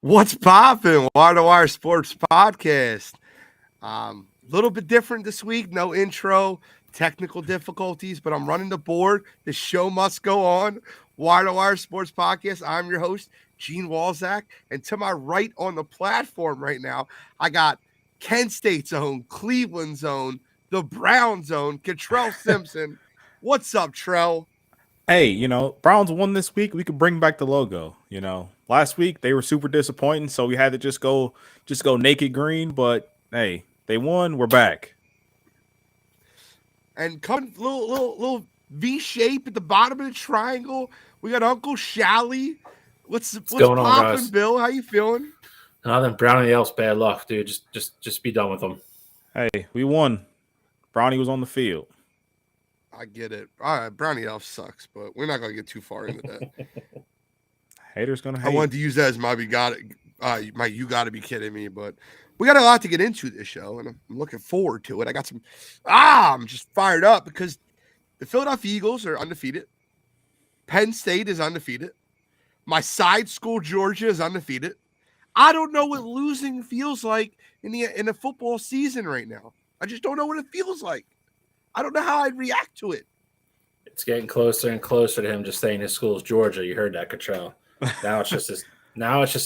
What's poppin'? Wire to Wire Sports Podcast. Little bit different this week. No intro, technical difficulties, but I'm running the board. The show must go on. Wire to Wire Sports Podcast. I'm your host, Gene Walzak. And to my right on the platform right now, I got Kent State's own, Cleveland's own, the Browns' own, Catrell Simpson. What's up, Trell? Hey, Browns won this week. We could bring back the logo. Last week they were super disappointing, so we had to just go naked green. But hey, they won. We're back. And coming little V shape at the bottom of the triangle. We got Uncle Shally. What's going on, popping, guys? Bill? How you feeling? Then Brownie Elf's bad luck, dude. Just be done with them. Hey, we won. Brownie was on the field. I get it. All right, Brownie Elf sucks, but we're not gonna get too far into that. Haters gonna I hate. wanted to use that as my you gotta be kidding me, but we got a lot to get into this show, and I'm looking forward to it. I got some I'm just fired up because the Philadelphia Eagles are undefeated. Penn State is undefeated. My side school, Georgia, is undefeated. I don't know what losing feels like in the football season right now. I just don't know what it feels like. I don't know how I'd react to it. It's getting closer and closer to him just saying his school's Georgia. You heard that, Cottrell. Now it's just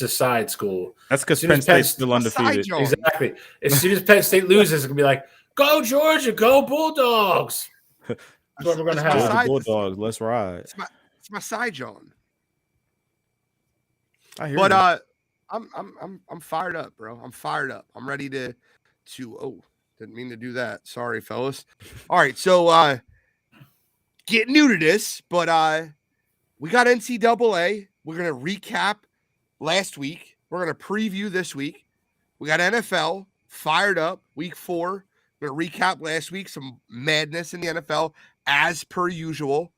his side school. That's because Penn State's still undefeated. Exactly. As soon as Penn State loses, it's gonna be like, "Go Georgia, go Bulldogs." That's what we're gonna have. The Bulldogs, let's ride. It's my side John. I hear but you. I'm fired up, bro. I'm fired up. I'm ready to didn't mean to do that. Sorry, fellas. All right, so get new to this, but we got NCAA. We're gonna recap last week. We're gonna preview this week. We got NFL fired up. Week 4. We're gonna recap last week. Some madness in the NFL as per usual.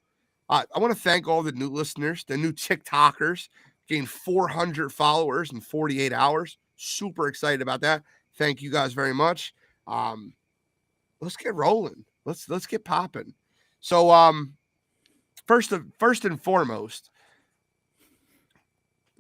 I want to thank all the new listeners, the new TikTokers. Gained 400 followers in 48 hours. Super excited about that. Thank you guys very much. Let's get rolling. Let's get popping. So first and foremost,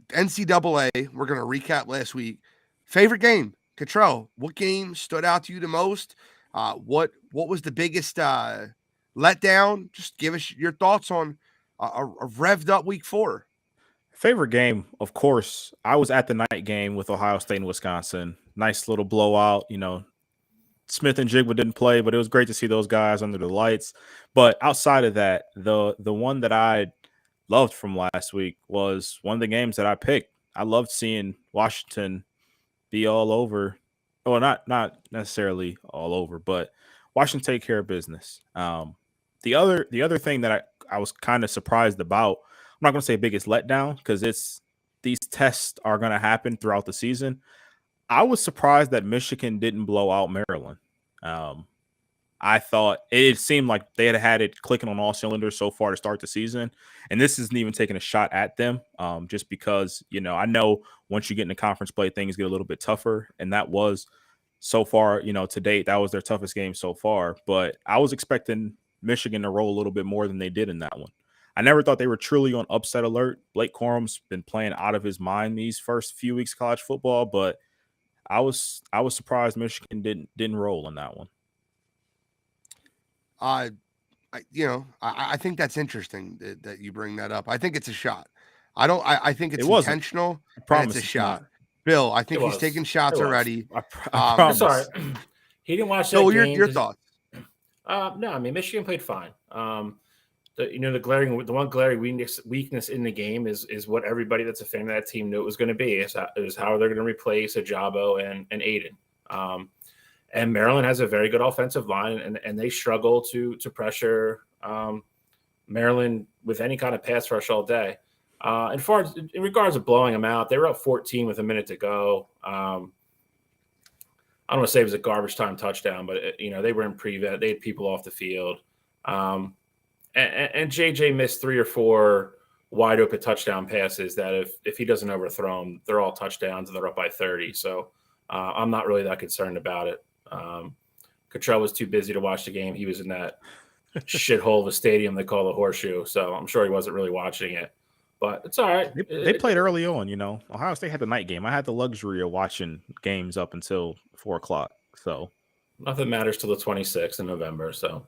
NCAA. We're gonna recap last week. Favorite game, Cottrell. What game stood out to you the most? What was the biggest letdown? Just give us your thoughts on a revved up week 4. Favorite game, of course. I was at the night game with Ohio State and Wisconsin. Nice little blowout. Smith and Jigba didn't play, but it was great to see those guys under the lights. But outside of that, the one that I loved from last week was one of the games that I picked. I loved seeing Washington be all over. Well, not necessarily all over, but Washington take care of business. The other thing that I was kind of surprised about. I'm not going to say biggest letdown because these tests are going to happen throughout the season. I was surprised that Michigan didn't blow out Maryland. I thought it seemed like they had it clicking on all cylinders so far to start the season. And this isn't even taking a shot at them just because, I know once you get into conference play, things get a little bit tougher. And that was so far, to date, that was their toughest game so far. But I was expecting Michigan to roll a little bit more than they did in that one. I never thought they were truly on upset alert. Blake Corum's been playing out of his mind these first few weeks of college football, but I was surprised Michigan didn't roll in that one. I think that's interesting that you bring that up. I think it's a shot. I think it's intentional. I promise it's a shot. Not. Bill, I think he's taking shots already. I promise. Sorry, he didn't watch that game. Your thoughts? No, I mean Michigan played fine. The one glaring weakness in the game is what everybody that's a fan of that team knew it was going to be is how they're going to replace Ajabo and Aiden. And Maryland has a very good offensive line, and they struggle to pressure Maryland with any kind of pass rush all day. In regards to blowing them out, they were up 14 with a minute to go. I don't want to say it was a garbage time touchdown, but they were in prevent. They had people off the field. And JJ missed 3 or 4 wide open touchdown passes that if he doesn't overthrow them, they're all touchdowns and they're up by 30. So I'm not really that concerned about it. Cottrell was too busy to watch the game. He was in that shithole of a stadium they call the Horseshoe. So I'm sure he wasn't really watching it. but it's all right. They played early on, you know. Ohio State had the night game. I had the luxury of watching games up until 4:00. So nothing matters till the 26th in November. So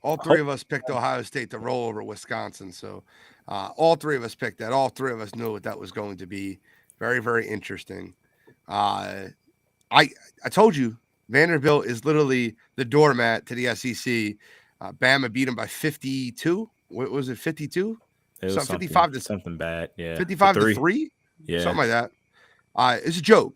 all three of us picked Ohio State to roll over Wisconsin. So all three of us picked that. All three of us knew what that was going to be. Very, very interesting. I told you Vanderbilt is literally the doormat to the SEC. Bama beat them by 52. What was it? 52? it was 55 to something bad. Yeah. 55 to 3? Yeah. Something like that. It's a joke.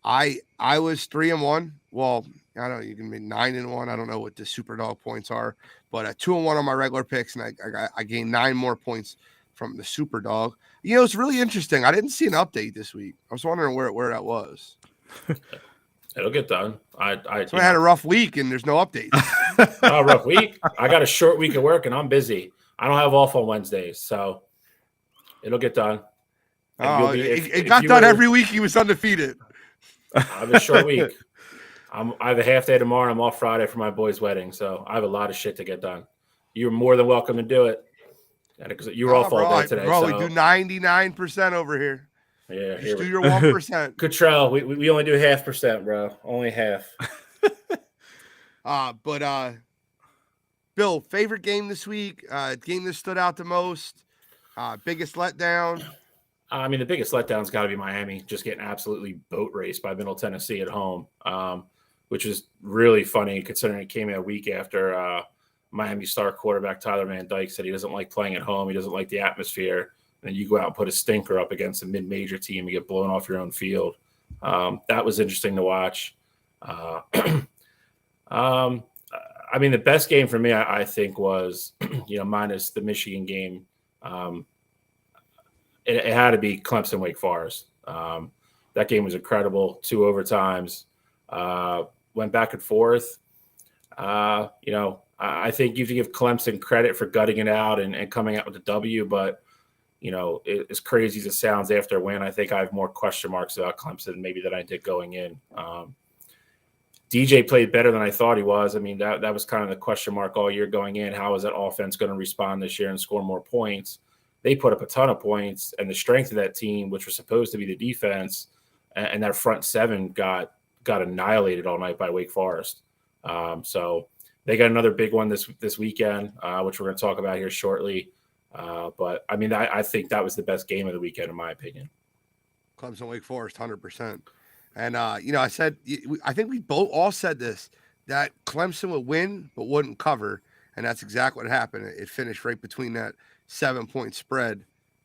I was 3-1. Well, I don't know. You can be 9-1. I don't know what the super dog points are, but 2-1 on my regular picks, and I gained 9 more points from the super dog. You know, it's really interesting. I didn't see an update this week. I was wondering where that was. it'll get done. I had a rough week, and there's no updates. a rough week. I got a short week of work, and I'm busy. I don't have off on Wednesdays, so it'll get done. It got done every week. He was undefeated. I have a short week. I have a half day tomorrow. I'm off Friday for my boy's wedding, so I have a lot of shit to get done. You're more than welcome to do it. Because you were off all day today. Bro, we do 99% over here. Yeah, just do your 1%. Cottrell, we only do 0.5%, bro. Only half. But Bill, favorite game this week? Game that stood out the most? Biggest letdown? I mean, the biggest letdown's got to be Miami, just getting absolutely boat raced by Middle Tennessee at home, which is really funny considering it came a week after Miami star quarterback Tyler Van Dyke said he doesn't like playing at home. He doesn't like the atmosphere. And you go out and put a stinker up against a mid-major team and get blown off your own field. That was interesting to watch. I mean, the best game for me, I think, was, minus the Michigan game. It had to be Clemson Wake Forest. That game was incredible. 2 overtimes. Went back and forth. I think you have to give Clemson credit for gutting it out and coming out with a W, but as crazy as it sounds after a win, I think I have more question marks about Clemson maybe than I did going in. DJ played better than I thought he was. I mean, that was kind of the question mark all year going in. How is that offense going to respond this year and score more points? They put up a ton of points, and the strength of that team, which was supposed to be the defense, and that front seven got annihilated all night by Wake Forest. So they got another big one this weekend, which we're going to talk about here shortly. But I mean, I think that was the best game of the weekend, in my opinion. Clemson Wake Forest, 100%. And I said, I think we both all said this, that Clemson would win but wouldn't cover, and that's exactly what happened. It finished right between that 7-point spread.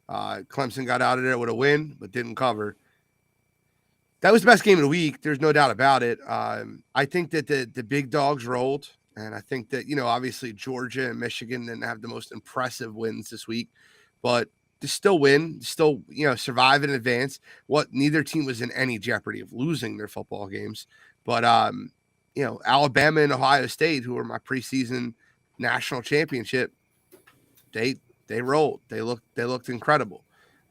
Clemson got out of there with a win but didn't cover. That was the best game of the week. There's no doubt about it. I think that the big dogs rolled. And I think that, obviously Georgia and Michigan didn't have the most impressive wins this week, but to still win, still, survive in advance. Neither team was in any jeopardy of losing their football games. But, Alabama and Ohio State, who were my preseason national championship, they rolled. They looked incredible.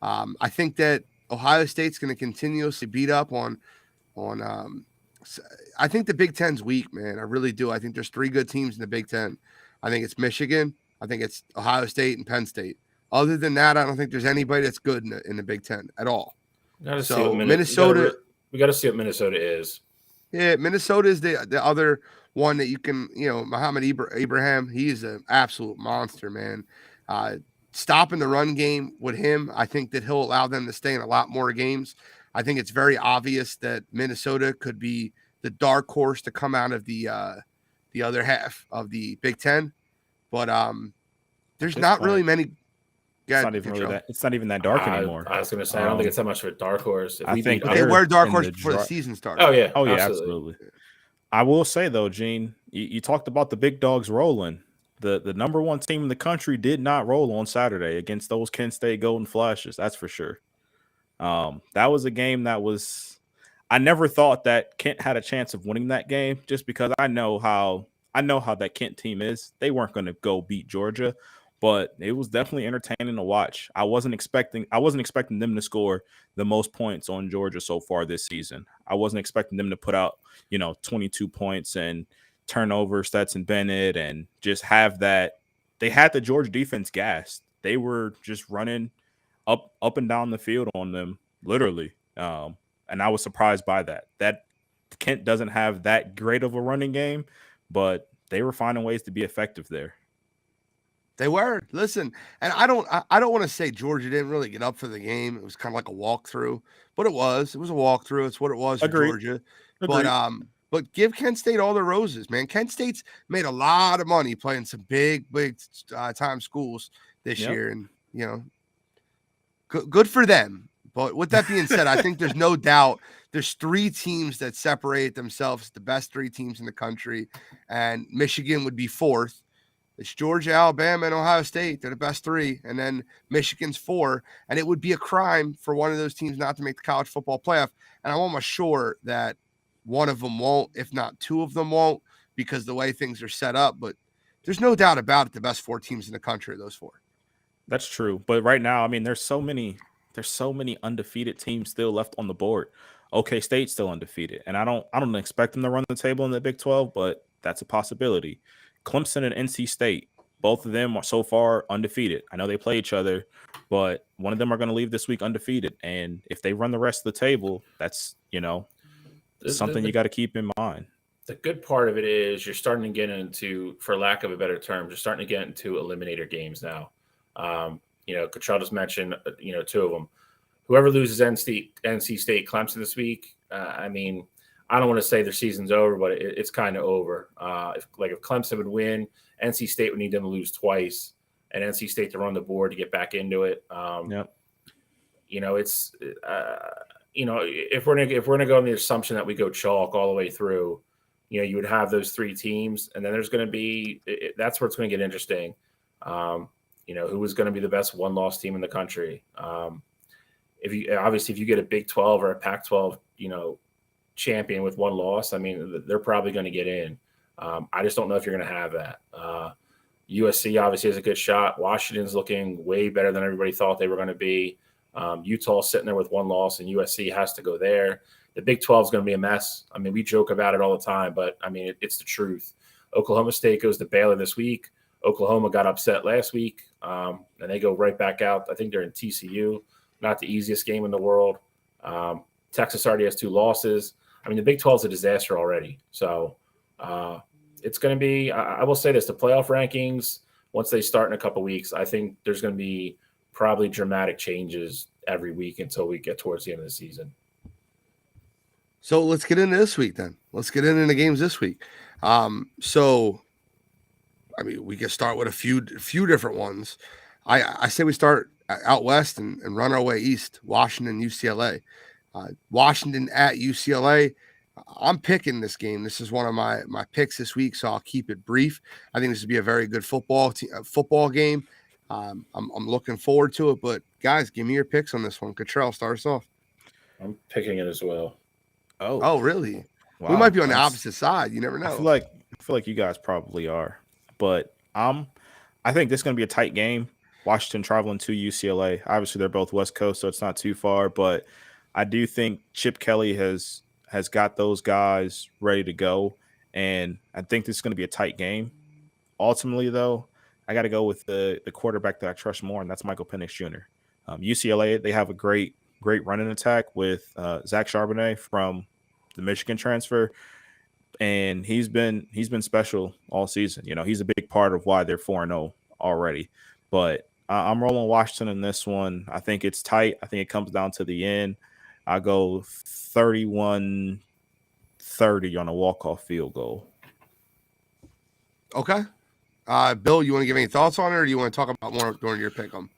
I think that Ohio State's going to continuously beat up on I think the Big Ten's weak, man. I really do. I think there's 3 good teams in the Big Ten. I think it's Michigan. I think it's Ohio State and Penn State. Other than that, I don't think there's anybody that's good in the Big Ten at all. So Minnesota, we got to see what Minnesota is. Yeah, Minnesota is the other one that you can, Muhammad Abraham. He is an absolute monster, man. Stopping the run game with him, I think that he'll allow them to stay in a lot more games. I think it's very obvious that Minnesota could be the dark horse to come out of the other half of the Big Ten, but there's not really many. It's not even that dark anymore. I was going to say I don't think it's that much of a dark horse. I think they were dark horse before the season started. Oh yeah, absolutely. I will say though, Gene, you talked about the big dogs rolling. The number 1 team in the country did not roll on Saturday against those Kent State Golden Flashes. That's for sure. That was a game that was, I never thought that Kent had a chance of winning that game just because I know how that Kent team is. They weren't going to go beat Georgia, but it was definitely entertaining to watch. I wasn't expecting them to score the most points on Georgia so far this season. I wasn't expecting them to put out, 22 points and turnover Stetson Bennett and just have that. They had the Georgia defense gassed. They were just running up and down the field on them, literally. And I was surprised by that. That Kent doesn't have that great of a running game, but they were finding ways to be effective there. They were. Listen, and I don't want to say Georgia didn't really get up for the game. It was kind of like a walkthrough, but it was a walkthrough. It's what it was for Agreed. Georgia. Agreed. But give Kent State all their roses, man. Kent State's made a lot of money playing some big time schools this year, and good for them. But with that being said, I think there's no doubt there's 3 teams that separate themselves, the best 3 teams in the country, and Michigan would be 4th. It's Georgia, Alabama, and Ohio State. They're the best 3, and then Michigan's 4. And it would be a crime for one of those teams not to make the college football playoff. And I'm almost sure that one of them won't, if not 2 of them won't, because the way things are set up. But there's no doubt about it. The best 4 teams in the country are those 4. That's true. But right now, I mean, there's so many undefeated teams still left on the board. OK State's still undefeated, and I don't expect them to run the table in the Big 12, but that's a possibility. Clemson and NC State, both of them are so far undefeated. I know they play each other, but one of them are going to leave this week undefeated. And if they run the rest of the table, that's, something you got to keep in mind. The good part of it is you're starting to get into, for lack of a better term, you're starting to get into eliminator games now. Cottrell just mentioned, 2 of them. Whoever loses NC State, Clemson this week, I don't want to say their season's over, but it's kind of over. If Clemson would win, NC State would need them to lose twice, and NC State to run the board to get back into it. It's if we're gonna go on the assumption that we go chalk all the way through, you would have those 3 teams, and then there's going to be that's where it's going to get interesting. Who is going to be the best 1-loss team in the country? If you get a Big 12 or a Pac-12, champion with 1 loss, they're probably going to get in. I just don't know if you're going to have that. USC obviously has a good shot. Washington's looking way better than everybody thought they were going to be. Utah's sitting there with 1 loss, and USC has to go there. The Big 12 is going to be a mess. We joke about it all the time, but it's the truth. Oklahoma State goes to Baylor this week. Oklahoma got upset last week, and they go right back out. I think they're in TCU, not the easiest game in the world. Texas already has 2 losses. The Big 12 is a disaster already. So it's going to be – I will say this, the playoff rankings, once they start in a couple weeks, I think there's going to be probably dramatic changes every week until we get towards the end of the season. So let's get into this week then. Let's get into the games this week. We can start with a few different ones. I say we start out west and run our way east. Washington, UCLA. Washington at UCLA. I'm picking this game. This is one of my picks this week, so I'll keep it brief. I think this would be a very good football game. I'm looking forward to it. But guys, give me your picks on this one. Cottrell, start us off. I'm picking it as well. Oh, really? Wow. We might be on the opposite side. You never know. I feel like you guys probably are, but I think this is going to be a tight game. Washington traveling to UCLA. Obviously, they're both West Coast, so it's not too far. But I do think Chip Kelly has got those guys ready to go, and I think this is going to be a tight game. Ultimately, though, I got to go with the quarterback that I trust more, and that's Michael Penix Jr. UCLA, they have a great running attack with Zach Charbonnet from the Michigan transfer, and he's been special all season. He's a big part of why they're 4-0 already. But I'm rolling Washington in this one. I think it's tight. I think it comes down to the end. I go 31-30 on a walk-off field goal. Okay. Bill, you want to give any thoughts on it, or do you want to talk about more during your pick 'em?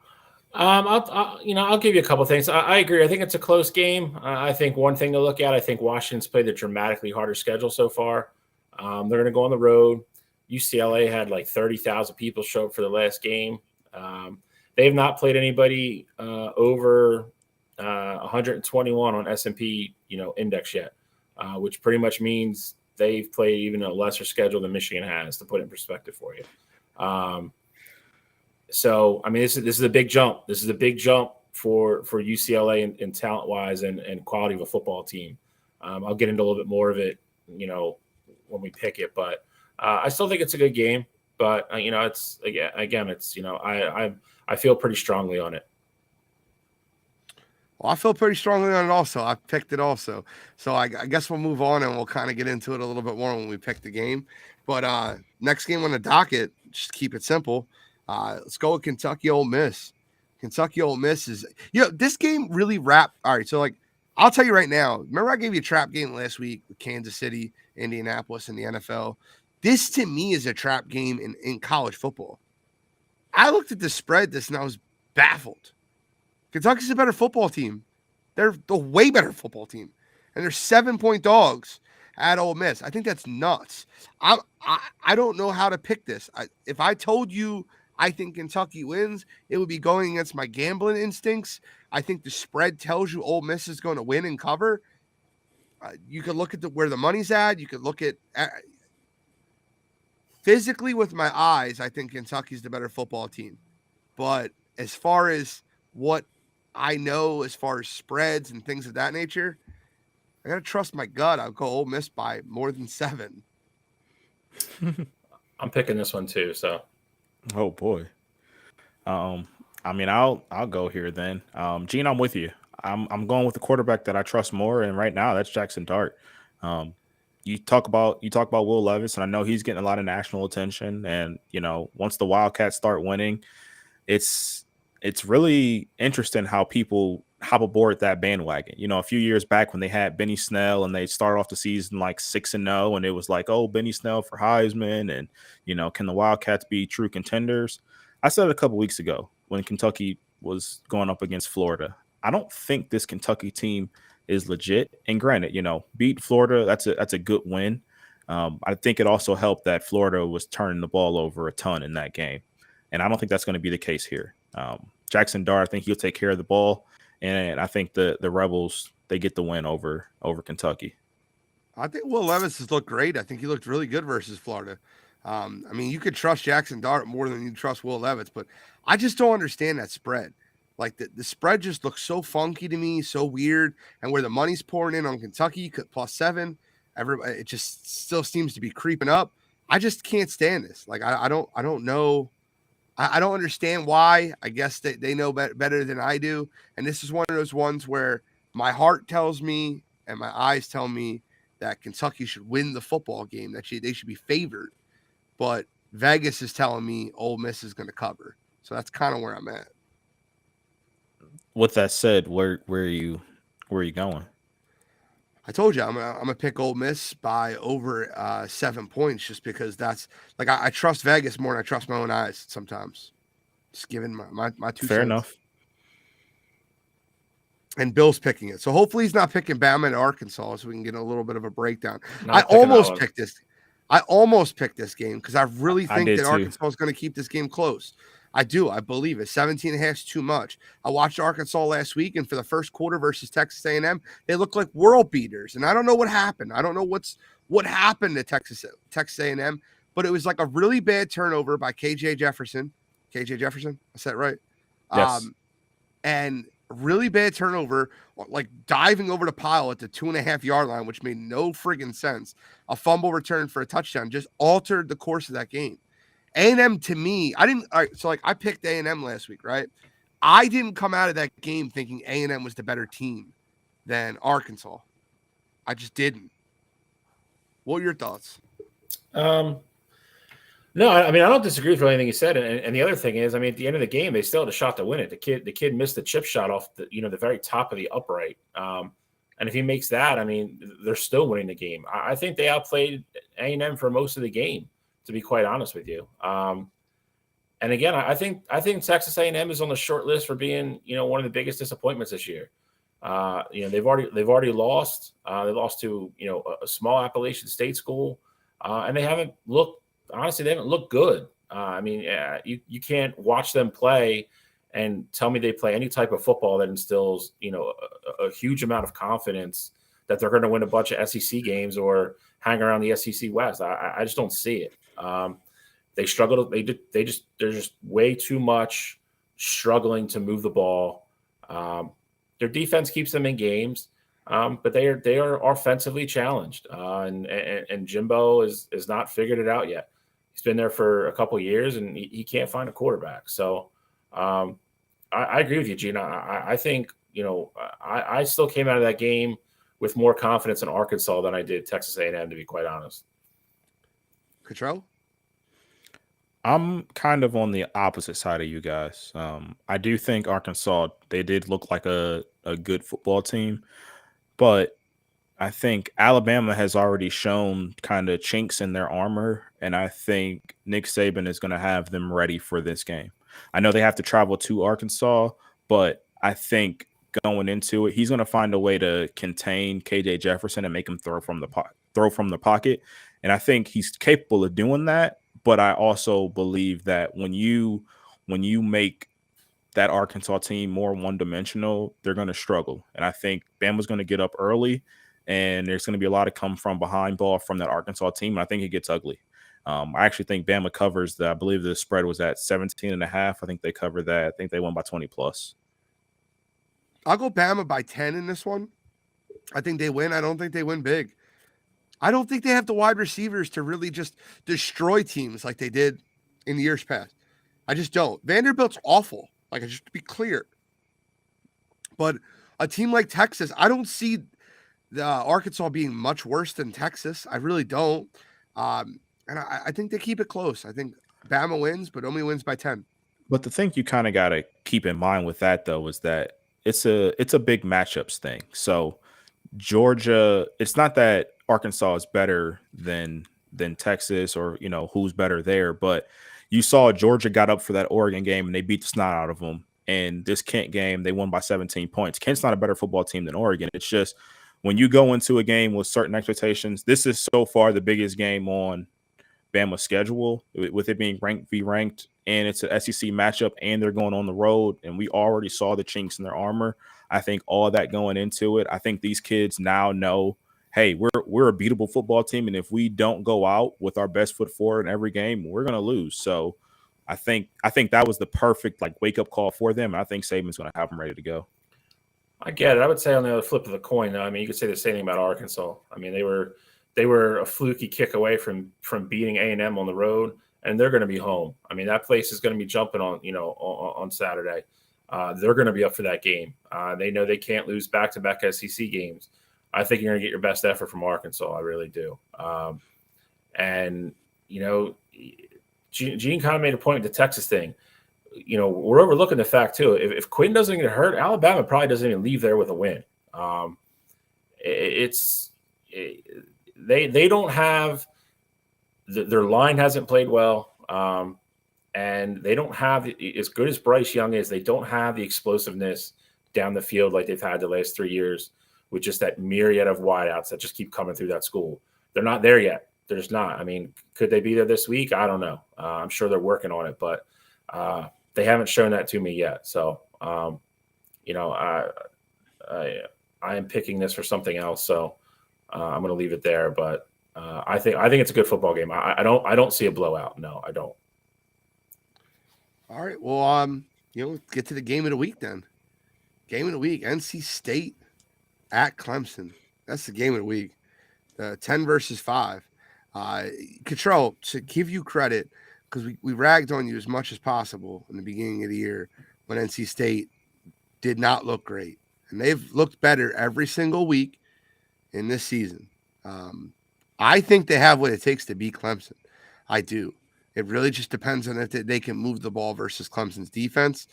I'll give you a couple of things. I agree. I think it's a close game. I think one thing to look at, I think Washington's played a dramatically harder schedule so far. They're going to go on the road. UCLA had like 30,000 people show up for the last game. They have not played anybody over 121 on S&P, index yet, which pretty much means they've played even a lesser schedule than Michigan has, to put it in perspective for you. So, this is a big jump. This is a big jump for UCLA in talent-wise and quality of a football team. I'll get into a little bit more of it, when we pick it. But I still think it's a good game. But, it's again, it's, I feel pretty strongly on it. Well, I feel pretty strongly on it also. I picked it also. So I guess we'll move on and we'll kind of get into it a little bit more when we pick the game. But next game on the docket, just keep it simple. Let's go with Kentucky Ole Miss. Kentucky Ole Miss is, this game really wrapped. All right. So, like, I'll tell you right now, remember I gave you a trap game last week with Kansas City, Indianapolis, and the NFL? This to me is a trap game in college football. I looked at the spread and I was baffled. Kentucky's a better football team. They're the way better football team. And they're 7-point dogs at Ole Miss. I think that's nuts. I don't know how to pick this. If I told you I think Kentucky wins, it would be going against my gambling instincts. I think the spread tells you Ole Miss is going to win and cover. You could look at where the money's at. You could look at physically with my eyes, I think Kentucky's the better football team. But as far as what I know, as far as spreads and things of that nature, I got to trust my gut. I'll go Ole Miss by more than 7. I'm picking this one too. So, oh boy. I mean, I'll go here then. Gene, I'm with you. I'm going with the quarterback that I trust more, and right now that's Jackson Dart. You talk about Will Levis, and I know he's getting a lot of national attention. And once the Wildcats start winning, it's really interesting how people hop aboard that bandwagon. A few years back when they had Benny Snell and they started off the season like 6-0, and it was like, oh, Benny Snell for Heisman, and can the Wildcats be true contenders? I said it a couple weeks ago when Kentucky was going up against Florida. I don't think this Kentucky team is legit. And granted, beat Florida, that's a good win. I think it also helped that Florida was turning the ball over a ton in that game. And I don't think that's going to be the case here. Jackson Dart, I think he'll take care of the ball. And I think the Rebels, they get the win over Kentucky. I think Will Levis has looked great. I think he looked really good versus Florida. You could trust Jackson Dart more than you trust Will Levis, but I just don't understand that spread. Like the spread just looks so funky to me, so weird. And where the money's pouring in on Kentucky +7, it just still seems to be creeping up. I just can't stand this. Like I don't know. I don't understand why. I guess they know better than I do. And this is one of those ones where my heart tells me and my eyes tell me that Kentucky should win the football game, that they should be favored. But Vegas is telling me Ole Miss is going to cover. So that's kind of where I'm at. With that said, where are you going? I told you I'm gonna pick Ole Miss by over 7 points, just because that's like I trust Vegas more than I trust my own eyes sometimes. Just giving my 2 Fair cents. enough. And Bill's picking it, so hopefully he's not picking Bama and Arkansas, so we can get a little bit of a breakdown. I almost picked this game because I really think that Arkansas is going to keep this game close. I do. I believe it. 17.5 is too much. I watched Arkansas last week, and for the first quarter versus Texas A&M, they looked like world beaters. And I don't know what happened. I don't know what happened to Texas A&M, but it was like a really bad turnover by KJ Jefferson. KJ Jefferson? I said it right. Yes. And really bad turnover, like diving over the pile at the 2.5-yard line, which made no friggin' sense. A fumble return for a touchdown just altered the course of that game. A&M to me, I picked A&M last week, right? I didn't come out of that game thinking A&M was the better team than Arkansas. I just didn't. What are your thoughts? No, I mean, I don't disagree with anything you said. And the other thing is, I mean, at the end of the game, they still had a shot to win it. The kid missed the chip shot off the very top of the upright. And if he makes that, I mean, they're still winning the game. I think they outplayed A&M for most of the game, to be quite honest with you. And again, I think Texas A&M is on the short list for being, one of the biggest disappointments this year. They've already lost. They lost to, a small Appalachian State school, and they haven't looked good. You can't watch them play and tell me they play any type of football that instills, a huge amount of confidence that they're going to win a bunch of SEC games or hang around the SEC West. I just don't see it. They struggle. They're just way too much struggling to move the ball. Their defense keeps them in games, but they are offensively challenged. And Jimbo is not figured it out yet. He's been there for a couple of years and he can't find a quarterback. So I agree with you, Gina. I think I still came out of that game with more confidence in Arkansas than I did Texas A&M, to be quite honest. Cottrell? I'm kind of on the opposite side of you guys. I do think Arkansas, they did look like a good football team, but I think Alabama has already shown kind of chinks in their armor, and I think Nick Saban is going to have them ready for this game. I know they have to travel to Arkansas, but I think going into it, he's going to find a way to contain KJ Jefferson and make him throw from the pocket, and I think he's capable of doing that. But I also believe that when you make that Arkansas team more one-dimensional, they're going to struggle, and I think Bama's going to get up early. And there's going to be a lot of come from behind ball from that Arkansas team. And I think it gets ugly. I actually think Bama covers that. I believe the spread was at 17.5. I think they covered that. I think they won by 20 plus. I'll go Bama by 10 in this one. I think they win. I don't think they win big. I don't think they have the wide receivers to really just destroy teams like they did in the years past. I just don't. Vanderbilt's awful. Like, just to be clear. But a team like Texas, I don't see the Arkansas being much worse than Texas. I really don't. And I think they keep it close. I think Bama wins, but only wins by 10. But the thing you kind of got to keep in mind with that, though, is that it's a big matchups thing. So Georgia, it's not that Arkansas is better than Texas or, who's better there, but you saw Georgia got up for that Oregon game and they beat the snot out of them. And this Kent game, they won by 17 points. Kent's not a better football team than Oregon. It's just when you go into a game with certain expectations, this is so far the biggest game on Bama's schedule, with it being ranked v ranked, and it's an SEC matchup, and they're going on the road, and we already saw the chinks in their armor. I think all that going into it, I think these kids now know, hey, we're a beatable football team, and if we don't go out with our best foot forward in every game, we're going to lose. So I think that was the perfect wake up call for them. And I think Saban's going to have them ready to go. I get it. I would say on the other flip of the coin, though, I mean, you could say the same thing about Arkansas. I mean, they were a fluky kick away from beating A&M on the road, and they're going to be home. I mean, that place is going to be jumping on Saturday. They're going to be up for that game. They know they can't lose back-to-back SEC games. I think you're going to get your best effort from Arkansas. I really do. Gene kind of made a point with the Texas thing. We're overlooking the fact too. If Quinn doesn't get hurt, Alabama probably doesn't even leave there with a win. They don't have their line hasn't played well, and they don't have, as good as Bryce Young is, they don't have the explosiveness down the field like they've had the last 3 years with just that myriad of wideouts that just keep coming through that school. They're not there yet. They're just not. I mean, could they be there this week? I don't know. I'm sure they're working on it, but they haven't shown that to me yet. So, I am picking this for something else. So I'm going to leave it there. But I think it's a good football game. I don't see a blowout. No, I don't. All right. Well, let's get to the game of the week then. Game of the week: NC State at Clemson. That's the game of the week. 10 versus 5. Cottrell, to give you credit, because we ragged on you as much as possible in the beginning of the year when NC State did not look great. And they've looked better every single week in this season. I think they have what it takes to beat Clemson. I do. It really just depends on if they can move the ball versus Clemson's defense.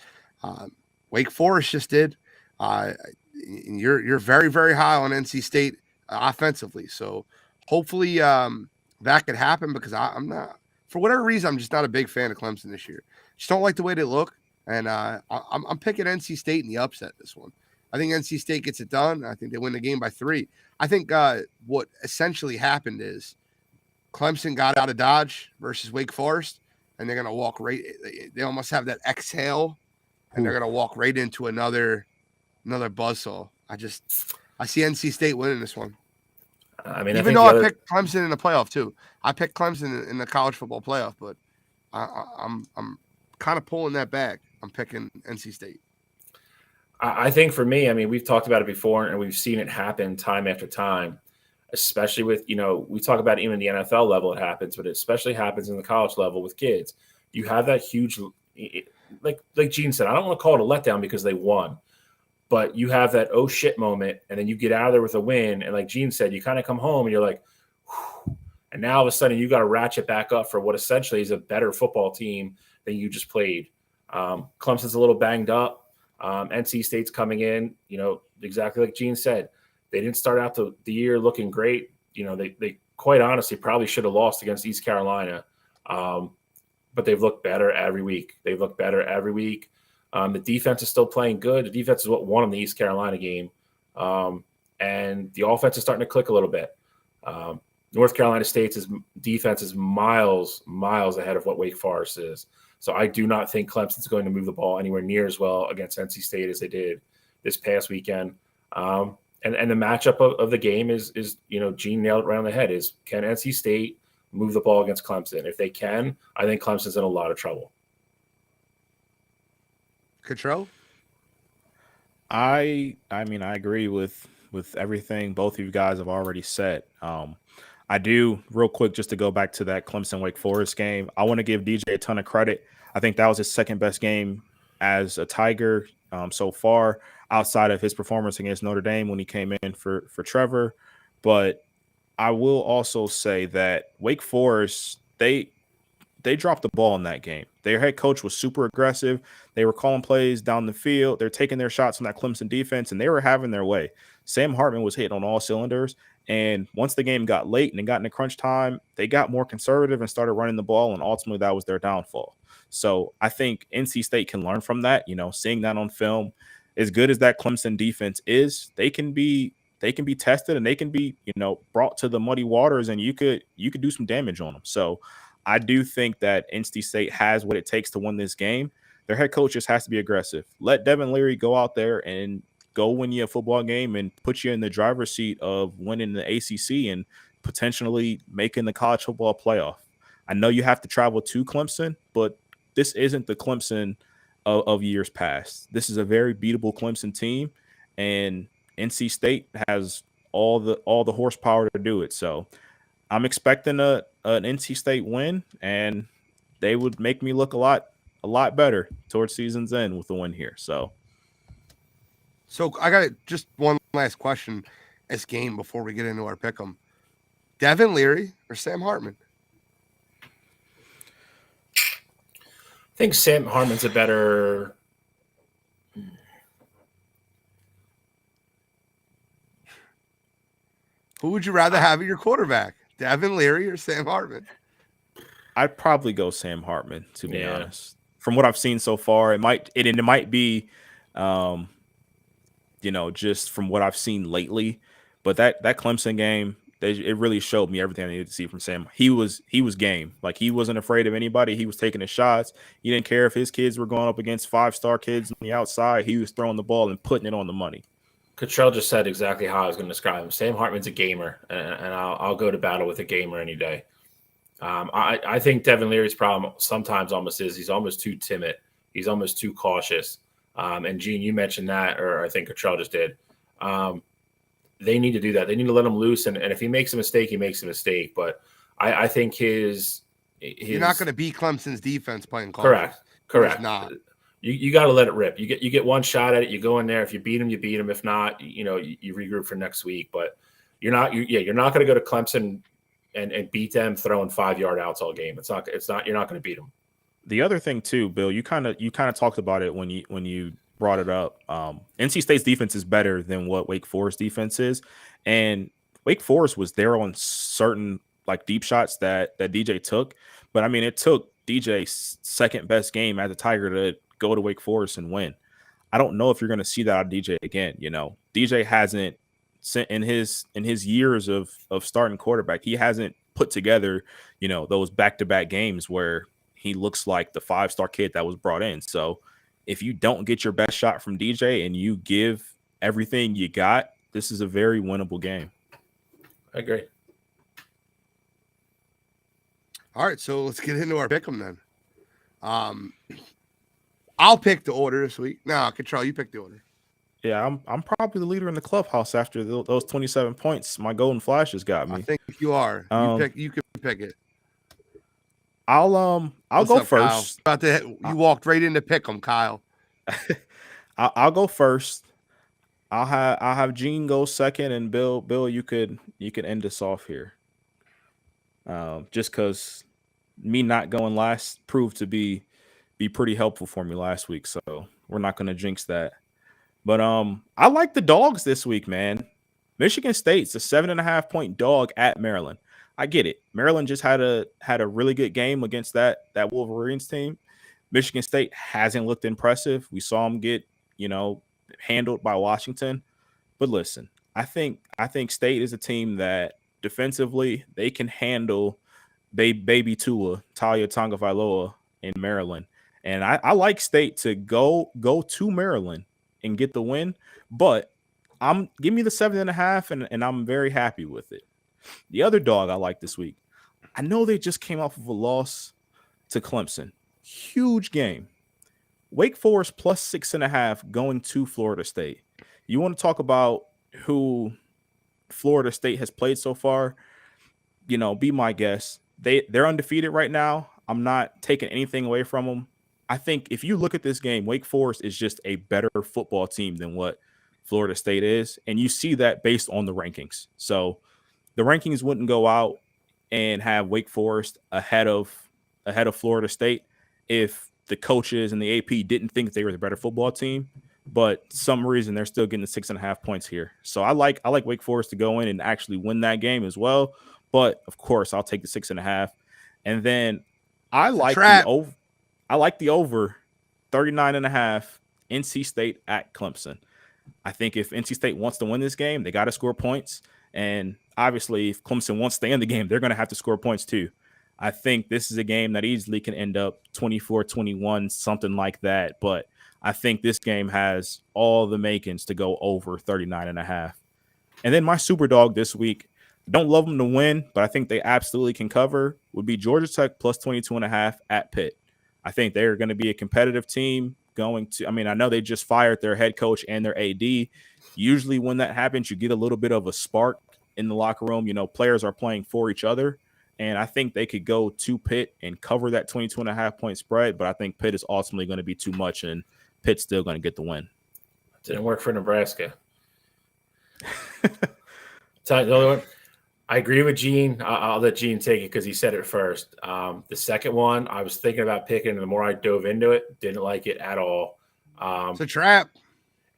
Wake Forest just did. You're very, very high on NC State offensively. So hopefully that could happen, because I'm not, for whatever reason, I'm just not a big fan of Clemson this year. Just don't like the way they look. And I'm picking NC State in the upset this one. I think NC State gets it done. I think they win the game by 3. I think what essentially happened is Clemson got out of Dodge versus Wake Forest, and they're going to walk right. They almost have that exhale, and they're going to walk right into another buzzsaw. I see NC State winning this one. I mean, even though I picked Clemson in the playoff too. I picked Clemson in the college football playoff, but I'm kind of pulling that back. I'm picking NC State. I think for me, I mean, we've talked about it before, and we've seen it happen time after time, especially with, we talk about even the NFL level it happens, but it especially happens in the college level with kids. You have that huge, like Gene said, I don't want to call it a letdown because they won, but you have that oh shit moment, and then you get out of there with a win. And like Gene said, you kind of come home and you're like, whew. And now all of a sudden you got to ratchet back up for what essentially is a better football team than you just played. Clemson's a little banged up. NC State's coming in, exactly like Gene said. They didn't start out the year looking great. They quite honestly probably should have lost against East Carolina. But they've looked better every week. The defense is still playing good. The defense is what won in the East Carolina game. And the offense is starting to click a little bit. North Carolina State's defense is miles ahead of what Wake Forest is. So I do not think Clemson's going to move the ball anywhere near as well against NC State as they did this past weekend. And the matchup of the game is Gene nailed it right on the head, is can NC State move the ball against Clemson? If they can, I think Clemson's in a lot of trouble. Control? I agree with everything both of you guys have already said. I do, real quick, just to go back to that Clemson Wake Forest game, I want to give DJ a ton of credit. I think that was his second best game as a Tiger so far, outside of his performance against Notre Dame when he came in for Trevor. But I will also say that Wake Forest, they dropped the ball in that game. Their head coach was super aggressive. They were calling plays down the field. They're taking their shots on that Clemson defense, and they were having their way. Sam Hartman was hitting on all cylinders. And once the game got late and it got into crunch time, they got more conservative and started running the ball, and ultimately that was their downfall. So I think NC State can learn from that. Seeing that on film, as good as that Clemson defense is, they can be tested and they can be brought to the muddy waters, and you could do some damage on them. So I do think that NC State has what it takes to win this game. Their head coach just has to be aggressive. Let Devin Leary go out there and go win you a football game and put you in the driver's seat of winning the ACC and potentially making the college football playoff. I know you have to travel to Clemson, but this isn't the Clemson of years past. This is a very beatable Clemson team, and NC State has all the horsepower to do it. So I'm expecting an NC State win, and they would make me look a lot better towards season's end with the win here. So I got just one last question this game before we get into our pick'em. Devin Leary or Sam Hartman? I think Sam Hartman's a better. Who would you rather have at your quarterback, Devin Leary or Sam Hartman? I'd probably go Sam Hartman, to be honest. From what I've seen so far, it might be, just from what I've seen lately. But that Clemson game, it really showed me everything I needed to see from Sam. He was game. Like, he wasn't afraid of anybody. He was taking his shots. He didn't care if his kids were going up against 5-star kids on the outside. He was throwing the ball and putting it on the money. Cottrell just said exactly how I was going to describe him. Sam Hartman's a gamer, and I'll go to battle with a gamer any day. I think Devin Leary's problem sometimes almost is he's almost too timid. He's almost too cautious. And Gene, you mentioned that, or I think Cottrell just did. They need to do that. They need to let him loose, and if he makes a mistake, he makes a mistake. But I think his you're not going to beat Clemson's defense playing college. Correct. Not. You got to let it rip. You get one shot at it. You go in there. If you beat him, you beat him. If not, you regroup for next week. But you're not going to go to Clemson and beat them throwing 5-yard outs all game. It's not. You're not going to beat them. The other thing too, Bill, you kind of talked about it when you brought it up. NC State's defense is better than what Wake Forest defense is, and Wake Forest was there on certain like deep shots that DJ took. But I mean, it took DJ's second best game as a Tiger to go to Wake Forest and win. I don't know if you're going to see that out of DJ again. DJ hasn't, in his years of starting quarterback, he hasn't put together those back-to-back games where he looks like the 5-star kid that was brought in. So if you don't get your best shot from DJ and you give everything you got, this is a very winnable game. I agree. All right, so let's get into our pick'em then. I'll pick the order this week. No, Control, you pick the order. Yeah, I'm probably the leader in the clubhouse after those 27 points. My Golden Flashes got me. I think you are. You can pick it. I'll go first. You walked right into pick'em, Kyle. I'll go first. I'll have Gene go second, and Bill, you could end us off here. Just because me not going last proved to be pretty helpful for me last week, so we're not going to jinx that. But I like the dogs this week, man. Michigan State's a 7.5-point dog at Maryland. I get it. Maryland just had a really good game against that Wolverines team. Michigan State hasn't looked impressive. We saw them get, handled by Washington. But listen, I think State is a team that defensively they can handle baby Tua, Talia Tagovailoa in Maryland. And I like State to go to Maryland and get the win. But give me the 7.5, and I'm very happy with it. The other dog I like this week, I know they just came off of a loss to Clemson. Huge game. Wake Forest plus 6.5 going to Florida State. You want to talk about who Florida State has played so far? Be my guest. They're undefeated right now. I'm not taking anything away from them. I think if you look at this game, Wake Forest is just a better football team than what Florida State is, and you see that based on the rankings. So the rankings wouldn't go out and have Wake Forest ahead of Florida State if the coaches and the AP didn't think they were the better football team. But some reason they're still getting the 6.5 points here. So I like Wake Forest to go in and actually win that game as well. But of course, I'll take the 6.5. And then I like the over 39.5 NC State at Clemson. I think if NC State wants to win this game, they got to score points. And obviously, if Clemson wants to stay in the game, they're going to have to score points too. I think this is a game that easily can end up 24-21, something like that. But I think this game has all the makings to go over 39.5. And then my super dog this week, don't love them to win, but I think they absolutely can cover, would be Georgia Tech plus 22.5 at Pitt. I think they're going to be a competitive team I know they just fired their head coach and their AD. Usually when that happens, you get a little bit of a spark in the locker room. Players are playing for each other. And I think they could go to Pitt and cover that 22.5 point spread. But I think Pitt is ultimately going to be too much, and Pitt's still going to get the win. Didn't work for Nebraska. Tell you the other one. I agree with Gene. I'll let Gene take it because he said it first. The second one, I was thinking about picking, and the more I dove into it, didn't like it at all. It's a trap.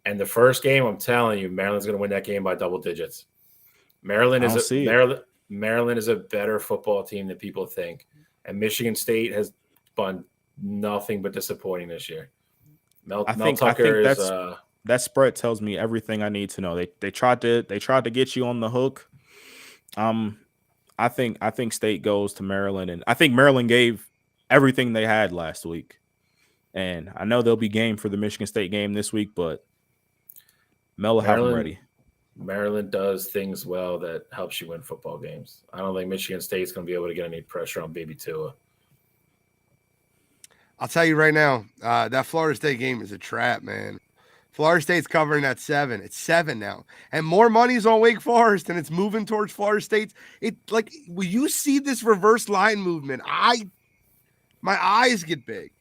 And the first game, I'm telling you, Maryland's going to win that game by double digits. Maryland is a better football team than people think, and Michigan State has done nothing but disappointing this year. Mel Tucker is that spread tells me everything I need to know. They tried to get you on the hook. I think State goes to Maryland, and I think Maryland gave everything they had last week. And I know they'll be game for the Michigan State game this week, but Mel will have them ready. Maryland does things well that helps you win football games. I don't think Michigan State's going to be able to get any pressure on baby Tua. I'll tell you right now, that Florida State game is a trap, man. Florida State's covering that 7. It's 7 now. And more money's on Wake Forest, and it's moving towards Florida State. When you see this reverse line movement, my eyes get big.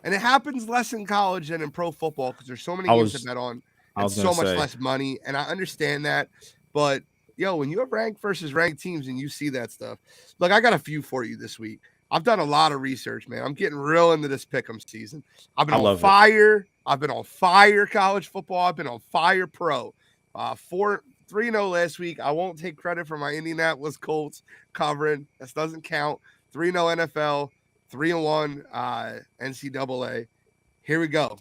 And it happens less in college than in pro football because there's so many games to bet on and so much less money. And I understand that. But, when you have ranked versus ranked teams and you see that stuff, look, I got a few for you this week. I've done a lot of research, man. I'm getting real into this pick'em season. I've been on fire. I've been on fire college football. I've been on fire pro. 3-0 last week. I won't take credit for my Indianapolis Colts covering. That doesn't count. 3-0 NFL, 3-1 NCAA. Here we go.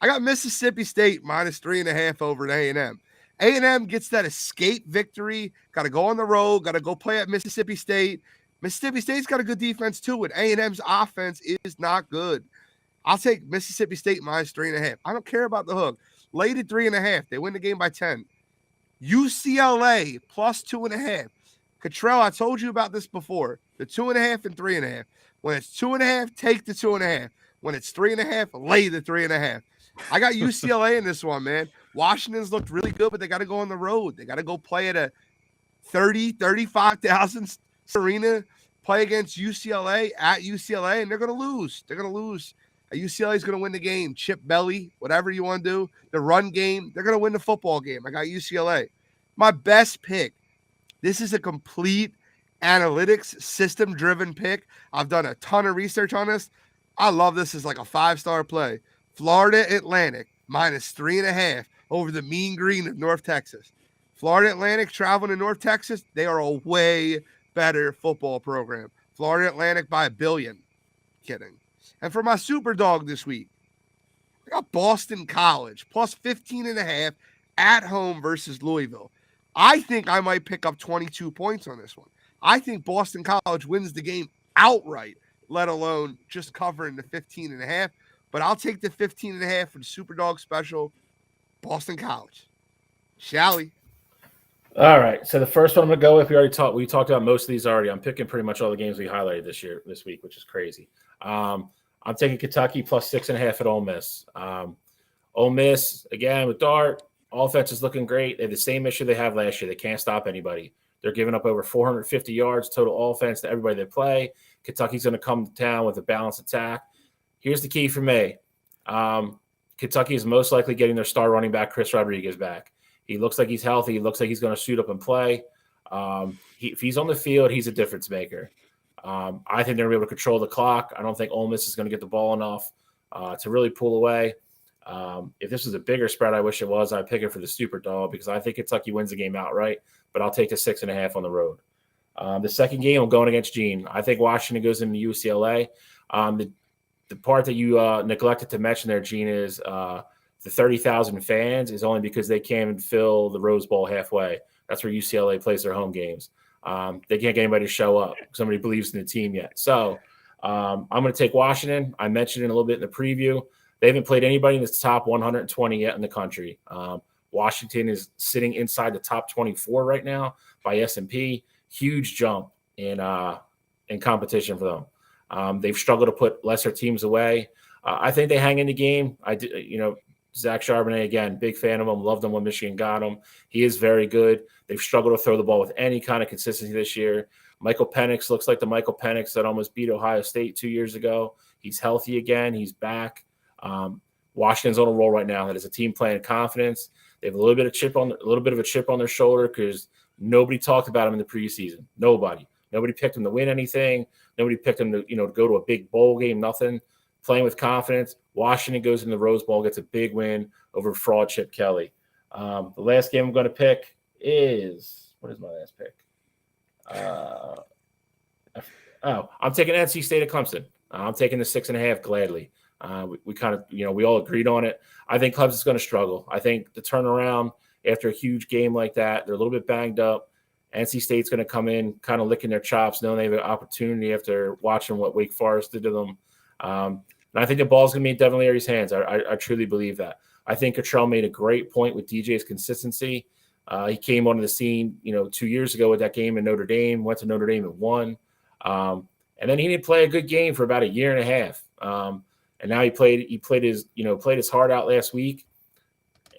I got Mississippi State minus 3.5 over at A&M. A&M gets that escape victory. Got to go on the road. Got to go play at Mississippi State. Mississippi State's got a good defense too, and A&M's offense is not good. I'll take Mississippi State minus 3.5. I don't care about the hook. Laid at 3.5. They win the game by 10. UCLA plus 2.5. Cottrell, I told you about this before. The 2.5 and 3.5. When it's 2.5, take the 2.5. When it's 3.5, lay the 3.5. I got UCLA in this one, man. Washington's looked really good, but they got to go on the road. They got to go play at a 35,000 arena, play against UCLA at UCLA, and they're going to lose. They're going to lose. UCLA is going to win the game. Chip belly, whatever you want to do. The run game, they're going to win the football game. I got UCLA. My best pick. This is a complete analytics system-driven pick. I've done a ton of research on this. I love this as like a 5-star play. Florida Atlantic -3.5 over the Mean Green of North Texas. Florida Atlantic traveling to North Texas, they are a way better football program. Florida Atlantic by 1 billion. Kidding. And for my super dog this week, I got Boston College +15.5 at home versus Louisville. I think I might pick up 22 points on this one. I think Boston College wins the game outright, let alone just covering the 15.5. But I'll take the 15.5 for the super dog special. Boston College. Shall we? All right. So the first one I'm gonna go with, we talked about most of these already. I'm picking pretty much all the games we highlighted this week, which is crazy. I'm taking Kentucky +6.5 at Ole Miss. Ole Miss, again, with Dart, offense is looking great. They have the same issue they have last year. They can't stop anybody. They're giving up over 450 yards total offense to everybody they play. Kentucky's going to come to town with a balanced attack. Here's the key for me. Kentucky is most likely getting their star running back, Chris Rodriguez, back. He looks like he's healthy. He looks like he's going to suit up and play. If he's on the field, he's a difference maker. I think they're going to be able to control the clock. I don't think Ole Miss is going to get the ball enough to really pull away. If this was a bigger spread, I wish it was. I'd pick it for the super dog because I think Kentucky wins the game outright, but I'll take the 6.5 on the road. The second game, I'm going against Gene. I think Washington goes into UCLA. The part that you neglected to mention there, Gene, is the 30,000 fans is only because they can't fill the Rose Bowl halfway. That's where UCLA plays their home games. They can't get anybody to show up. Somebody believes in the team yet. So I'm going to take Washington. I mentioned it a little bit in the preview. They haven't played anybody in the top 120 yet in the country. Washington is sitting inside the top 24 right now by S&P. Huge jump in competition for them. They've struggled to put lesser teams away. I think they hang in the game. Zach Charbonnet, again, big fan of him. Loved him when Michigan got him. He is very good. They've struggled to throw the ball with any kind of consistency this year. Michael Penix looks like the Michael Penix that almost beat Ohio State 2 years ago. He's healthy again. He's back. Washington's on a roll right now. That is a team playing confidence. They have a little bit of a chip on their shoulder because nobody talked about them in the preseason. Nobody picked them to win anything. Nobody picked them to go to a big bowl game. Nothing. Playing with confidence. Washington goes in the Rose Bowl, gets a big win over fraud Chip Kelly. The last game I'm going to pick is – what is my last pick? I'm taking NC State at Clemson. I'm taking the 6.5 gladly. We kind of, we all agreed on it. I think Clemson's going to struggle. I think the turnaround after a huge game like that, they're a little bit banged up. NC State's going to come in kind of licking their chops, knowing they have an opportunity after watching what Wake Forest did to them. And I think the ball's going to be in Devin Leary's hands. I truly believe that. I think Cottrell made a great point with DJ's consistency. He came onto the scene, 2 years ago with that game in Notre Dame, went to Notre Dame and won. And then he didn't play a good game for about a year and a half. And now he played his heart out last week.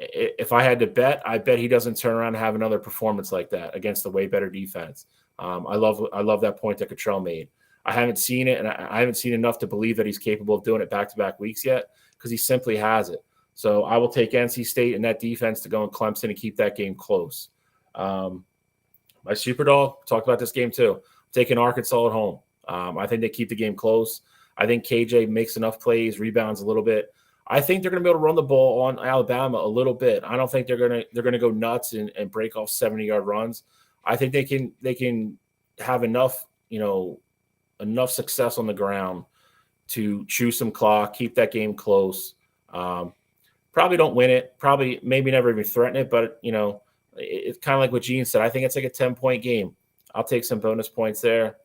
If I had to bet, I bet he doesn't turn around and have another performance like that against the way better defense. I love that point that Cottrell made. I haven't seen it, and I haven't seen enough to believe that he's capable of doing it back-to-back weeks yet because he simply has it. So I will take NC State and that defense to go in Clemson and keep that game close. My super dog, talked about this game too. I'm taking Arkansas at home. I think they keep the game close. I think KJ makes enough plays, rebounds a little bit. I think they're going to be able to run the ball on Alabama a little bit. I don't think they're going to go nuts and break off 70-yard runs. I think they can have enough success on the ground to chew some clock, keep that game close. Probably don't win it. Probably maybe never even threaten it. But it's kind of like what Gene said. I think it's like a 10-point game. I'll take some bonus points there.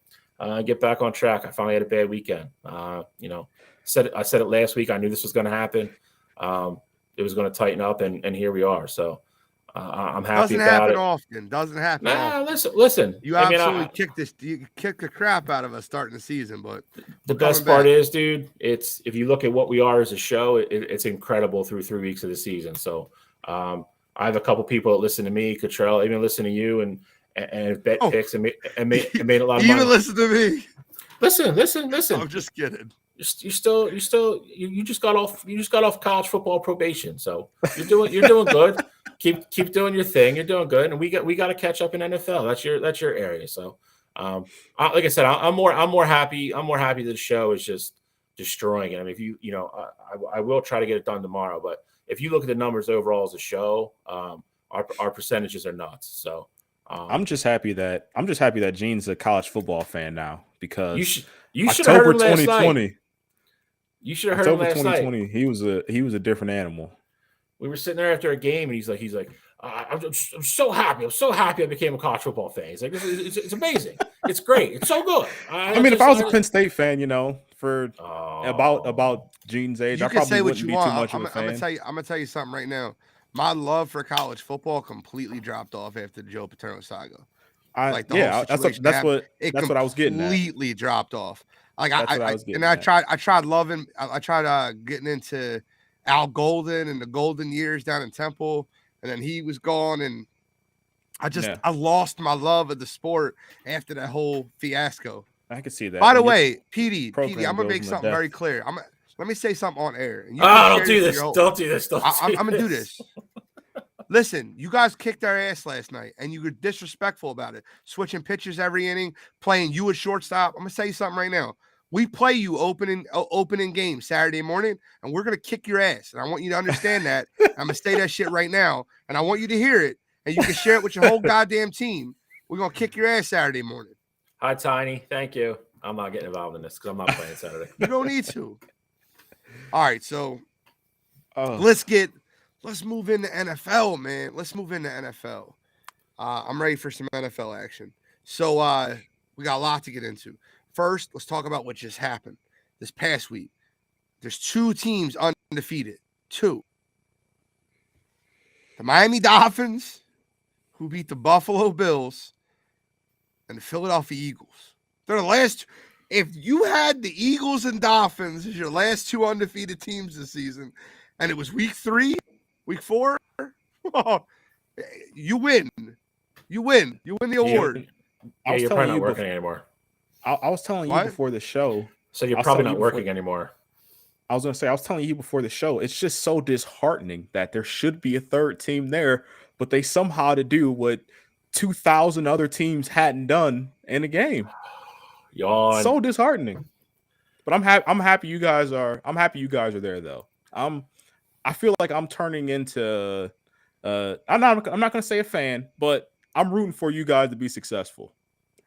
Get back on track. I finally had a bad weekend. I said it last week. I knew this was going to happen. It was going to tighten up, and here we are. So I'm happy about it. Doesn't happen often. Listen. You absolutely kicked the crap out of us starting the season, but the best part is, dude, it's if you look at what we are as a show, it's incredible through 3 weeks of the season. So I have a couple people that listen to me, Cottrell, even listen to you, and bet picks and made a lot of money. Even listen to me. Listen. I'm just kidding. You just got off college football probation, so you're doing good. Keep doing your thing. You're doing good, and we got to catch up in NFL. That's your area. So, like I said, I'm more happy. I'm more happy that the show is just destroying it. I mean, if I will try to get it done tomorrow, but if you look at the numbers overall as a show, our percentages are nuts. So, I'm just happy that Gene's a college football fan now because you should have heard him last 2020. night. You should have heard him last 2020, night. he was a different animal. We were sitting there after a game, and he's like, I'm so happy. I'm so happy I became a college football fan. He's like, it's amazing. It's great. It's so good. If I was a Penn State fan, for about Gene's age, I probably wouldn't be too much of a fan. I'm gonna tell you something right now. My love for college football completely dropped off after the Joe Paterno saga. That's what I was getting at. Completely dropped off. Like I tried loving. I tried getting into Al Golden and the golden years down in Temple, and then he was gone, and I lost my love of the sport after that whole fiasco. I can see that. By the way, PD, I'm gonna make something very clear. Let me say something on air. And don't do this. Don't do this. I'm gonna do this. Listen, you guys kicked our ass last night, and you were disrespectful about it. Switching pitchers every inning, playing you at shortstop. I'm gonna tell you something right now. We play you opening game Saturday morning, and we're gonna kick your ass. And I want you to understand that. I'm gonna say that shit right now, and I want you to hear it, and you can share it with your whole goddamn team. We're gonna kick your ass Saturday morning. Hi, Tiny. Thank you. I'm not getting involved in this because I'm not playing Saturday. You don't need to. All right, so let's move into NFL, man. Let's move into NFL. I'm ready for some NFL action. So we got a lot to get into. First, let's talk about what just happened this past week. There's two teams undefeated. Two. The Miami Dolphins, who beat the Buffalo Bills, and the Philadelphia Eagles. They're the last. If you had the Eagles and Dolphins as your last two undefeated teams this season, and it was week 3, week 4, you win. You win the award. Yeah, you're probably not working anymore. I was telling you before the show. So you're probably not working anymore. I was telling you before the show. It's just so disheartening that there should be a third team there, but they somehow to do what 2,000 other teams hadn't done in a game. Yawn. So disheartening. But I'm happy you guys are there though. I feel like I'm turning into I'm not going to say a fan, but I'm rooting for you guys to be successful.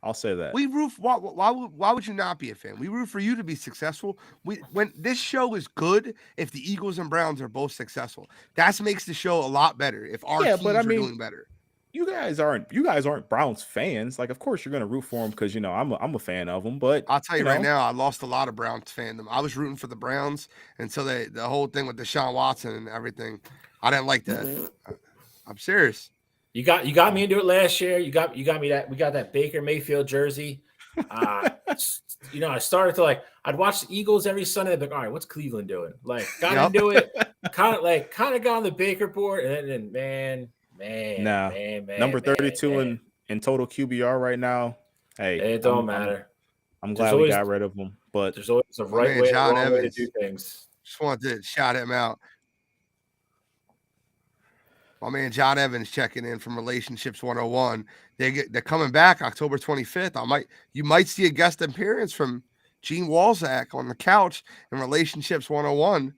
I'll say that. We root. Why would you not be a fan? We root for you to be successful. When this show is good, if the Eagles and Browns are both successful, that makes the show a lot better. If our teams are doing better, you guys aren't Browns fans. Like, of course you're gonna root for them because I'm a fan of them. But I'll tell you right now, I lost a lot of Browns fandom. I was rooting for the Browns until the whole thing with Deshaun Watson and everything. I didn't like that. I'm serious. You got me into it last year. You got me that we got that Baker Mayfield jersey. I started to I'd watch the Eagles every Sunday. I'd be like, all right, what's Cleveland doing? Like, got into it, kind of got on the Baker board, and then man, number 32 in total QBR right now. Hey, it don't matter. I'm glad we got rid of him, but there's always a right way, wrong way to do things. Just wanted to shout him out. My man John Evans checking in from Relationships 101. They're coming back October 25th. You might see a guest appearance from Gene Walzak on the couch in Relationships 101.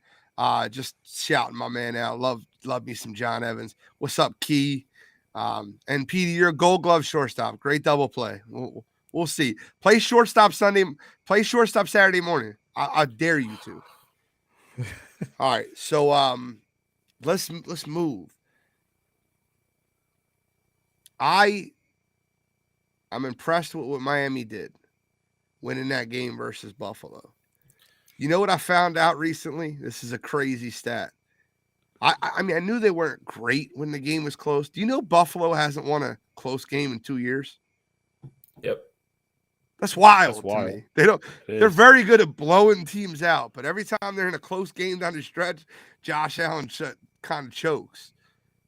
Just shouting my man out. Love me some John Evans. What's up, Key? And Petey, you're a Gold Glove shortstop. Great double play. We'll see. Play shortstop Sunday. Play shortstop Saturday morning. I dare you to. All right. So let's move. I'm impressed with what Miami did winning that game versus Buffalo. You know what I found out recently? This is a crazy stat. I mean, I knew they weren't great when the game was close. Do you know Buffalo hasn't won a close game in 2 years? Yep. That's wild to me. They're very good at blowing teams out, but every time they're in a close game down the stretch, Josh Allen kind of chokes.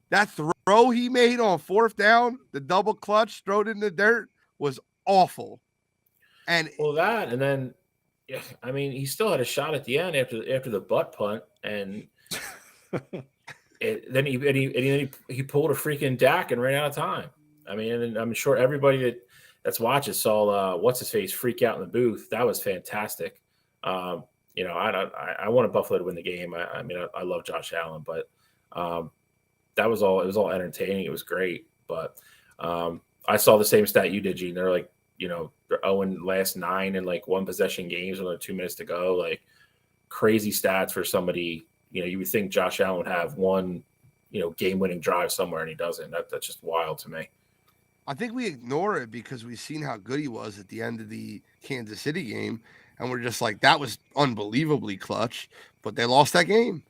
That throw he made on 4th down, the double clutch, throw it in the dirt, was awful. And then Yeah, I mean, he still had a shot at the end after the butt punt, and then he pulled a freaking Dak and ran out of time. I mean, and I'm sure everybody that's watching saw what's his face freak out in the booth. That was fantastic. I wanted Buffalo to win the game. I love Josh Allen, but that was all. It was all entertaining. It was great, but I saw the same stat you did, Gene. They're like, they're 0 last 9 in like one possession games with only 2 minutes to go. Like crazy stats for somebody. You would think Josh Allen would have one, game-winning drive somewhere, and he doesn't. That's just wild to me. I think we ignore it because we've seen how good he was at the end of the Kansas City game, and we're just like, that was unbelievably clutch, but they lost that game.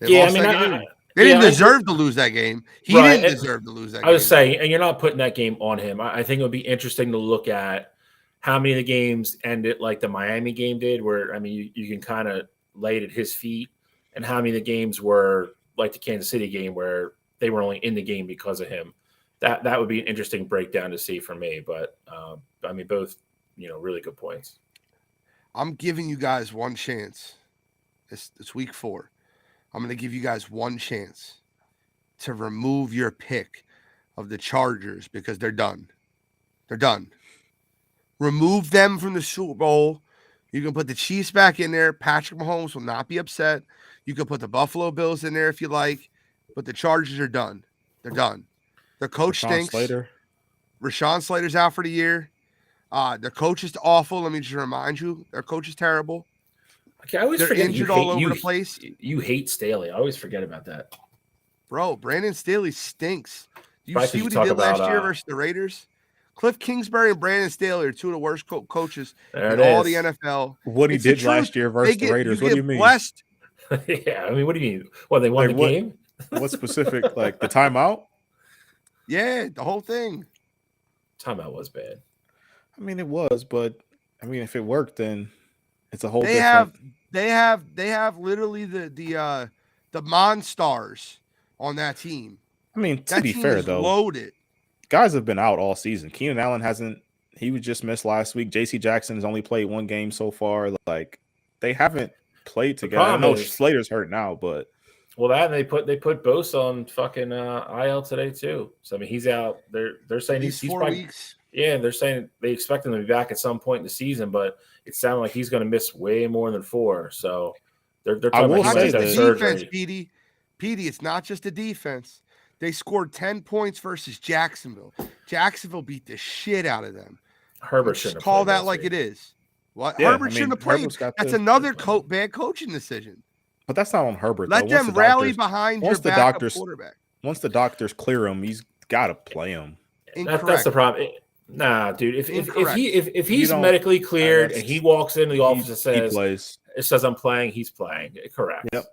They didn't deserve to lose that game. He didn't deserve to lose that game. I was saying, and you're not putting that game on him. I think it would be interesting to look at how many of the games ended like the Miami game did, where, you can kind of lay it at his feet, and how many of the games were like the Kansas City game where they were only in the game because of him. That would be an interesting breakdown to see for me. But, both, really good points. I'm giving you guys one chance. It's week 4. I'm going to give you guys one chance to remove your pick of the Chargers because they're done. They're done. Remove them from the Super Bowl. You can put the Chiefs back in there. Patrick Mahomes will not be upset. You can put the Buffalo Bills in there if you like, but the Chargers are done. They're done. Their coach stinks. Rashawn Slater's out for the year. Their coach is awful. Let me just remind you, their coach is terrible. Okay, I always They're injured all over the place. You hate Staley. I always forget about that. Bro, Brandon Staley stinks. Do you see what he did last year versus the Raiders? Cliff Kingsbury and Brandon Staley are 2 of the worst coaches in all the NFL. What he did last year versus the Raiders. What do you mean? Blessed. Yeah, what do you mean? Well, they won the game? What specific? Like the timeout? Yeah, the whole thing. Timeout was bad. It was, but if it worked, then it's a whole They have literally the Monstars on that team. To be fair though, loaded. Guys have been out all season. Keenan Allen hasn't. He was just missed last week. J.C. Jackson has only played 1 game so far. Like they haven't played together. I know Slater's hurt now, but they put Bosa on fucking IL today too. So he's out. They're saying he's 4 probably, weeks. Yeah, they're saying they expect him to be back at some point in the season, but it sounded like he's going to miss way more than 4. So they're talking about defense, Petey, it's not just the defense. They scored 10 points versus Jacksonville. Jacksonville beat the shit out of them. Herbert shouldn't call that like it is. What? Yeah, Herbert shouldn't have played. That's another bad coaching decision. But that's not on Herbert. Let them rally behind your backup quarterback. Once the doctors clear him, he's got to play him. That's the problem. Nah, dude. If he's medically cleared and he walks into the office and says I'm playing, he's playing. Correct. Yep.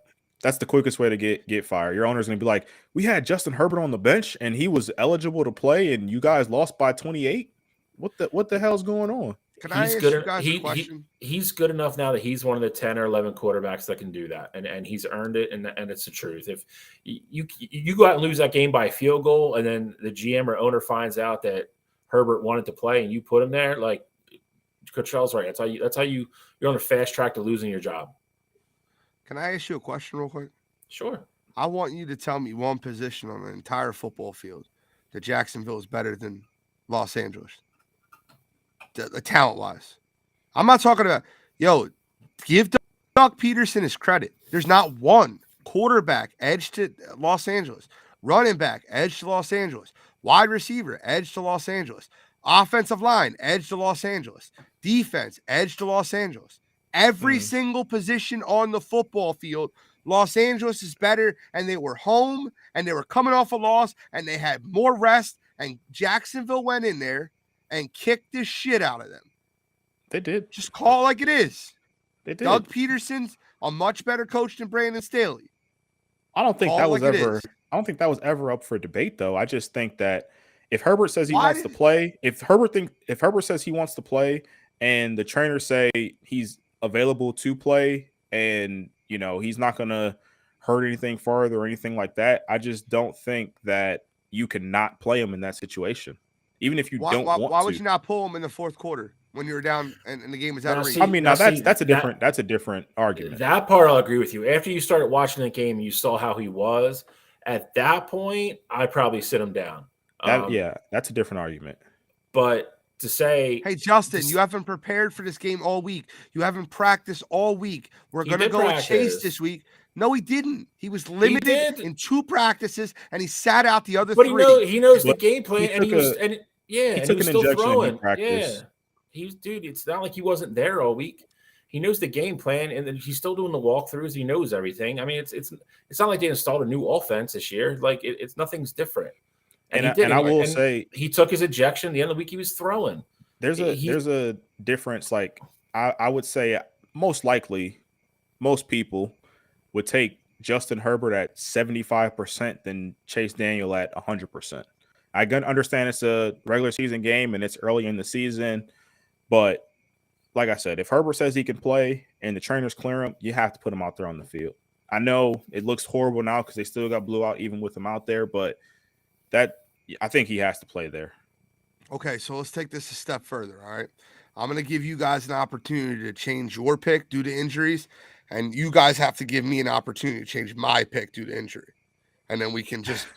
That's the quickest way to get fired. Your owner's going to be like, we had Justin Herbert on the bench and he was eligible to play and you guys lost by 28. What the hell's going on? Can I ask you guys a question? He's good enough now that he's one of the 10 or 11 quarterbacks that can do that, and he's earned it, and it's the truth. If you go out and lose that game by a field goal, and then the GM or owner finds out that Herbert wanted to play, and you put him there, like Cottrell's right. That's how you're on the fast track to losing your job. Can I ask you a question real quick? Sure. I want you to tell me one position on the entire football field that Jacksonville is better than Los Angeles. The talent-wise. I'm not talking about, give Doug Peterson his credit. There's not one quarterback edge to Los Angeles, running back edge to Los Angeles, wide receiver edge to Los Angeles, offensive line edge to Los Angeles, defense edge to Los Angeles. Every single position on the football field, Los Angeles is better, and they were home, and they were coming off a loss, and they had more rest, and Jacksonville went in there and kicked the shit out of them. They did. Just call it like it is. They did. Doug Peterson's a much better coach than Brandon Staley. I don't think that was ever up for debate, though. I just think that if Herbert says he wants to play, if Herbert says he wants to play, and the trainers say he's available to play, and he's not going to hurt anything further or anything like that, I just don't think that you cannot play him in that situation. Even if you don't want to. Why would you not pull him in the fourth quarter? when you were down and the game was out Now, of reach. see- I mean, now see, that's a different argument. That part I'll agree with you. After you started watching the game, you saw how he was. At that point, I'd probably sit him down. That's a different argument. But to say, Hey, Justin, you haven't prepared for this game all week. You haven't practiced all week. We're going to go with Chase this week. No, he didn't. He was limited in 2 practices, and he sat out the other 3. But he knows the game plan, and he was still throwing. Practice. Yeah, it's not like he wasn't there all week. He knows the game plan, and then he's still doing the walkthroughs. He knows everything. I mean, it's not like they installed a new offense this year. Like it's nothing's different. And I will say he took his ejection. At the end of the week, he was throwing. There's a difference. Like I would say, most likely, most people would take Justin Herbert at 75% than Chase Daniel at 100%. I understand it's a regular season game and it's early in the season, but like I said, if Herbert says he can play and the trainers clear him, you have to put him out there on the field. I know it looks horrible now because they still got blew out even with him out there, but I think he has to play there. Okay, so let's take this a step further, all right? I'm going to give you guys an opportunity to change your pick due to injuries, and you guys have to give me an opportunity to change my pick due to injury. And then we can just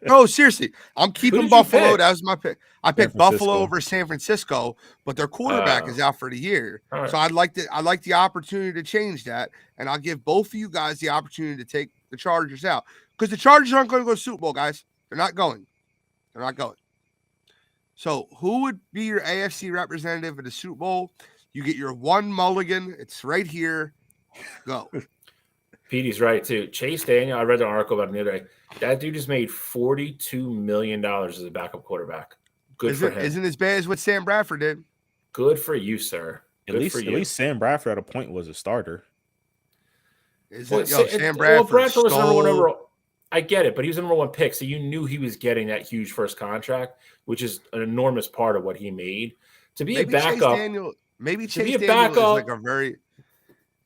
No, seriously. I'm keeping Buffalo. That was my pick. I picked Buffalo over San Francisco, but their quarterback is out for the year. Right. So I'd like the opportunity to change that, and I'll give both of you guys the opportunity to take the Chargers out. Because the Chargers aren't going to go to Super Bowl, guys. They're not going. They're not going. So who would be your AFC representative at the Super Bowl? You get your one mulligan. It's right here. Go. Petey's right, too. Chase Daniel, I read an article about him the other day. That dude just made $42 million as a backup quarterback. Good for him. Isn't as bad as what Sam Bradford did. Good for you, sir. At least Sam Bradford at a point was a starter. Sam Bradford was number one overall. I get it, but he was the number 1 pick, so you knew he was getting that huge first contract, which is an enormous part of what he made. To be a backup, Chase Daniel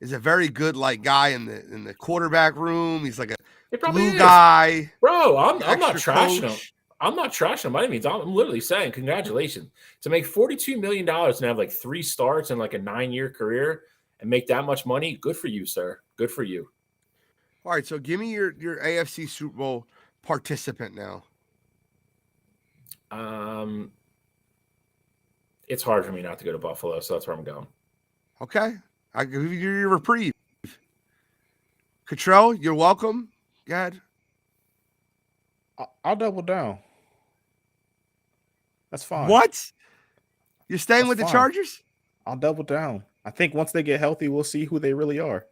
is a very good guy in the quarterback room. He's like a glue guy, bro. I'm not trashing him. I'm not trashing him by any means. I'm literally saying congratulations to make $42 million and have 3 starts and a 9-year career and make that much money. Good for you, sir. Good for you. All right, so give me your AFC Super Bowl participant now. It's hard for me not to go to Buffalo, so that's where I'm going. Okay, I give you your reprieve. Cottrell, you're welcome. Go ahead. I'll double down. That's fine. What? You're staying with the Chargers? I'll double down. I think once they get healthy, we'll see who they really are.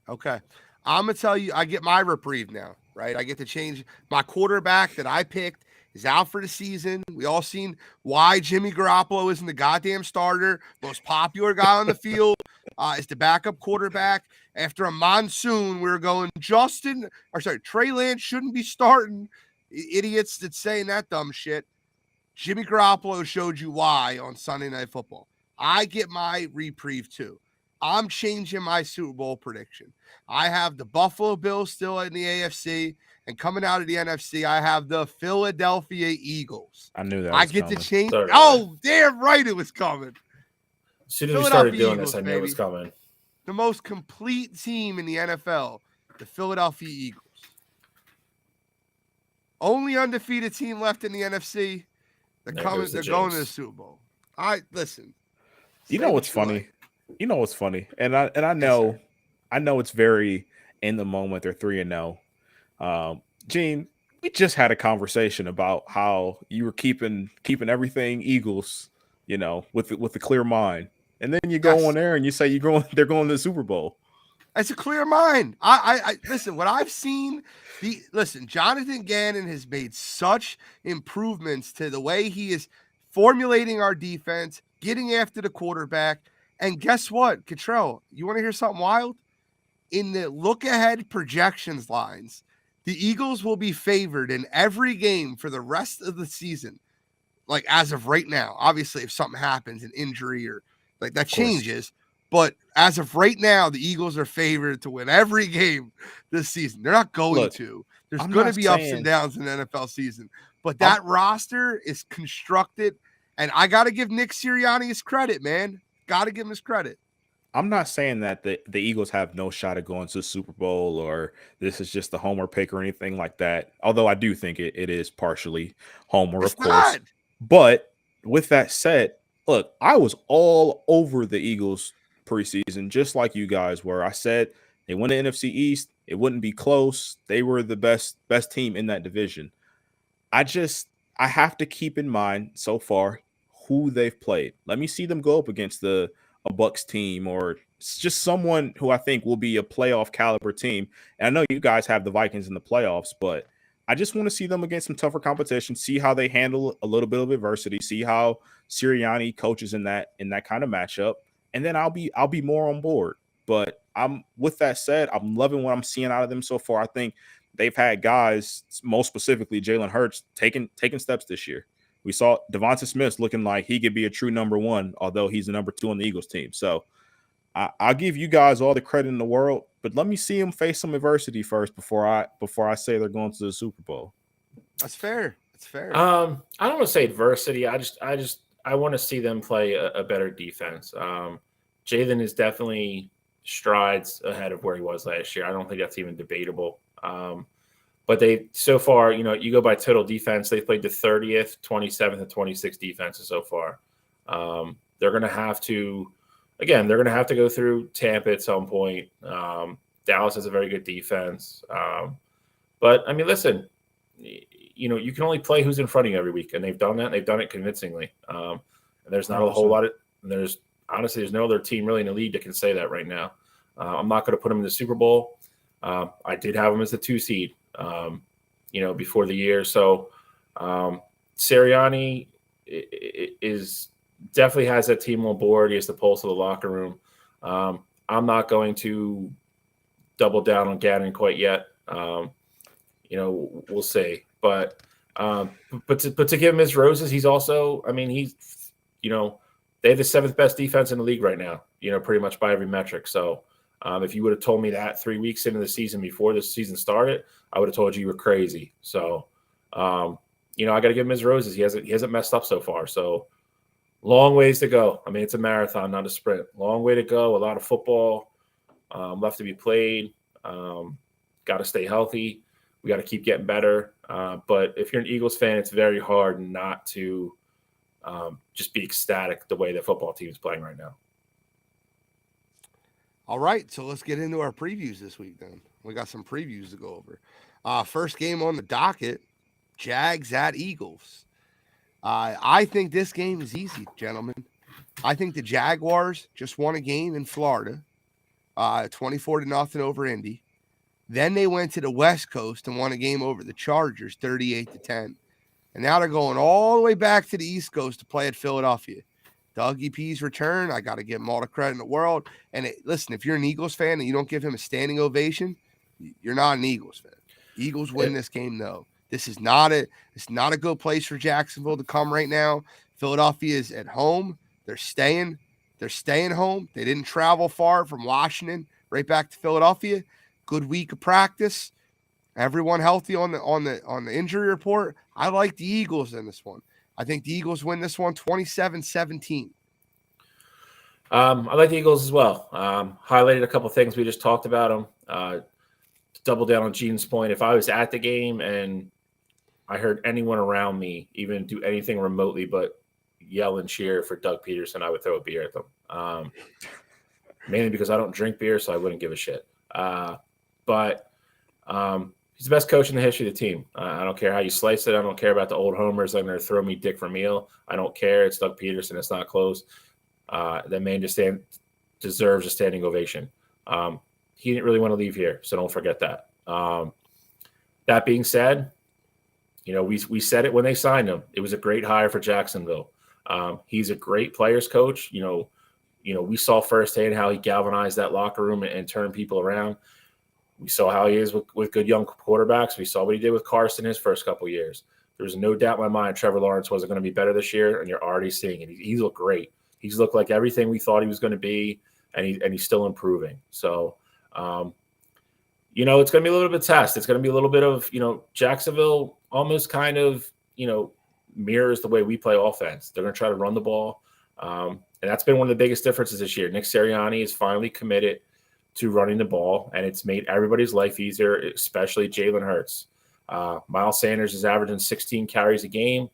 Okay. I'm going to tell you, I get my reprieve now, right? I get to change my quarterback that I picked is out for the season. We all seen why Jimmy Garoppolo isn't the goddamn starter. Most popular guy on the field is the backup quarterback. After a monsoon, we were going Trey Lance shouldn't be starting. Idiots that's saying that dumb shit. Jimmy Garoppolo showed you why on Sunday Night Football. I get my reprieve too. I'm changing my Super Bowl prediction. I have the Buffalo Bills still in the AFC, and coming out of the NFC, I have the Philadelphia Eagles. I knew that. I get to change. Oh, damn right, it was coming. As soon as we started doing this, I knew it was coming. The most complete team in the NFL, the Philadelphia Eagles. Only undefeated team left in the NFC. They're going to the Super Bowl. Listen. You know what's funny? And I know, it's very in the moment. They're 3-0. Gene, we just had a conversation about how you were keeping everything Eagles, with the clear mind, and then you go on there and you say they're going to the Super Bowl. It's a clear mind. I listen. What I've seen, Jonathan Gannon has made such improvements to the way he is formulating our defense, getting after the quarterback. And guess what, Cottrell? You want to hear something wild? In the look-ahead projections lines, the Eagles will be favored in every game for the rest of the season, as of right now. Obviously, if something happens, an injury or that changes. But as of right now, the Eagles are favored to win every game this season. They're not going to. There's going to be ups and downs in the NFL season. But that roster is constructed And I got to give Nick Sirianni his credit, man. Got to give him his credit. I'm not saying that the Eagles have no shot at going to the Super Bowl or this is just a homer pick or anything like that. Although I do think it is partially homer, It's of course. not. But with that said, look, I was all over the Eagles preseason, just like you guys were. I said they won the NFC East. It wouldn't be close. They were the best team in that division. I have to keep in mind so far who they've played. Let me see them go up against a Bucks team or just someone who I think will be a playoff caliber team. And I know you guys have the Vikings in the playoffs, but I just want to see them against some tougher competition, see how they handle a little bit of adversity, see how Sirianni coaches in that kind of matchup, and then I'll be more on board. But with that said, I'm loving what I'm seeing out of them so far. I think they've had guys, most specifically Jalen Hurts, taking steps this year. We saw Devonta Smith looking like he could be a true number one, although he's the number 2 on the Eagles team. So I'll give you guys all the credit in the world, but let me see them face some adversity first before I say they're going to the Super Bowl. That's fair. That's fair. I don't want to say adversity. I want to see them play a better defense. Jalen is definitely strides ahead of where he was last year. I don't think that's even debatable. But they so far, you go by total defense, they've played the 30th, 27th, and 26th defenses so far. They're going to have to go through Tampa at some point. Dallas has a very good defense. But I mean, listen, you can only play who's in front of you every week, and they've done that. And they've done it convincingly. And there's not a whole lot of there's no other team really in the league that can say that right now. I'm not going to put them in the Super Bowl. I did have them as the 2 seed, before the year. So Sirianni is definitely has that team on board. He has the pulse of the locker room. I'm not going to double down on Gannon quite yet. We'll see. But to give him his roses, he's also, they have the 7th best defense in the league right now, pretty much by every metric. So if you would have told me that 3 weeks into the season before the season started, I would have told you were crazy. So, I got to give him his roses. He hasn't messed up so far. So long ways to go. I mean, it's a marathon, not a sprint. Long way to go. A lot of football left to be played. Got to stay healthy. We got to keep getting better. But if you're an Eagles fan, it's very hard not to just be ecstatic the way the football team is playing right now. All right, so let's get into our previews this week then. We got some previews to go over. First game on the docket, Jags at Eagles. I think this game is easy, gentlemen. I think the Jaguars just won a game in Florida, 24-0 over Indy. Then they went to the West Coast and won a game over the Chargers, 38-10. And now they're going all the way back to the East Coast to play at Philadelphia. Dougie P's return, I got to give him all the credit in the world. And listen, if you're an Eagles fan and you don't give him a standing ovation, you're not an Eagles fan. Eagles win this game, though. It's not a good place for Jacksonville to come right now. Philadelphia is at home. They're staying home. They didn't travel far from Washington, right back to Philadelphia. Good week of practice. Everyone healthy on the injury report. I like the Eagles in this one. I think the Eagles win this one 27-17. I like the Eagles as well. Highlighted a couple things we just talked about them. To double down on Gene's point, if I was at the game and I heard anyone around me even do anything remotely but yell and cheer for Doug Peterson, I would throw a beer at them. Mainly because I don't drink beer, so I wouldn't give a shit. But he's the best coach in the history of the team. I don't care how you slice it. I don't care about the old homers. I'm going to throw me Dick Vermeil. I don't care. It's Doug Peterson. It's not close. That man deserves a standing ovation. He didn't really want to leave here, so don't forget that. That being said, we said it when they signed him. It was a great hire for Jacksonville. He's a great players coach. We saw firsthand how he galvanized that locker room and turned people around. We saw how he is with good young quarterbacks. We saw what he did with Carson his first couple of years. There's no doubt in my mind Trevor Lawrence wasn't going to be better this year, and you're already seeing it. He's looked great. He's looked like everything we thought he was going to be, and he's still improving. So, it's going to be a little bit of test. It's going to be a little bit of, Jacksonville almost kind of, mirrors the way we play offense. They're going to try to run the ball. And that's been one of the biggest differences this year. Nick Sirianni is finally committed to running the ball, and it's made everybody's life easier, especially Jalen Hurts. Miles Sanders is averaging 16 carries a game,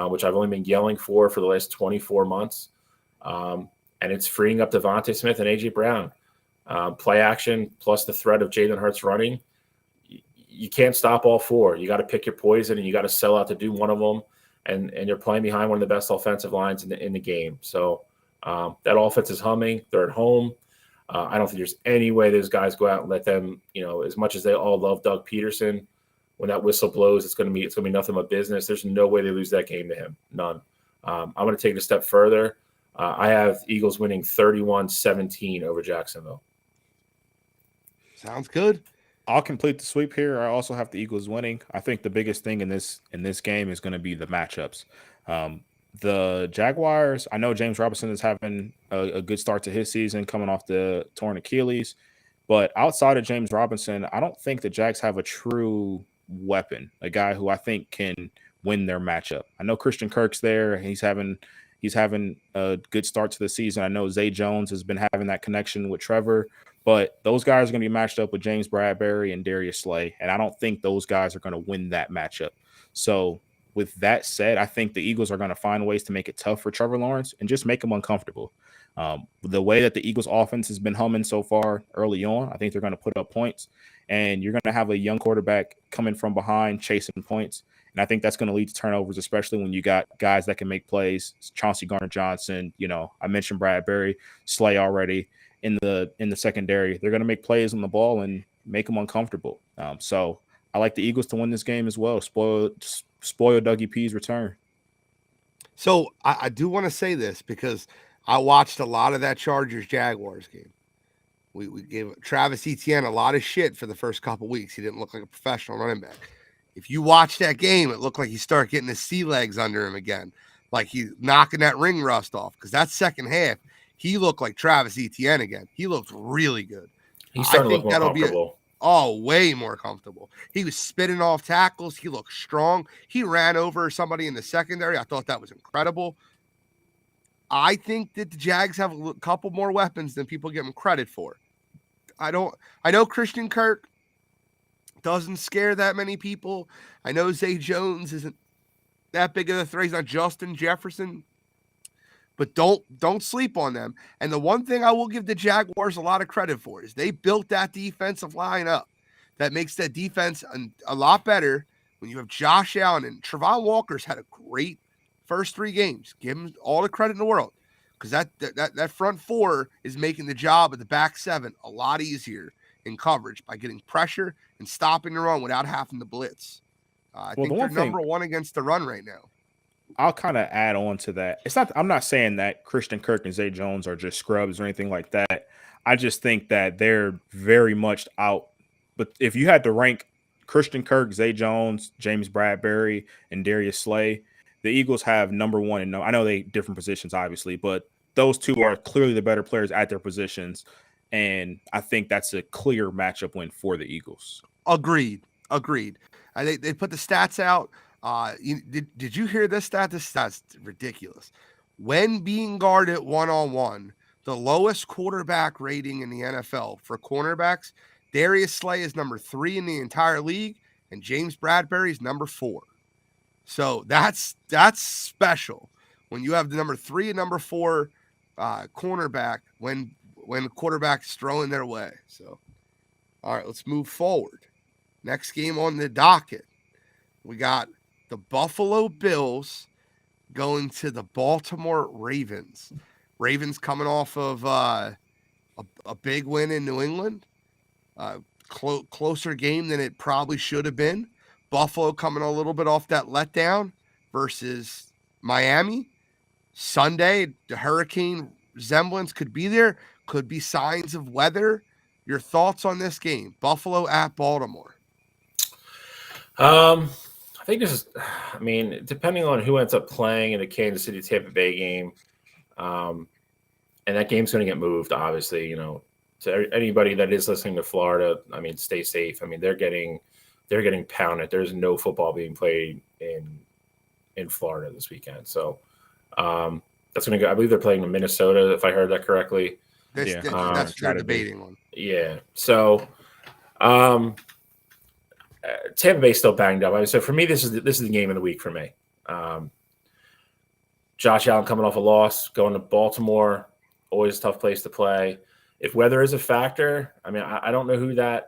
which I've only been yelling for the last 24 months. And it's freeing up Devontae Smith and A.J. Brown. Play action plus the threat of Jalen Hurts running. You can't stop all four. You got to pick your poison, and you got to sell out to do one of them. And you're playing behind one of the best offensive lines in the game. So that offense is humming. They're at home. I don't think there's any way those guys go out and let them, as much as they all love Doug Peterson, when that whistle blows, it's going to be nothing but business. There's no way they lose that game to him. None. I'm going to take it a step further. I have Eagles winning 31-17 over Jacksonville. Sounds good. I'll complete the sweep here. I also have the Eagles winning. I think the biggest thing in this game is going to be the matchups. The Jaguars, I know James Robinson is having a good start to his season coming off the torn Achilles, but outside of James Robinson, I don't think the Jags have a true weapon, a guy who I think can win their matchup. I know Christian Kirk's there. He's having a good start to the season. I know Zay Jones has been having that connection with Trevor, but those guys are going to be matched up with James Bradbury and Darius Slay, and I don't think those guys are going to win that matchup. So with that said, I think the Eagles are going to find ways to make it tough for Trevor Lawrence and just make him uncomfortable. The way that the Eagles offense has been humming so far early on, I think they're going to put up points, and you're going to have a young quarterback coming from behind chasing points. And I think that's going to lead to turnovers, especially when you got guys that can make plays. Chauncey Gardner-Johnson, I mentioned Bradbury, Slay already in the secondary. They're going to make plays on the ball and make them uncomfortable. So I like the Eagles to win this game as well. Spoil Dougie P's return. So I do want to say this because I watched a lot of that Chargers-Jaguars game. We gave Travis Etienne a lot of shit for the first couple weeks. He didn't look like a professional running back. If you watch that game, it looked like he started getting his sea legs under him again, like he's knocking that ring rust off. Because that second half, he looked like Travis Etienne again. He looked really good. He's starting to look more comfortable. Way more comfortable. He was spitting off tackles. He looked strong. He ran over somebody in the secondary. I thought that was incredible. I think that the Jags have a couple more weapons than people give them credit for. I know Christian Kirk doesn't scare that many people. I know Zay Jones isn't that big of a threat. He's not Justin Jefferson. But don't sleep on them. And the one thing I will give the Jaguars a lot of credit for is they built that defensive line up. That makes that defense a lot better when you have Josh Allen and Trevon Walker's had a great first 3 games. Give him all the credit in the world because that front four is making the job of the back 7 a lot easier in coverage by getting pressure and stopping the run without having to blitz. I think they're number 1 against the run right now. I'll kind of add on to that. I'm not saying that Christian Kirk and Zay Jones are just scrubs or anything like that. I just think that they're very much out. But if you had to rank Christian Kirk, Zay Jones, James Bradbury, and Darius Slay, the Eagles have number 1 and I know they different positions, obviously, but those two are clearly the better players at their positions. And I think that's a clear matchup win for the Eagles. Agreed. They put the stats out. Did you hear this stat? This stat's ridiculous. When being guarded one-on-one, the lowest quarterback rating in the NFL for cornerbacks, Darius Slay is number 3 in the entire league, and James Bradbury is number 4. So that's special when you have the number 3 and number 4 cornerback when the quarterback's throwing their way. So, all right, let's move forward. Next game on the docket, we got the Buffalo Bills going to the Baltimore Ravens. Ravens coming off of a big win in New England. Closer game than it probably should have been. Buffalo coming a little bit off that letdown versus Miami. Sunday, the hurricane resemblance could be there. Could be signs of weather. Your thoughts on this game? Buffalo at Baltimore. I think this is, depending on who ends up playing in the Kansas City Tampa Bay game, and that game's going to get moved, obviously, to anybody that is listening to Florida, stay safe. They're getting pounded. There's no football being played in in Florida this weekend. So that's going to go. I believe they're playing in Minnesota, if I heard that correctly. That's their debating one. Yeah. So Tampa Bay's still banged up. So for me, this is the game of the week for me. Josh Allen coming off a loss, going to Baltimore, always a tough place to play. If weather is a factor, I mean, I don't know who to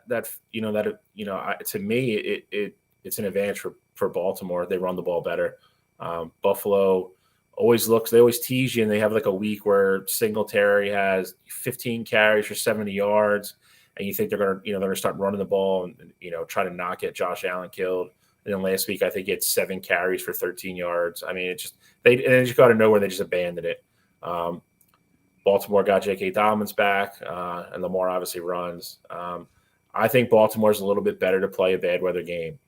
me, it's an advantage for Baltimore. They run the ball better. Buffalo they always tease you, and they have like a week where Singletary has 15 carries for 70 yards, and you think they're gonna start running the ball and try to not get Josh Allen killed. And then last week, I think he had 7 carries for 13 yards. I mean, they just got to know where they just abandoned it. Baltimore got J.K. Dobbins back, and Lamar obviously runs. I think Baltimore's a little bit better to play a bad weather game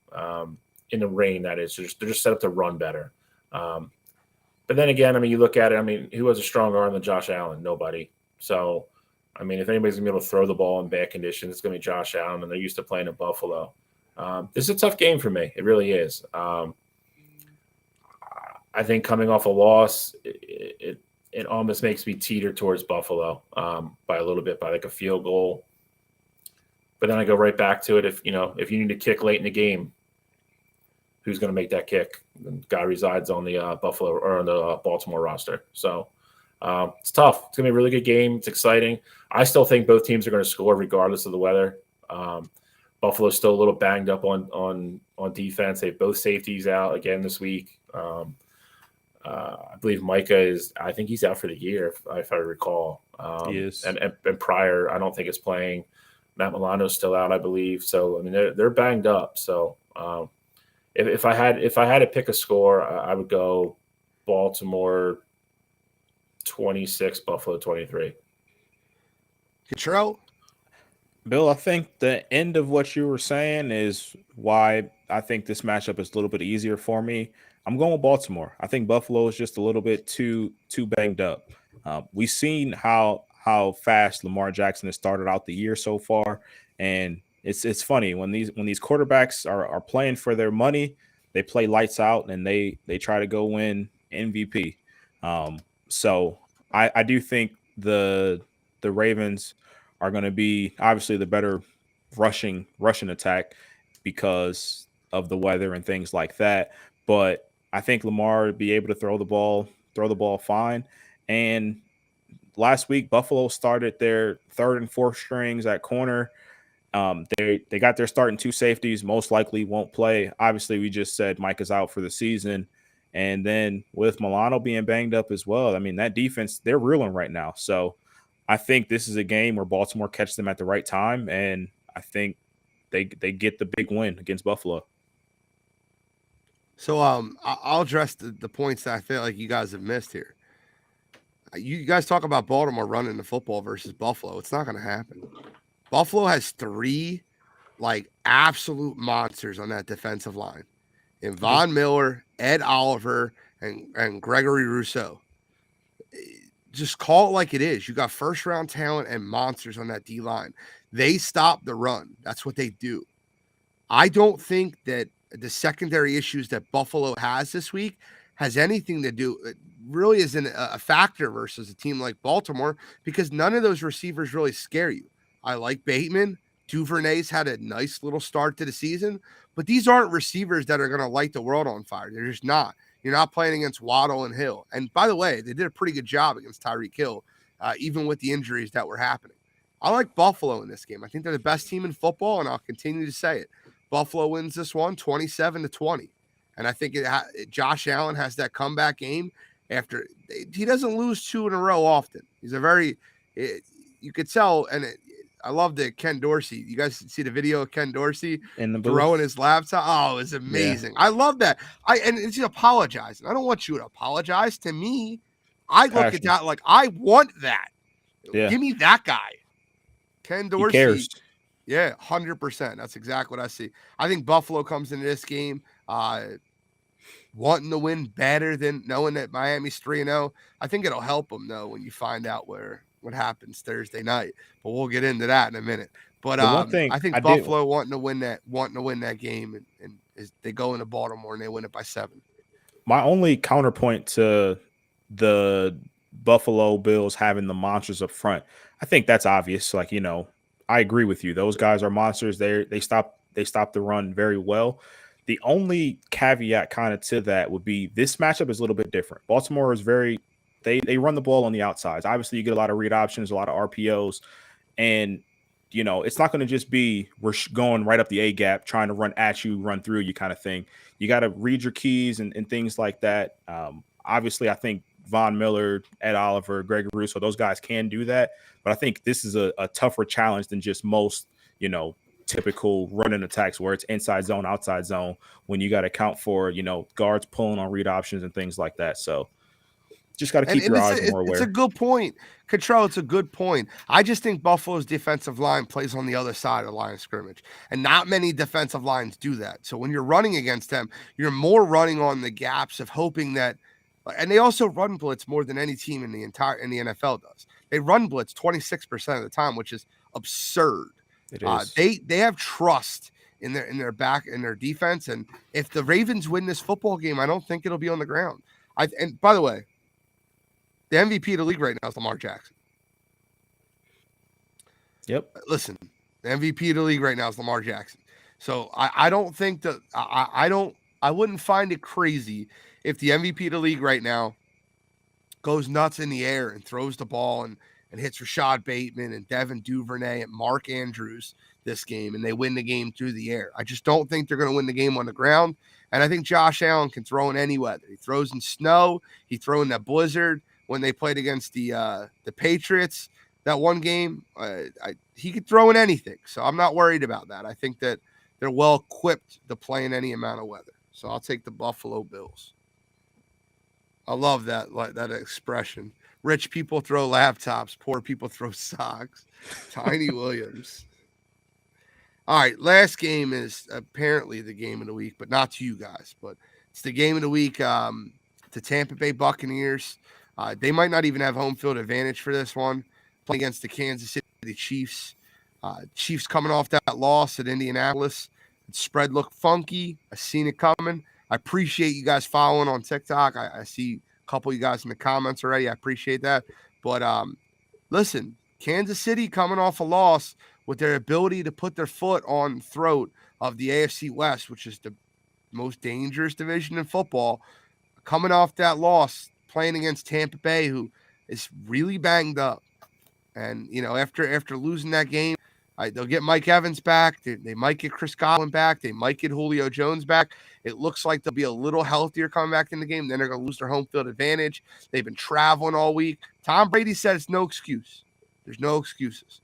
in the rain. That is, they're just set up to run better. But then again, I mean, you look at it. I mean, who has a stronger arm than Josh Allen? Nobody. So, I mean, if anybody's gonna be able to throw the ball in bad conditions, it's gonna be Josh Allen, and they're used to playing in Buffalo. This is a tough game for me. It really is. I think coming off a loss, it almost makes me teeter towards Buffalo by a little bit, by like a field goal. But then I go right back to it. If you need to kick late in the game, who's going to make that kick? The guy resides on the Buffalo or on the Baltimore roster. So it's tough. It's going to be a really good game. It's exciting. I still think both teams are going to score regardless of the weather. Buffalo's still a little banged up on defense. They have both safeties out again this week. I believe Micah I think he's out for the year, if I recall. He is. And Pryor, I don't think is playing. Matt Milano's still out, I believe. So I mean, they're banged up. So if I had to pick a score, I would go Baltimore 26, Buffalo 23. Control. Bill, I think the end of what you were saying is why I think this matchup is a little bit easier for me. I'm going with Baltimore. I think Buffalo is just a little bit too banged up. We've seen how fast Lamar Jackson has started out the year so far, and it's funny when these quarterbacks are playing for their money, they play lights out and they try to go win MVP. So I do think the Ravens are going to be obviously the better rushing attack because of the weather and things like that. But I think Lamar would be able to throw the ball fine. And last week, Buffalo started their third and fourth strings at corner. They got their starting 2 safeties, most likely won't play. Obviously, we just said Mike is out for the season. And then with Milano being banged up as well, I mean, that defense, they're reeling right now. So I think this is a game where Baltimore catches them at the right time, and I think they get the big win against Buffalo. So I'll address the points that I feel like you guys have missed here. You guys talk about Baltimore running the football versus Buffalo. It's not going to happen. Buffalo has 3 like absolute monsters on that defensive line. And Von Miller, Ed Oliver, and Gregory Rousseau. Just call it like it is. You got first-round talent and monsters on that D-line. They stop the run. That's what they do. I don't think that the secondary issues that Buffalo has this week has anything to do. It really isn't a factor versus a team like Baltimore because none of those receivers really scare you. I like Bateman. Duvernay's had a nice little start to the season, but these aren't receivers that are going to light the world on fire. They're just not. You're not playing against Waddle and Hill. And by the way, they did a pretty good job against Tyreek Hill, even with the injuries that were happening. I like Buffalo in this game. I think they're the best team in football, and I'll continue to say it. Buffalo wins this one 27-20. And I think Josh Allen has that comeback game after he doesn't lose 2 in a row often. He's you could tell, and I love the Ken Dorsey. You guys see the video of Ken Dorsey throwing his laptop? Oh, it's amazing. Yeah. I love that. And he's apologizing. I don't want you to apologize to me. I look at that like I want that. Yeah. Give me that guy. Ken Dorsey. He cares. Yeah, 100%. That's exactly what I see. I think Buffalo comes into this game wanting to win better than knowing that Miami's 3-0. I think it'll help them, though, when you find out what happens Thursday night. But we'll get into that in a minute. But I think Buffalo wanting to win that game, and they go into Baltimore and they win it by 7. My only counterpoint to the Buffalo Bills having the monsters up front, I think that's obvious. Like, I agree with you. Those guys are monsters. They stop the run very well. The only caveat kind of to that would be this matchup is a little bit different. Baltimore is they run the ball on the outsides. Obviously, you get a lot of read options, a lot of RPOs, and it's not going to just be we're going right up the A gap, trying to run at you, run through you kind of thing. You got to read your keys and things like that. Obviously, I think Von Miller, Ed Oliver, Greg Russo, those guys can do that. But I think this is a tougher challenge than just most, typical running attacks where it's inside zone, outside zone, when you got to account for, guards pulling on read options and things like that. So just got to keep your eyes more aware. It's a good point. Control, it's a good point. I just think Buffalo's defensive line plays on the other side of the line of scrimmage, and not many defensive lines do that. So when you're running against them, you're more running on the gaps of hoping that, and they also run blitz more than any team in the NFL does. They run blitz 26% of the time, which is absurd. It is. They have trust in their defense, and if the Ravens win this football game, I don't think it'll be on the ground. And by the way, the MVP of the league right now is Lamar Jackson. Yep. Listen, the MVP of the league right now is Lamar Jackson. So I don't think that I wouldn't find it crazy if the MVP of the league right now goes nuts in the air and throws the ball and hits Rashad Bateman and Devin Duvernay and Mark Andrews this game, and they win the game through the air. I just don't think they're going to win the game on the ground. And I think Josh Allen can throw in any weather. He throws in snow. He threw in that blizzard when they played against the Patriots that one game. He could throw in anything. So I'm not worried about that. I think that they're well equipped to play in any amount of weather. So I'll take the Buffalo Bills. I love that expression. Rich people throw laptops. Poor people throw socks. Tiny Williams. All right, last game is apparently the game of the week, but not to you guys. But it's the game of the week to Tampa Bay Buccaneers. They might not even have home field advantage for this one, playing against the Kansas City Chiefs. Chiefs coming off that loss at Indianapolis. The spread looked funky. I seen it coming. I appreciate you guys following on TikTok. I see a couple of you guys in the comments already. I appreciate that. But listen, Kansas City coming off a loss with their ability to put their foot on the throat of the AFC West, which is the most dangerous division in football, coming off that loss, playing against Tampa Bay, who is really banged up. And, after losing that game, they'll get Mike Evans back. They might get Chris Godwin back. They might get Julio Jones back. It looks like they'll be a little healthier coming back in the game. Then they're going to lose their home field advantage. They've been traveling all week. Tom Brady said it's no excuse. There's no excuses.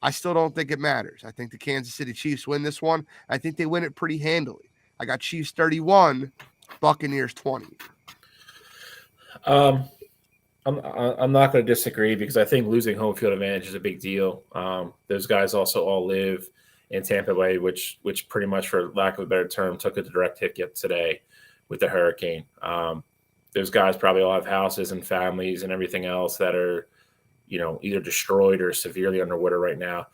I still don't think it matters. I think the Kansas City Chiefs win this one. I think they win it pretty handily. I got Chiefs 31, Buccaneers 20. I'm not going to disagree because I think losing home field advantage is a big deal. Those guys also all live in Tampa Bay, which pretty much, for lack of a better term, took a direct hit today with the hurricane. Those guys probably all have houses and families and everything else that are, either destroyed or severely underwater right now.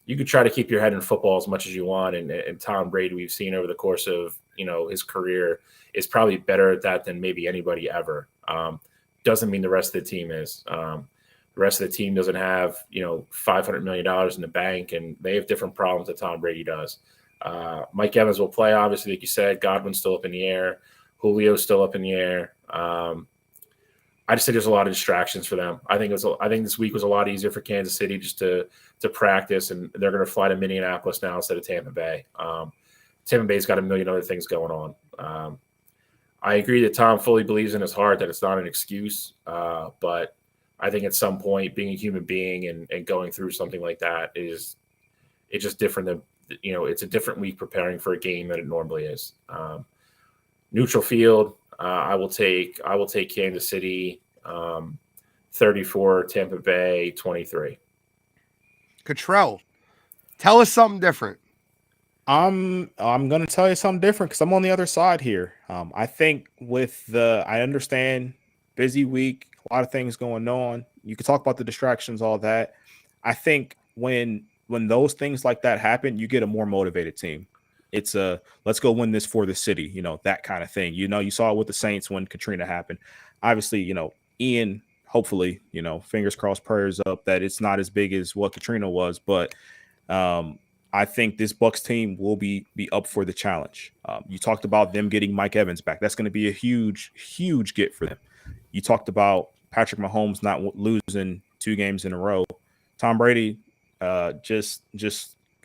You could try to keep your head in football as much as you want. And Tom Brady, we've seen over the course of, his career, is probably better at that than maybe anybody ever. Doesn't mean the rest of the team is. The rest of the team doesn't have, $500 million in the bank, and they have different problems that Tom Brady does. Mike Evans will play, obviously, like you said. Godwin's still up in the air. Julio's still up in the air. I just think there's a lot of distractions for them. I think this week was a lot easier for Kansas City just to practice, and they're going to fly to Minneapolis now instead of Tampa Bay. Tampa Bay's got a million other things going on. I agree that Tom fully believes in his heart that it's not an excuse, but I think at some point, being a human being and going through something like that it's just different than, it's a different week preparing for a game than it normally is. Neutral field. I will take Kansas City 34, Tampa Bay 23. Cottrell, tell us something different. I'm going to tell you something different because I'm on the other side here. I think I understand busy week, a lot of things going on. You could talk about the distractions, all that. I think when those things like that happen, you get a more motivated team. It's a let's go win this for the city, that kind of thing. You saw it with the Saints when Katrina happened. Obviously, Ian, hopefully, fingers crossed, prayers up that it's not as big as what Katrina was, but I think this Bucks team will be up for the challenge. You talked about them getting Mike Evans back. That's going to be a huge, huge get for them. You talked about Patrick Mahomes not losing 2 games in a row. Tom Brady just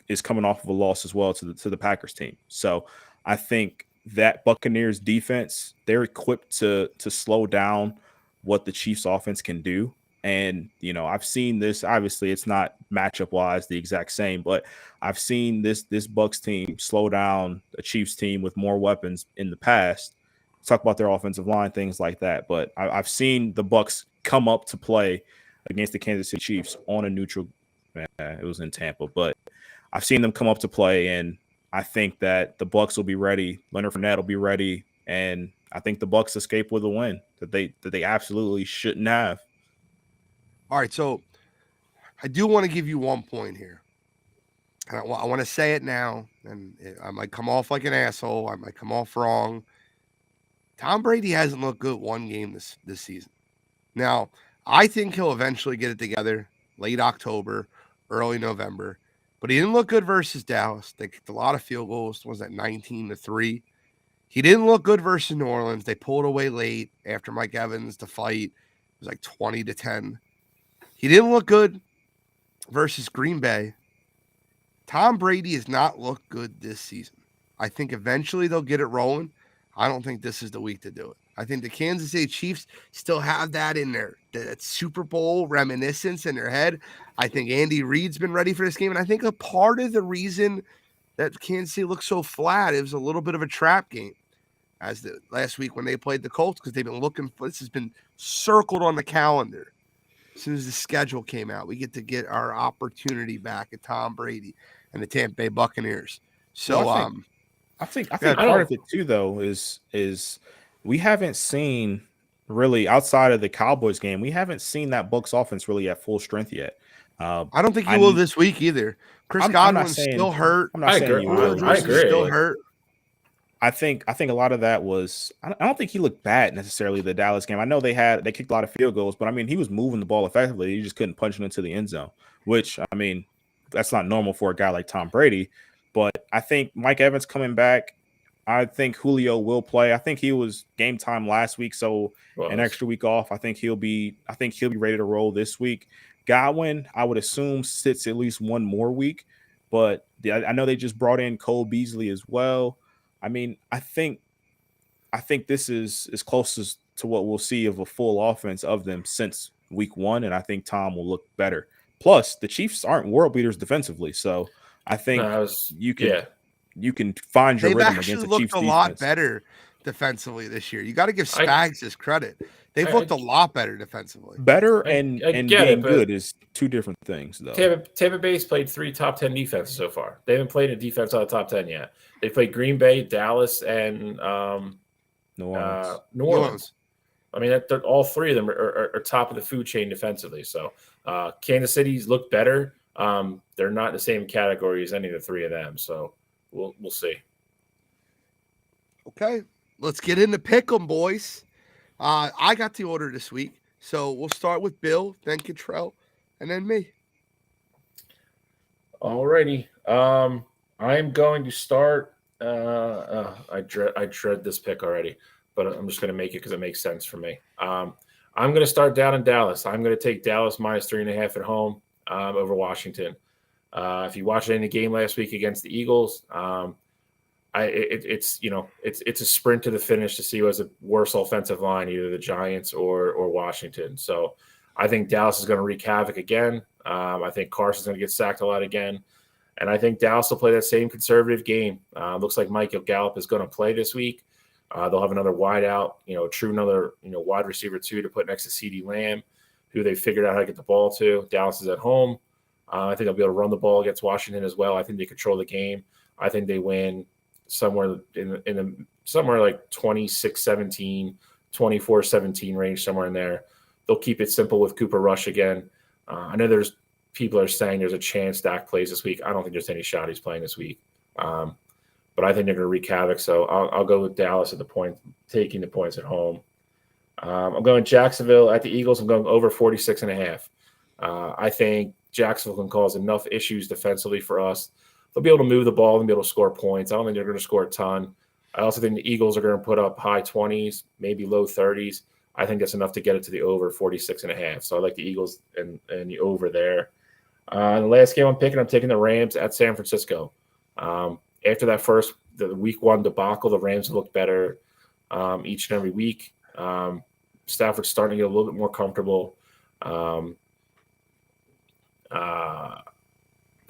is coming off of a loss as well to the Packers team. So I think that Buccaneers defense, they're equipped to slow down what the Chiefs offense can do. And, I've seen this, obviously it's not matchup wise the exact same, but I've seen this Bucks team slow down a Chiefs team with more weapons in the past. Talk about their offensive line, things like that. But I've seen the Bucks come up to play against the Kansas City Chiefs on a neutral. It was in Tampa, but I've seen them come up to play, and I think that the Bucks will be ready. Leonard Fournette will be ready, and I think the Bucks escape with a win that they absolutely shouldn't have. All right, so I do want to give you one point here. And I want to say it now, and I might come off like an asshole. I might come off wrong. Tom Brady hasn't looked good one game this season. Now, I think he'll eventually get it together late October, early November. But he didn't look good versus Dallas. They kicked a lot of field goals. Was that 19-3? He didn't look good versus New Orleans. They pulled away late after Mike Evans to fight. It was like 20-10. He didn't look good versus Green Bay. Tom Brady has not looked good this season. I think eventually they'll get it rolling. I don't think this is the week to do it. I think the Kansas City Chiefs still have that in there, that Super Bowl reminiscence in their head. I think Andy Reid's been ready for this game. And I think a part of the reason that Kansas City looks so flat, it was a little bit of a trap game as the last week when they played the Colts, because they've been looking for this, has been circled on the calendar. As soon as the schedule came out, we get to get our opportunity back at Tom Brady and the Tampa Bay Buccaneers. So, well, I think part of it too, though, is we haven't seen really outside of the Cowboys game, we haven't seen that Bucs offense really at full strength yet. I don't think you will this week either. Chris Godwin's still hurt. I'm not saying you will. I agree. Still hurt. I think a lot of that was I don't think he looked bad necessarily the Dallas game. I know they kicked a lot of field goals, but I mean he was moving the ball effectively. He just couldn't punch it into the end zone, which I mean that's not normal for a guy like Tom Brady. But I think Mike Evans coming back, I think Julio will play. I think he was game time last week, so an extra week off. I think he'll be ready to roll this week. Godwin, I would assume, sits at least one more week, but I know they just brought in Cole Beasley as well. I mean, I think this is as close as to what we'll see of a full offense of them since week 1, and I think Tom will look better. Plus, the Chiefs aren't world beaters defensively, so I think you can find your rhythm against the Chiefs defense. They've actually looked a lot better defensively this year. You got to give Spags his credit. They've looked a lot better defensively. Better and being good is two different things, though. Tampa Bay's played 3 top 10 defenses so far. They haven't played a defense on the top 10 yet. They played Green Bay, Dallas, and New Orleans. I mean, all 3 of them are top of the food chain defensively. So Kansas City's looked better. They're not in the same category as any of the 3 of them. So we'll see. Okay, let's get into Pick'em, boys. I got the order this week, so we'll start with Bill, then Cottrell, and then me. All righty. I'm going to start. I dread this pick already, but I'm just going to make it because it makes sense for me. I'm going to start down in Dallas. I'm going to take Dallas minus 3.5 at home over Washington. If you watched any game last week against the Eagles, it's a sprint to the finish to see who has a worse offensive line, either the Giants or Washington. So I think Dallas is going to wreak havoc again. I think Carson's going to get sacked a lot again. And I think Dallas will play that same conservative game. Looks like Michael Gallup is going to play this week. They'll have another wide out, another wide receiver 2 to put next to CeeDee Lamb, who they figured out how to get the ball to. Dallas is at home. I think they'll be able to run the ball against Washington as well. I think they control the game. I think they win somewhere somewhere like 26-17, 24-17 range, somewhere in there. They'll keep it simple with Cooper Rush again. I know there's people are saying there's a chance Dak plays this week. I don't think there's any shot he's playing this week. but I think they're going to wreak havoc. So I'll go with Dallas at the point, taking the points at home. I'm going Jacksonville at the Eagles. I'm going over 46.5. I think Jacksonville can cause enough issues defensively for us. They'll be able to move the ball and be able to score points. I don't think they're going to score a ton. I also think the Eagles are going to put up high 20s, maybe low 30s. I think that's enough to get it to the over 46.5. So I like the Eagles and the over there. The last game I'm picking, I'm taking the Rams at San Francisco. After that the week 1 debacle, the Rams look better each and every week. Stafford's starting to get a little bit more comfortable. They're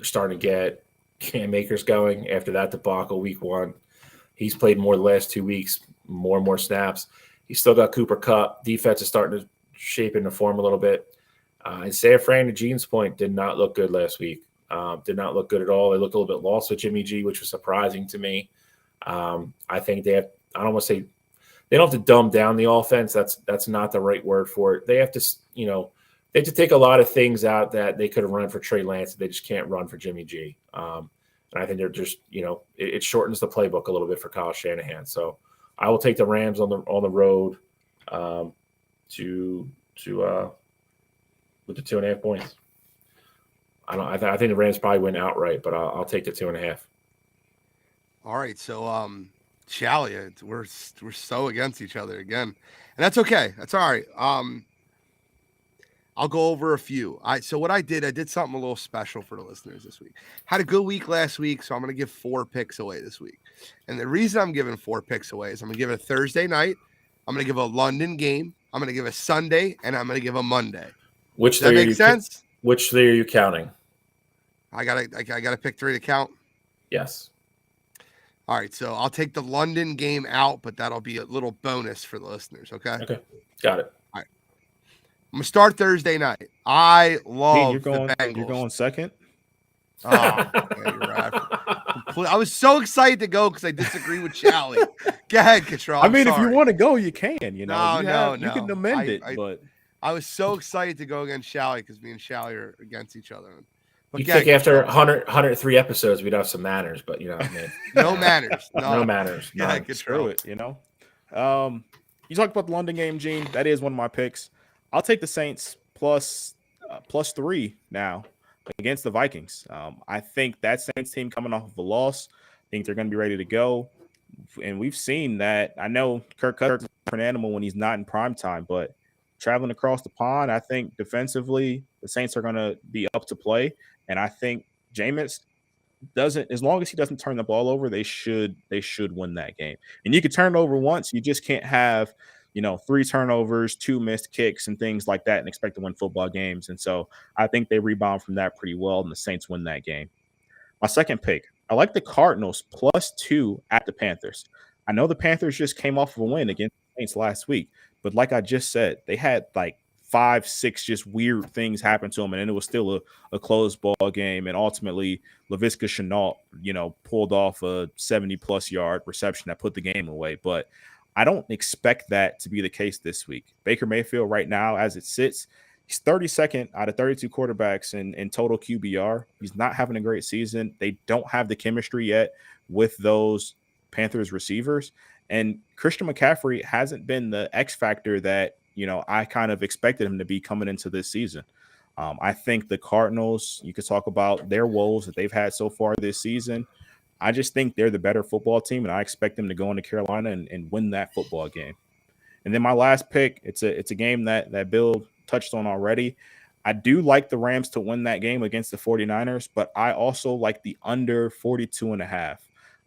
starting to get Cam Akers going after that debacle week 1. He's played more the last 2 weeks, more and more snaps. He's still got Cooper Kupp. Defense is starting to shape into form a little bit. And San Fran, to Gene's point, did not look good last week. Did not look good at all. They looked a little bit lost with Jimmy G, which was surprising to me. I think they have – I don't want to say – they don't have to dumb down the offense. That's not the right word for it. They have to, they have to take a lot of things out that they could have run for Trey Lance. They just can't run for Jimmy G. And I think they're just, it shortens the playbook a little bit for Kyle Shanahan. So I will take the Rams on the road with the 2.5 points. I think the Rams probably win outright, but I'll take the 2.5. All right, so Shalia, we're so against each other again, and that's okay. That's all right. I'll go over a few. So what I did something a little special for the listeners this week. Had a good week last week, so I'm going to give 4 picks away this week. And the reason I'm giving 4 picks away is I'm going to give a Thursday night, I'm going to give a London game, I'm going to give a Sunday, and I'm going to give a Monday. Does that make sense? Which 3 are you counting? I gotta pick 3 to count. Yes. All right, so I'll take the London game out, but that'll be a little bonus for the listeners. Okay. Okay. Got it. All right. I'm gonna start Thursday night. I love you're going, the Bengals. You're going second. Oh, yeah, you're right. I was so excited to go because I disagree with Shally. Go ahead, Kittrell. I mean, if you want to go, you can. You can amend it. But I was so excited to go against Shally because me and Shally are against each other. But you think after 103 episodes, we'd have some manners, but no manners. No manners. Yeah, screw it. You talked about the London game, Gene. That is one of my picks. I'll take the Saints plus 3 now against the Vikings. I think that Saints team coming off of a loss, I think they're going to be ready to go. And we've seen that. I know Kirk Cousins is a different animal when he's not in prime time, but traveling across the pond, I think defensively the Saints are going to be up to play. And I think Jameis doesn't, as long as he doesn't turn the ball over, they should win that game. And you can turn it over once. You just can't have, 3 turnovers, 2 missed kicks and things like that and expect to win football games. And so I think they rebound from that pretty well and the Saints win that game. My second pick, I like the Cardinals plus 2 at the Panthers. I know the Panthers just came off of a win against the Saints last week, but like I just said, they had like 5-6 just weird things happen to them, and it was still a closed ball game. And ultimately, Laviska Shenault, pulled off a 70-plus yard reception that put the game away. But I don't expect that to be the case this week. Baker Mayfield right now, as it sits, he's 32nd out of 32 quarterbacks in total QBR. He's not having a great season. They don't have the chemistry yet with those Panthers receivers. And Christian McCaffrey hasn't been the X factor that, I kind of expected him to be coming into this season. I think the Cardinals, you could talk about their woes that they've had so far this season. I just think they're the better football team, and I expect them to go into Carolina and win that football game. And then my last pick, it's a game that Bill touched on already. I do like the Rams to win that game against the 49ers, but I also like the under 42.5.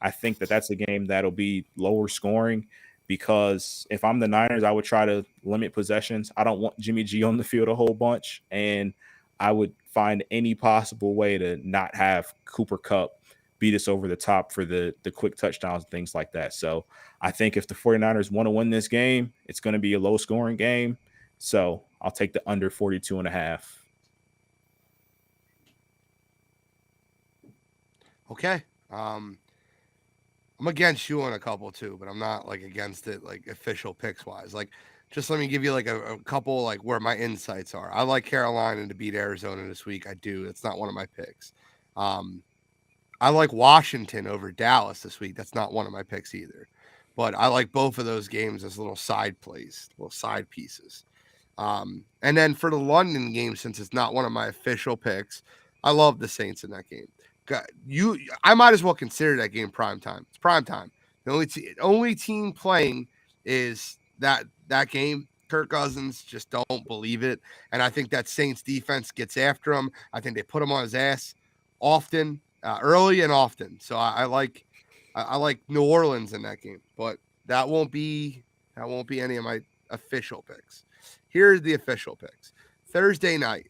I think that's a game that'll be lower scoring because if I'm the Niners, I would try to limit possessions. I don't want Jimmy G on the field a whole bunch, and I would find any possible way to not have Cooper Kupp beat us over the top for the quick touchdowns and things like that. So I think if the 49ers want to win this game, it's going to be a low-scoring game. So I'll take the under 42.5. Okay. I'm against you on a couple too, but I'm not like against it like official picks wise. Like, just let me give you like a couple like where my insights are. I like Carolina to beat Arizona this week. I do. It's not one of my picks. I like Washington over Dallas this week. That's not one of my picks either. But I like both of those games as little side plays, little side pieces. And then for the London game, since it's not one of my official picks, I love the Saints in that game. I might as well consider that game prime time. It's prime time. The only team playing is that game. Kirk Cousins, just don't believe it. And I think that Saints defense gets after him. I think they put him on his ass often, early and often. So I like New Orleans in that game, but that won't be any of my official picks. Here's the official picks. Thursday night.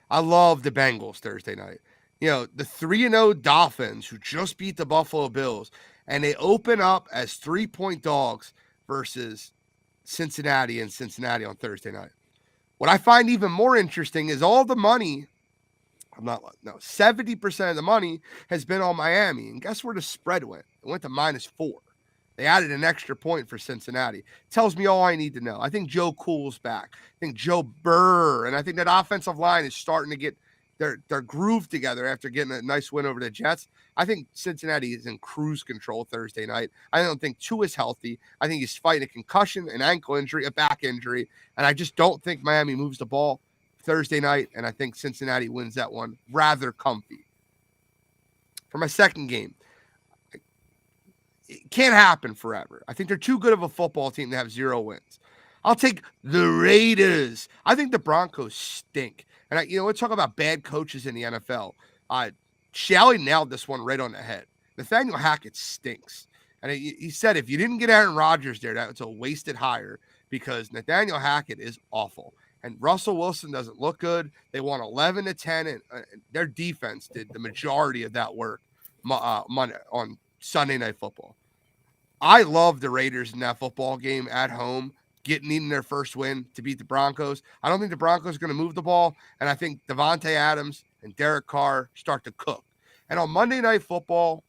I love the Bengals Thursday night. You know, the 3-0 Dolphins who just beat the Buffalo Bills, and they open up as 3-point dogs versus Cincinnati on Thursday night. What I find even more interesting is all the money, 70% of the money has been on Miami. And guess where the spread went? It went to -4. They added an extra point for Cincinnati. Tells me all I need to know. I think Joe Cool's back. I think Joe Burr, and I think that offensive line is starting to get their groove together after getting a nice win over the Jets. I think Cincinnati is in cruise control Thursday night. I don't think Tua is healthy. I think he's fighting a concussion, an ankle injury, a back injury, and I just don't think Miami moves the ball Thursday night, and I think Cincinnati wins that one rather comfy. For my second game, it can't happen forever. I think they're too good of a football team to have 0 wins. I'll take the Raiders. I think the Broncos stink. And let's talk about bad coaches in the NFL. Shalley nailed this one right on the head. Nathaniel Hackett stinks. And he said if you didn't get Aaron Rodgers there, that was a wasted hire because Nathaniel Hackett is awful. And Russell Wilson doesn't look good. They won 11-10, and their defense did the majority of that work on Sunday Night Football. I love the Raiders in that football game at home, needing their first win to beat the Broncos. I don't think the Broncos are going to move the ball, and I think Devontae Adams and Derek Carr start to cook. And on Monday Night Football,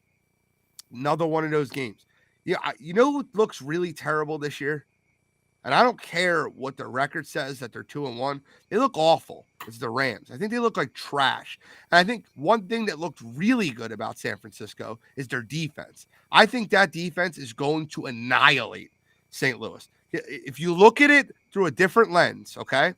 another one of those games. Yeah, you know who looks really terrible this year? And I don't care what the record says that they're 2-1. They look awful. It's the Rams. I think they look like trash. And I think one thing that looked really good about San Francisco is their defense. I think that defense is going to annihilate St. Louis. If you look at it through a different lens, okay?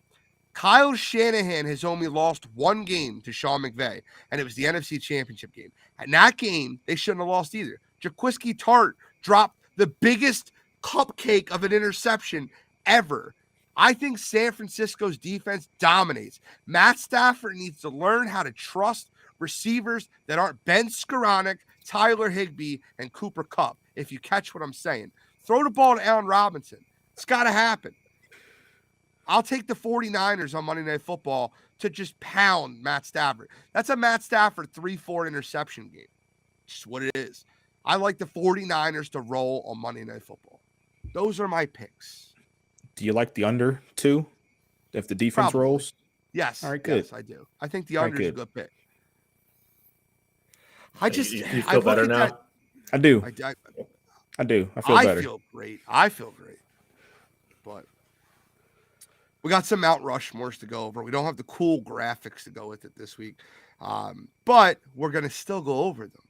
Kyle Shanahan has only lost one game to Sean McVay, and it was the NFC Championship game. And that game, they shouldn't have lost either. Jaquiski Tartt dropped the biggest cupcake of an interception ever. I think San Francisco's defense dominates. Matt Stafford needs to learn how to trust receivers that aren't Ben Skoranek, Tyler Higbee, and Cooper Kupp, if you catch what I'm saying. Throw the ball to Allen Robinson. It's got to happen. I'll take the 49ers on Monday Night Football to just pound Matt Stafford. That's a Matt Stafford 3-4 interception game. Just what it is. I like the 49ers to roll on Monday Night Football. Those are my picks. Do you like the under 2 if the defense Probably. rolls? Yes. All right, good. Yes, I do. I think the under is a good pick. You feel better now? I do. I do. I feel better. I feel great. But we got some Mount Rushmores to go over. We don't have the cool graphics to go with it this week. But we're going to still go over them.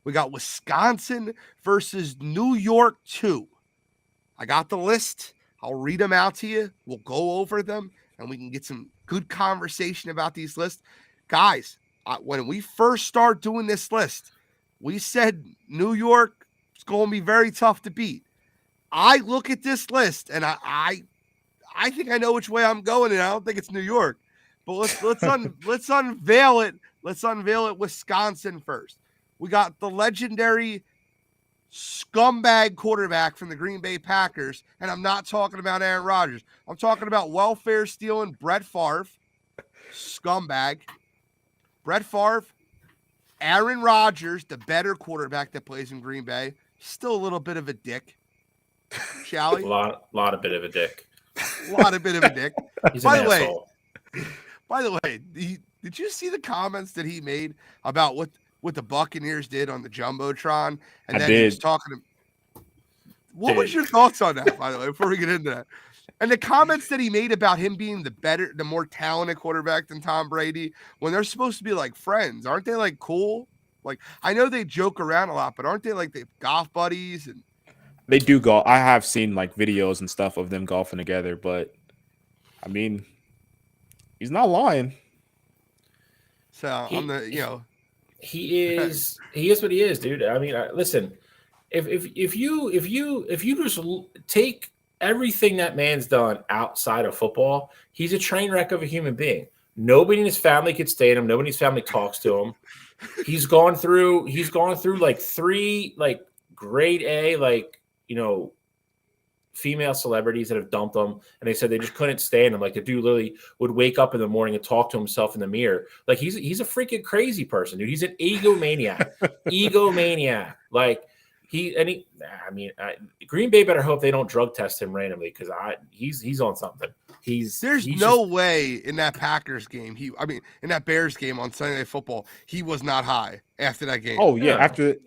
We got Wisconsin versus New York 2. I got the list. I'll read them out to you. We'll go over them, and we can get some good conversation about these lists. Guys, when we first started doing this list, we said New York is going to be very tough to beat. I look at this list, and I think I know which way I'm going, and I don't think it's New York. But let's unveil it. Let's unveil it. Wisconsin first. We got the legendary scumbag quarterback from the Green Bay Packers, and I'm not talking about Aaron Rodgers. I'm talking about welfare stealing Brett Favre, scumbag. Brett Favre, Aaron Rodgers, the better quarterback that plays in Green Bay, still a little bit of a dick. Shall we? A lot of bit of a dick. He's an asshole. By the way, did you see the comments that he made about what the Buccaneers did on the Jumbotron? And then he was talking to. What was your thoughts on that, by the way, before we get into that? And the comments that he made about him being the more talented quarterback than Tom Brady, when they're supposed to be like friends, aren't they like cool? Like, I know they joke around a lot, but aren't they like the golf buddies? And They do golf. I have seen like videos and stuff of them golfing together, but I mean, he's not lying. so I'm the, he is what he is, dude. I mean, listen, if you just take everything that man's done outside of football, he's a train wreck of a human being. Nobody in his family could stand him. Nobody in his family talks to him. He's gone through like 3 like grade A, like, female celebrities that have dumped him, and they said they just couldn't stand him. Like, the dude literally would wake up in the morning and talk to himself in the mirror. Like, he's a freaking crazy person, dude. He's an egomaniac. Like, Green Bay better hope they don't drug test him randomly, because he's on something. There's no way in that Packers game, in that Bears game on Sunday Night Football, he was not high after that game. Oh yeah,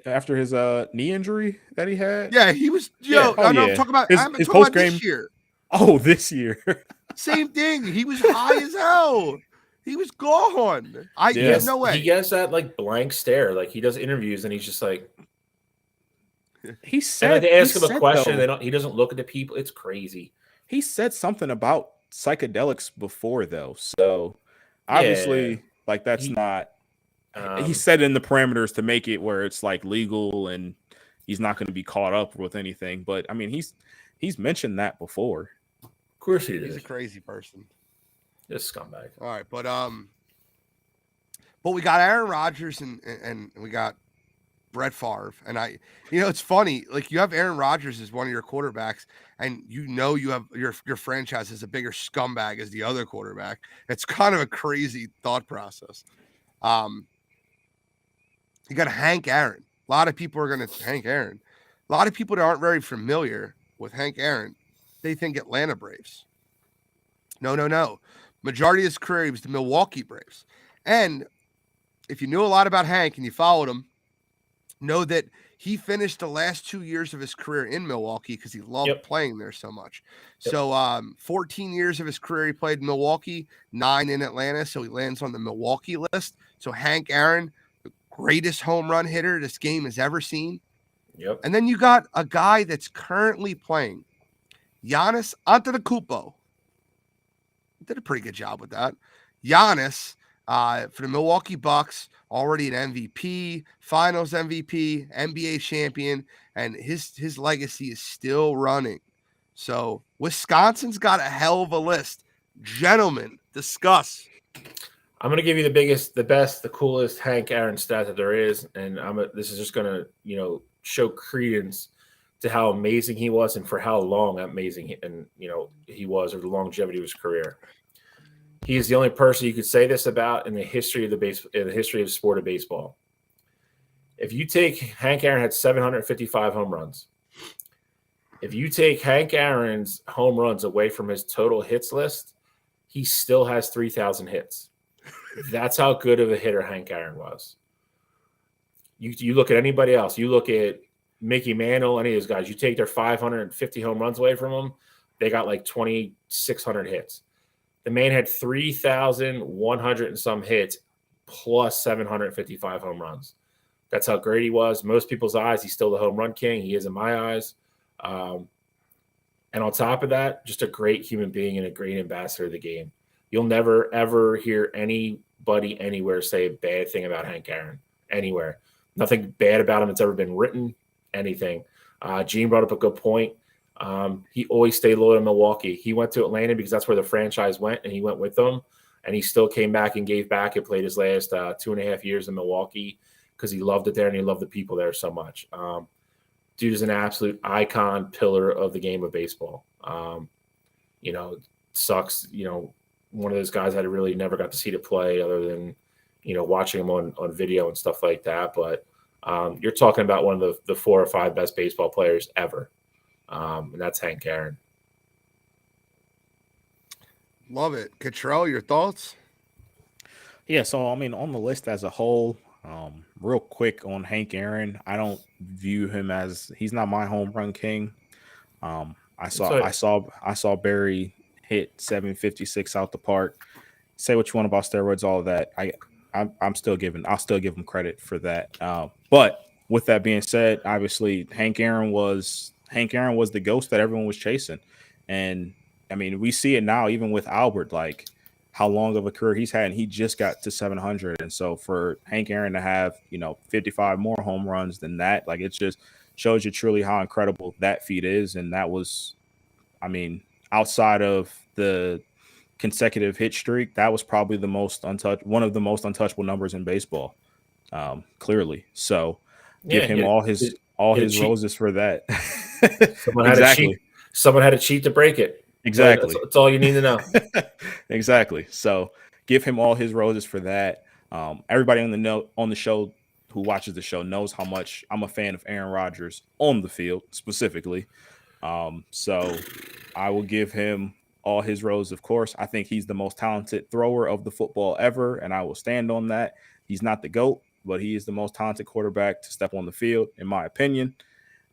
after his knee injury that he had. Yeah, he was. I'm talking about this year. Oh, this year. Same thing. He was high as hell. He was gone. There's no way. He gets that like blank stare. Like, he does interviews and he's just like. He said they ask him a question. He doesn't look at the people. It's crazy. He said something about psychedelics before, though, so obviously like that's not he said in the parameters to make it where it's like legal and he's not going to be caught up with anything. But I mean, he's mentioned that before. Of course he is. He's a crazy person. This scumbag. All right, but we got Aaron Rodgers and we got Brett Favre, and it's funny. Like, you have Aaron Rodgers as one of your quarterbacks, and you have your franchise is a bigger scumbag as the other quarterback. It's kind of a crazy thought process. You got Hank Aaron. A lot of people are going to Hank Aaron. A lot of people that aren't very familiar with Hank Aaron, they think Atlanta Braves. No. Majority of his career, he was the Milwaukee Braves. And if you knew a lot about Hank and you followed him, know that he finished the last 2 years of his career in Milwaukee because he loved playing there so much. Yep. So 14 years of his career he played in Milwaukee, 9 in Atlanta, so he lands on the Milwaukee list. So Hank Aaron, the greatest home run hitter this game has ever seen. Yep. And then you got a guy that's currently playing, Giannis Antetokounmpo. Did a pretty good job with that. Giannis, for the Milwaukee Bucks, already an MVP, Finals MVP, NBA champion, and his legacy is still running. So Wisconsin's got a hell of a list. Gentlemen, discuss. I'm going to give you the biggest, the best, the coolest Hank Aaron stat that there is, and this is just going to show credence to how amazing he was and for how long amazing he was, or the longevity of his career. He is the only person you could say this about in the history of the sport of baseball. If you take Hank Aaron had 755 home runs. If you take Hank Aaron's home runs away from his total hits list, he still has 3,000 hits. That's how good of a hitter Hank Aaron was. You look at anybody else. You look at Mickey Mantle, any of those guys. You take their 550 home runs away from them, they got like 2,600 hits. The man had 3,100 and some hits plus 755 home runs. That's how great he was. Most people's eyes, he's still the home run king. He is in my eyes. And on top of that, just a great human being and a great ambassador of the game. You'll never, ever hear anybody anywhere say a bad thing about Hank Aaron, anywhere. Nothing bad about him that's ever been written, anything. Gene brought up a good point. He always stayed loyal to Milwaukee. He went to Atlanta because that's where the franchise went, and he went with them. And he still came back and gave back and played his last 2.5 years in Milwaukee because he loved it there and he loved the people there so much. Dude is an absolute icon, pillar of the game of baseball. Sucks. One of those guys I really never got to see to play other than, watching him on video and stuff like that. But you're talking about one of the 4 or 5 best baseball players ever. And that's Hank Aaron. Love it. Cottrell, your thoughts? Yeah, so on the list as a whole, real quick on Hank Aaron, I don't view him as, he's not my home run king. I saw Barry hit 756 out the park. Say what you want about steroids, all of that. I I'll still give him credit for that. But with that being said, obviously Hank Aaron was the ghost that everyone was chasing, and I mean we see it now even with Albert, like how long of a career he's had, and he just got to 700, and so for Hank Aaron to have 55 more home runs than that, like it just shows you truly how incredible that feat is, and that was, I mean, outside of the consecutive hit streak, that was probably one of the most untouchable numbers in baseball, clearly. So give him all his roses for that. Someone had to cheat to break it. Exactly. That's all you need to know. Exactly. So give him all his roses for that. Everybody on the show who watches the show knows how much I'm a fan of Aaron Rodgers on the field specifically. So I will give him all his roses, of course. I think he's the most talented thrower of the football ever, and I will stand on that. He's not the GOAT, but he is the most talented quarterback to step on the field, in my opinion.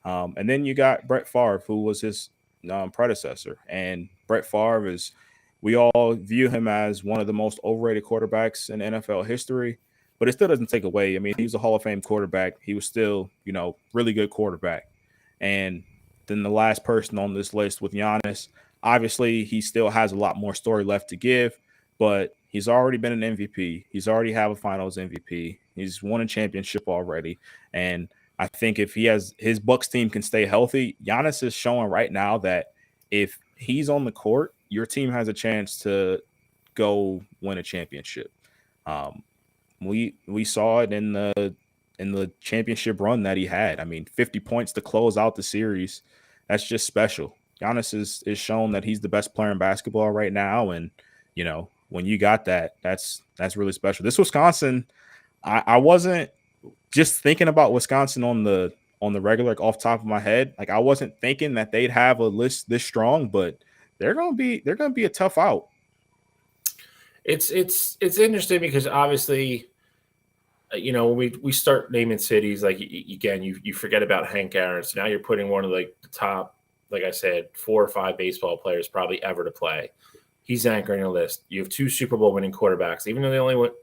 And then you got Brett Favre, who was his predecessor. And Brett Favre we all view him as one of the most overrated quarterbacks in NFL history, but it still doesn't take away. I mean, he was a Hall of Fame quarterback. He was still, really good quarterback. And then the last person on this list with Giannis, obviously he still has a lot more story left to give, but he's already been an MVP. He's already have a finals MVP. He's won a championship already. And I think if his Bucks team can stay healthy, Giannis is showing right now that if he's on the court, your team has a chance to go win a championship. We saw it in the championship run that he had. I mean, 50 points to close out the series. That's just special. Giannis is shown that he's the best player in basketball right now, and when you got that, that's really special. This Wisconsin, I wasn't just thinking about Wisconsin on the regular, like off the top of my head. Like I wasn't thinking that they'd have a list this strong, but they're gonna be a tough out. It's interesting because obviously, when we start naming cities, like again, you forget about Hank Aaron. So now you're putting one of the top, like I said, 4 or 5 baseball players probably ever to play. He's anchoring a list. You have 2 Super Bowl winning quarterbacks, even though they only went,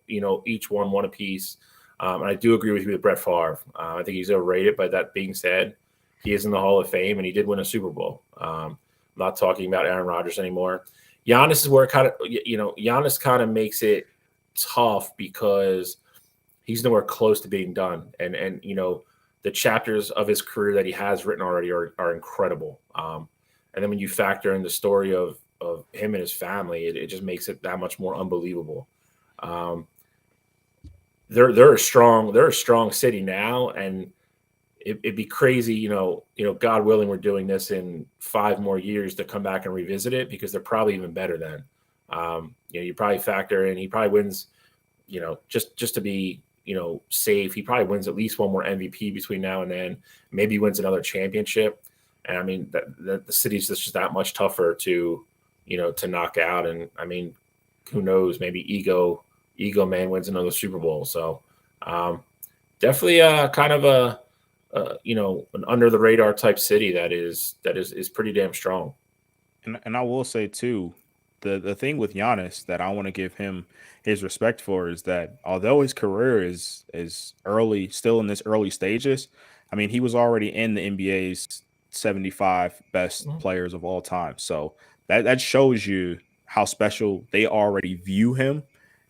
each one apiece. And I do agree with you with Brett Favre. I think he's overrated. But that being said, he is in the Hall of Fame and he did win a Super Bowl. I'm not talking about Aaron Rodgers anymore. Giannis is where Giannis kind of makes it tough because he's nowhere close to being done. And the chapters of his career that he has written already are incredible. And then when you factor in the story of him and his family, it just makes it that much more unbelievable. They're a strong city now, and it'd be crazy, God willing, we're doing this in 5 more years to come back and revisit it because they're probably even better then. You probably factor in he probably wins, just to be safe. He probably wins at least one more MVP between now and then. Maybe wins another championship. And I mean the city's just that much tougher to knock out. And I mean, who knows? Maybe Ego Man wins another Super Bowl. So definitely kind of an under the radar type city that is pretty damn strong. And I will say too, the thing with Giannis that I want to give him his respect for is that although his career is early, still in this early stages, I mean, he was already in the NBA's 75 best players of all time. So that shows you how special they already view him.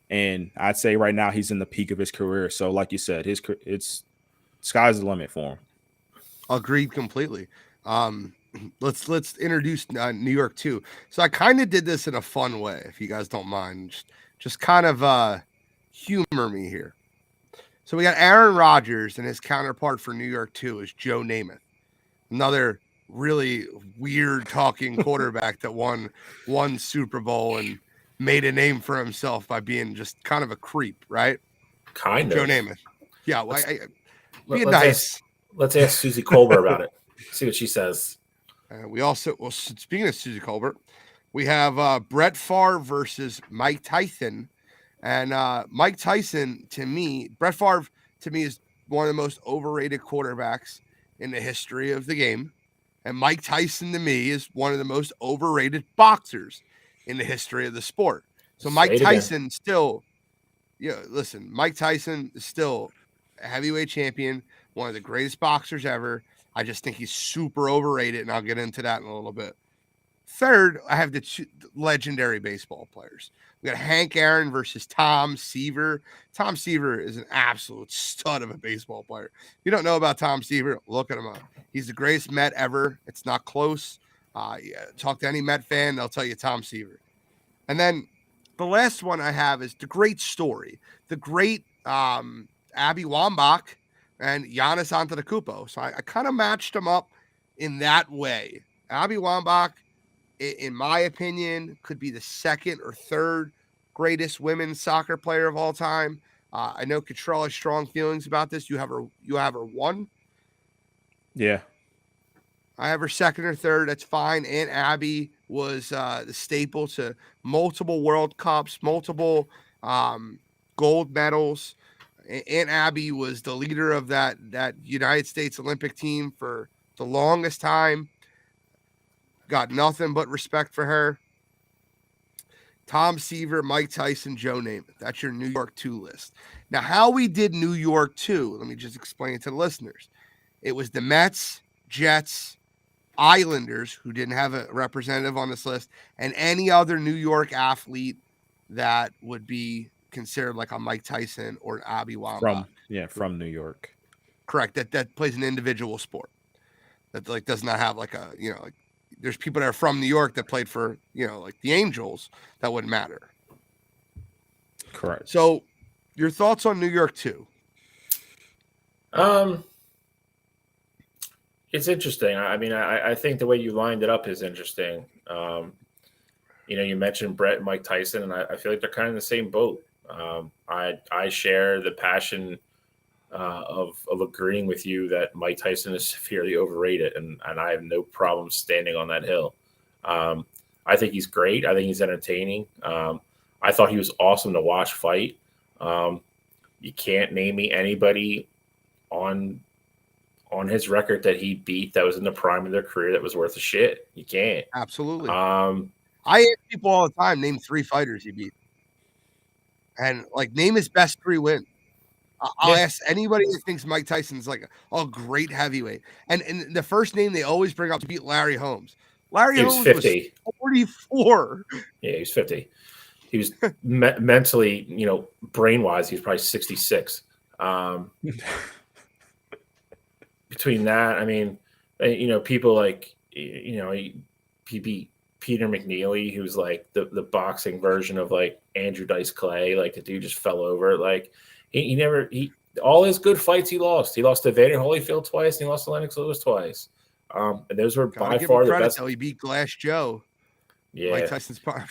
And I'd say right now he's in the peak of his career. So like you said, it's sky's the limit for him. Agreed completely. Let's introduce New York too. So I kind of did this in a fun way, if you guys don't mind. Just kind of humor me here. So we got Aaron Rodgers, and his counterpart for New York too is Joe Namath, another really weird talking quarterback that won one Super Bowl and made a name for himself by being just kind of a creep, right? Kind Joe of. Namath. Yeah, being let's nice. Let's ask Susie Colbert about it. See what she says. Speaking of Susie Colbert, we have Brett Favre versus Mike Tyson. And Mike Tyson, Brett Favre, to me, is one of the most overrated quarterbacks in the history of the game. And Mike Tyson, to me, is one of the most overrated boxers in the history of the sport. So Mike Tyson still, listen, Mike Tyson is still a heavyweight champion, one of the greatest boxers ever. I just think he's super overrated, and I'll get into that in a little bit. Third, I have the two legendary baseball players. We got Hank Aaron versus Tom Seaver. Tom Seaver is an absolute stud of a baseball player. If you don't know about Tom Seaver, look at him up. He's the greatest Met ever. It's not close. Talk to any Met fan, they'll tell you Tom Seaver. And then the last one I have is the great story, the great Abby Wambach and Giannis Antetokounmpo. So I kind of matched them up in that way. Abby Wambach, in my opinion, could be the second or third greatest women's soccer player of all time. I know Cottrell has strong feelings about this. You have her one. Yeah. I have her second or third. That's fine. Aunt Abby was the staple to multiple World Cups, multiple gold medals. Aunt Abby was the leader of that United States Olympic team for the longest time. Got nothing but respect for her. Tom Seaver, Mike Tyson, Joe Namath. That's your New York 2 list. Now, how we did New York 2, let me just explain it to the listeners. It was the Mets, Jets, Islanders, who didn't have a representative on this list, and any other New York athlete that would be considered like a Mike Tyson or an Abby Wambach. From New York. Correct. That plays an individual sport. That like does not have like a, like there's people that are from New York that played for, like the Angels. That wouldn't matter. Correct. So your thoughts on New York 2? It's interesting. I mean, I think the way you lined it up is interesting. You mentioned Brett and Mike Tyson, and I feel like they're kind of in the same boat. I share the passion of agreeing with you that Mike Tyson is severely overrated, and I have no problem standing on that hill. I think he's great. I think he's entertaining. I thought he was awesome to watch fight. You can't name me anybody on his record that he beat that was in the prime of their career that was worth a shit. You can't. Absolutely. I ask people all the time, name 3 fighters he beat. And name his best 3 wins. I'll ask anybody that thinks Mike Tyson's like a great heavyweight. And the first name they always bring up to beat Larry Holmes. Larry Holmes was 50. 44. Yeah, he was 50. He was mentally, brain-wise, he was probably 66. Between that, I mean, people like, he beat Peter McNeely, who's like the boxing version of like Andrew Dice Clay. Like the dude just fell over. Like he all his good fights he lost. He lost to Vander Holyfield twice, and he lost to Lennox Lewis twice. And those were by far the best. He beat Glass Joe. Yeah, Mike Tyson's part.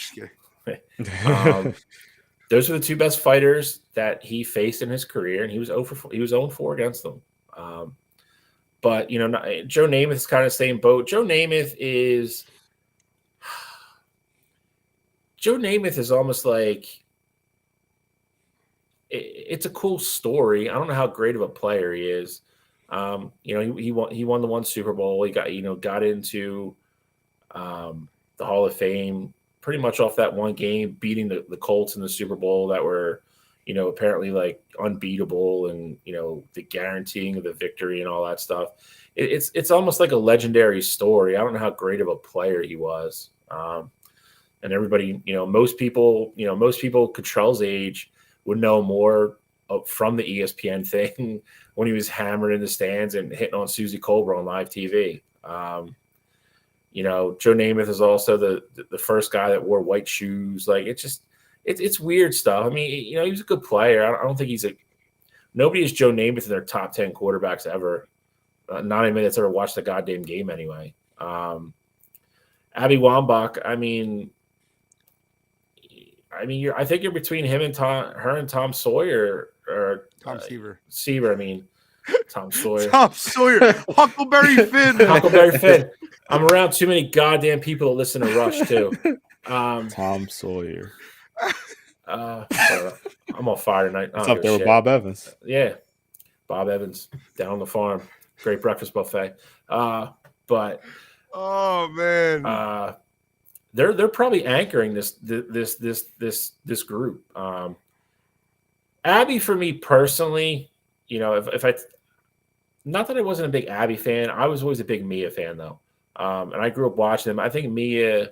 Those are the 2 best fighters that he faced in his career, and he was 0-4 against them. But Joe Namath is kind of the same boat. Joe Namath is almost like it's a cool story. I don't know how great of a player he is. He won the 1 Super Bowl. He got into the Hall of Fame pretty much off that one game, beating the Colts in the Super Bowl that were, apparently like unbeatable, and the guaranteeing of the victory and all that stuff. It's almost like a legendary story. I don't know how great of a player he was. And everybody, most people Cottrell's age would know more from the ESPN thing when he was hammered in the stands and hitting on Susie Colbert on live TV. Joe Namath is also the first guy that wore white shoes. Like it's weird stuff. I mean, he was a good player. I don't think nobody is Joe Namath in their top 10 quarterbacks ever. Not anybody that's ever watched the goddamn game anyway. Abby Wambach, I think you're between her and Tom Sawyer, or Tom Seaver. Tom Sawyer. Tom Sawyer. Huckleberry Finn. Huckleberry Finn. I'm around too many goddamn people that listen to Rush too. Tom Sawyer. I'm on fire tonight. It's up there with Bob Evans. Yeah, Bob Evans down on the farm. Great breakfast buffet. But oh man, they're probably anchoring this group. Abby, for me personally, if I, not that I wasn't a big Abby fan, I was always a big Mia fan though. And I grew up watching them. I think Mia,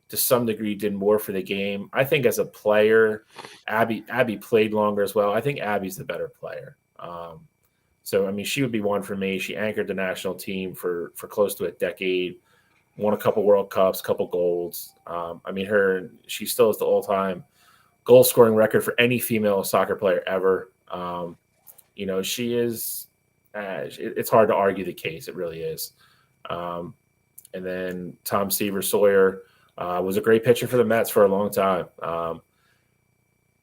to some degree, did more for the game. I think as a player, Abby played longer as well. I think Abby's the better player. So I mean, she would be one for me. She anchored the national team for close to a decade, won a couple World Cups, couple golds. I mean, she still is the all-time goal scoring record for any female soccer player ever. She is. It's hard to argue the case. It really is. And then Tom Seaver-Sawyer was a great pitcher for the Mets for a long time.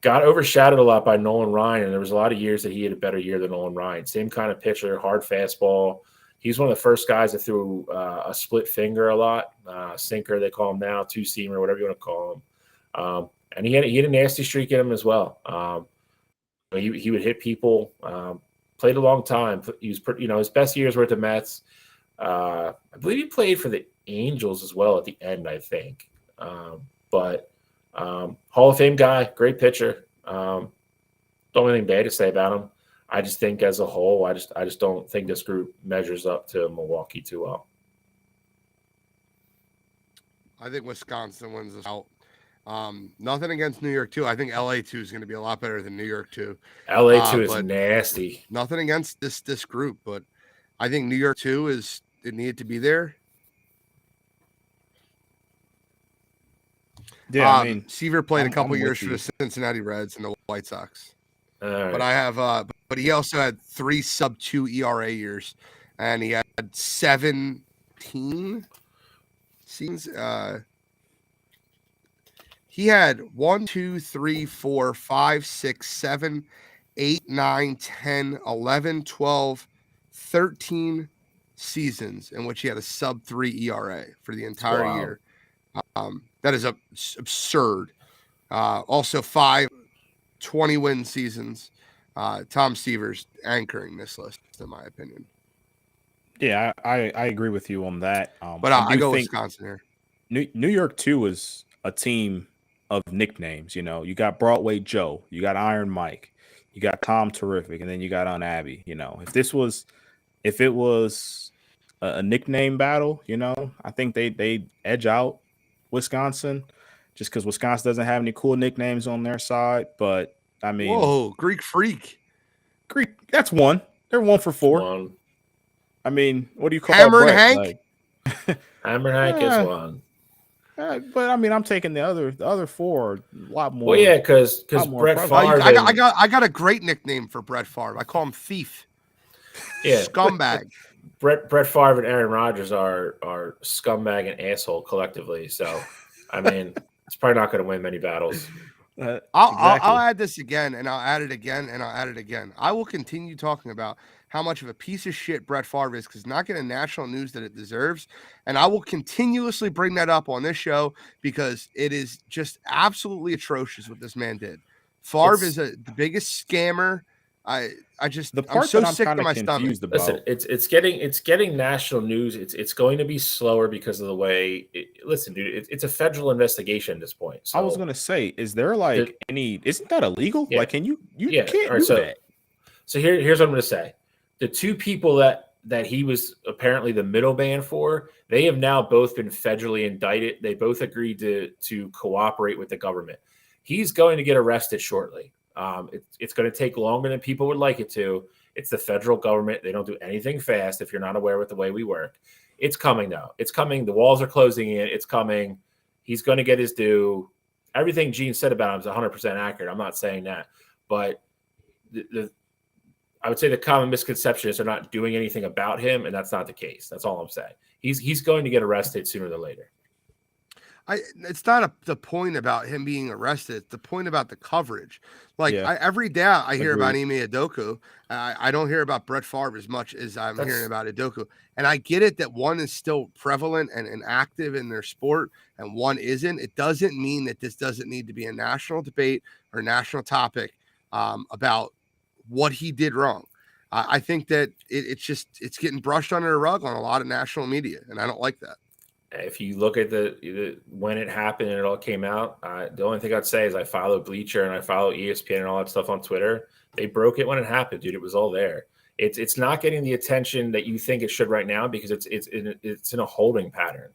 Got overshadowed a lot by Nolan Ryan, and there was a lot of years that he had a better year than Nolan Ryan. Same kind of pitcher, hard fastball. He's one of the first guys that threw a split finger a lot, sinker they call him now, two-seamer, whatever you want to call him. And he had a nasty streak in him as well. He would hit people. Played a long time. He was, his best years were at the Mets. I believe he played for the Angels as well at the end, I think. But Hall of Fame guy, great pitcher. Don't have anything bad to say about him. I just think as a whole, I just don't think this group measures up to Milwaukee too well. I think Wisconsin wins this out. Nothing against New York 2. I think LA 2 is going to be a lot better than New York 2. LA 2 is nasty. Nothing against this group, but I think New York 2 it needed to be there. Yeah, I mean, Seaver played a couple years for the Cincinnati Reds and the White Sox. Right. But I have but he also had 3 sub-2 ERA years, and he had 17 seasons. He had 1, 2, 3, 4, 5, 6, 7, 8, 9, 10, 11, 12, 13 seasons in which he had a sub-3 ERA for the entire year. That is absurd. Also 5 20-win seasons. Tom Seaver's anchoring this list, in my opinion. Yeah, I agree with you on that. But I go Wisconsin here. New York 2 is a team of nicknames. You got Broadway Joe, you got Iron Mike, you got Tom Terrific, and then you got Aunt Abby. If it was a nickname battle, I think they edge out Wisconsin just because Wisconsin doesn't have any cool nicknames on their side. But I mean, whoa, Greek Freak. That's one. They're 1 for 4. One. I mean, what do you call Hammer and Hank? Hammer and Hank is one. But I mean, I'm taking the other 4 a lot more. Well, yeah, because Brett Favre. I got a great nickname for Brett Favre. I call him Thief. Yeah, scumbag. Brett Favre and Aaron Rodgers are scumbag and asshole collectively. So, I mean, it's probably not going to win many battles. I'll add this again, and I'll add it again, and I'll add it again. I will continue talking about how much of a piece of shit Brett Favre is because not getting national news that it deserves. And I will continuously bring that up on this show because it is just absolutely atrocious what this man did. Favre is the biggest scammer. I'm so sick to my stomach. Listen, it's getting national news. It's going to be slower because of the way. Listen, dude, it's a federal investigation at this point. So, I was going to say, is there isn't that illegal? Yeah. Like, can you yeah, can't right, do so, that. So here's what I'm going to say. The 2 people that he was apparently the middleman for, they have now both been federally indicted. They both agreed to cooperate with the government. He's going to get arrested shortly. It's going to take longer than people would like it to. It's the federal government. They don't do anything fast if you're not aware with the way we work. It's coming, though. It's coming. The walls are closing in. It's coming. He's going to get his due. Everything Gene said about him is 100% accurate. I'm not saying that. But I would say the common misconception is they're not doing anything about him, and that's not the case. That's all I'm saying. He's going to get arrested sooner than later. It's not the point about him being arrested. It's the point about the coverage. Every day I hear about Ime Udoka. I don't hear about Brett Favre as much as I'm hearing about Udoka. And I get it that one is still prevalent and active in their sport and one isn't. It doesn't mean that this doesn't need to be a national debate or national topic about what he did wrong. I think that it's getting brushed under the rug on a lot of national media, and I don't like that. if you look at the when it happened and it all came out, the only thing I'd say is I follow Bleacher and I follow ESPN and all that stuff on Twitter. They broke it when it happened, dude. It was all there. It's not getting the attention that you think it should right now because it's in a holding pattern.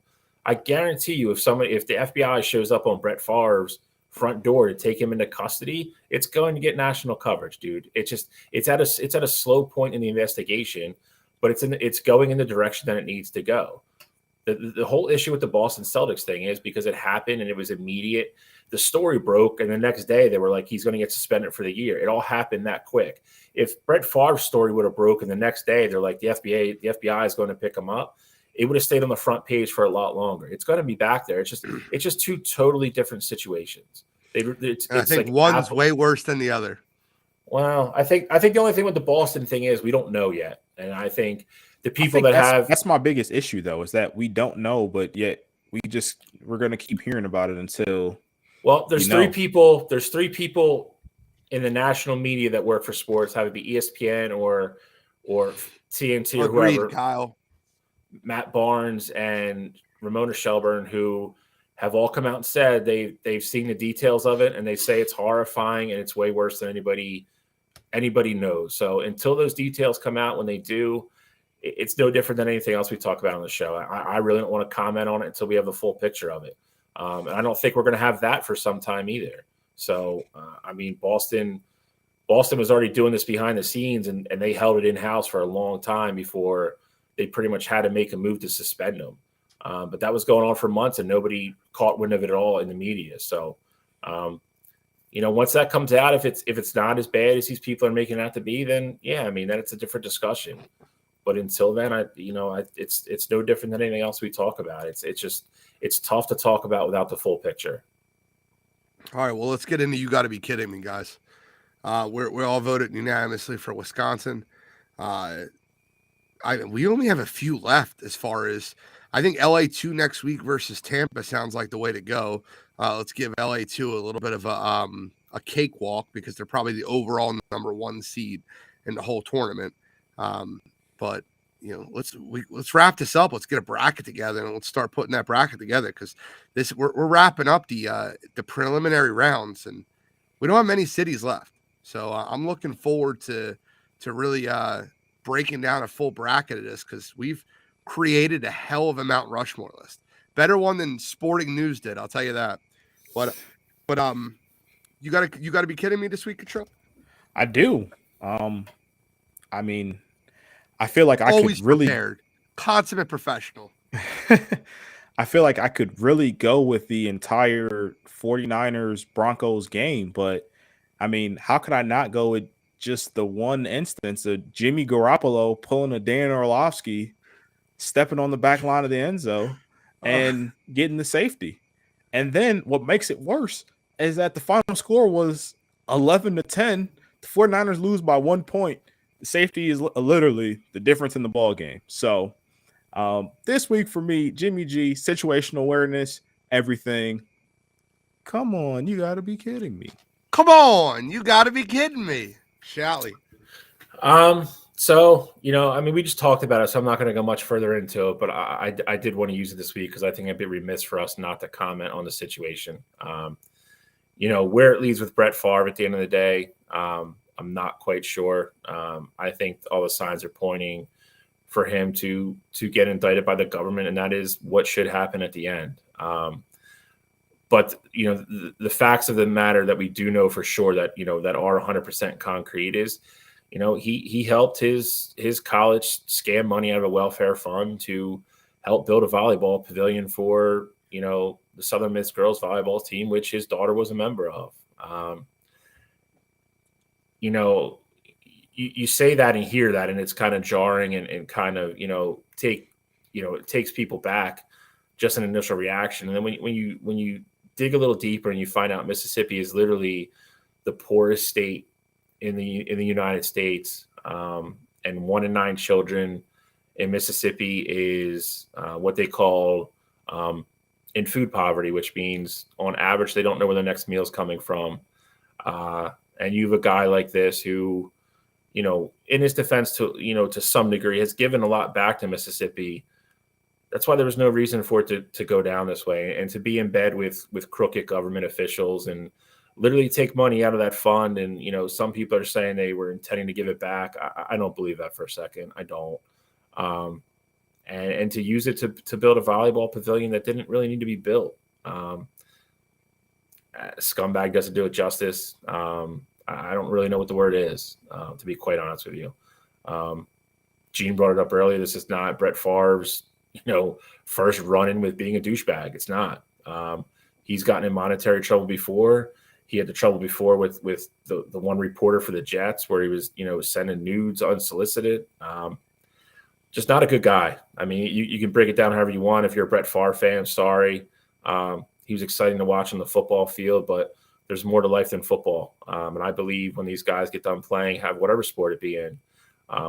I guarantee you, if the FBI shows up on Brett Favre's front door to take him into custody, it's going to get national coverage, dude. It's at a slow point in the investigation, but it's going in the direction that it needs to go. The whole issue with the Boston Celtics thing is because it happened and it was immediate. The story broke, and the next day they were like, he's going to get suspended for the year. It all happened that quick. If Brett Favre's story would have broken the next day, they're like, the FBI is going to pick him up. It would have stayed on the front page for a lot longer. It's going to be back there. It's just two totally different situations. I think like one's way worse than the other. Well, I think the only thing with the Boston thing is we don't know yet, and I think the people that's my biggest issue though is that we don't know, but yet we're going to keep hearing about it until. Well, there's three people. There's three people in the national media that work for sports, have it be ESPN or TNT or whoever. Kyle, Matt Barnes and Ramona Shelburne, who have all come out and said they've seen the details of it, and they say it's horrifying and it's way worse than anybody knows. So until those details come out, when they do, it's no different than anything else we talk about on the show. I really don't want to comment on it until we have the full picture of it. And I don't think we're going to have that for some time either. So, I mean, Boston was already doing this behind the scenes, and they held it in-house for a long time before they pretty much had to make a move to suspend them. But that was going on for months, and nobody caught wind of it at all in the media. So, once that comes out, if it's not as bad as these people are making it out to be, then yeah, I mean, then it's a different discussion. But until then, it's no different than anything else we talk about. It's tough to talk about without the full picture. All right, well, let's get into You Gotta Be Kidding Me, guys. We all voted unanimously for Wisconsin. We only have a few left as far as I think LA2 next week versus Tampa sounds like the way to go. Let's give LA2 a little bit of a cakewalk because they're probably the overall number one seed in the whole tournament. But let's wrap this up. Let's get a bracket together and let's start putting that bracket together because we're wrapping up the preliminary rounds and we don't have many cities left. So I'm looking forward to really breaking down a full bracket of this because we've created a hell of a Mount Rushmore list. Better one than Sporting News did, I'll tell you that. But you gotta be kidding me this week, Control? I do. I mean, I feel like I always could really prepared. Consummate professional. I feel like I could really go with the entire 49ers Broncos game, but I mean, how could I not go with just the one instance of Jimmy Garoppolo pulling a Dan Orlovsky, stepping on the back line of the end zone and getting the safety? And then what makes it worse is that the final score was 11-10. The 49ers lose by 1 point. The safety is literally the difference in the ball game. So this week for me, Jimmy G, situational awareness, everything. Come on, you got to be kidding me. Come on, you got to be kidding me. Shall we? So, I mean, we just talked about it, so I'm not going to go much further into it, but I did want to use it this week because I think it'd be remiss for us not to comment on the situation. Where it leads with Brett Favre at the end of the day, I'm not quite sure. I think all the signs are pointing for him to get indicted by the government, and that is what should happen at the end. But the facts of the matter that we do know for sure that that are 100% concrete is, he helped his college scam money out of a welfare fund to help build a volleyball pavilion for the Southern Miss girls volleyball team, which his daughter was a member of. You say that and hear that, and it's kind of jarring and kind of, it takes people back, just an initial reaction. And then when you dig a little deeper and you find out Mississippi is literally the poorest state in the United States, and 1 in 9 children in Mississippi is what they call in food poverty, which means on average they don't know where the next meal is coming from. And you have a guy like this who, in his defense to some degree has given a lot back to Mississippi. that's why there was no reason for it to go down this way and to be in bed with crooked government officials and literally take money out of that fund. And, some people are saying they were intending to give it back. I don't believe that for a second. I don't. And to use it to build a volleyball pavilion that didn't really need to be built. Scumbag doesn't do it justice. I don't really know what the word is, to be quite honest with you. Gene brought it up earlier. This is not Brett Favre's, first run-in with being a douchebag. It's not. He's gotten in monetary trouble before. He had the trouble before with the one reporter for the Jets where he was, sending nudes unsolicited. Just not a good guy. I mean, you can break it down however you want. If you're a Brett Favre fan, sorry. He was exciting to watch on the football field, but there's more to life than football. And I believe when these guys get done playing, have whatever sport it be in,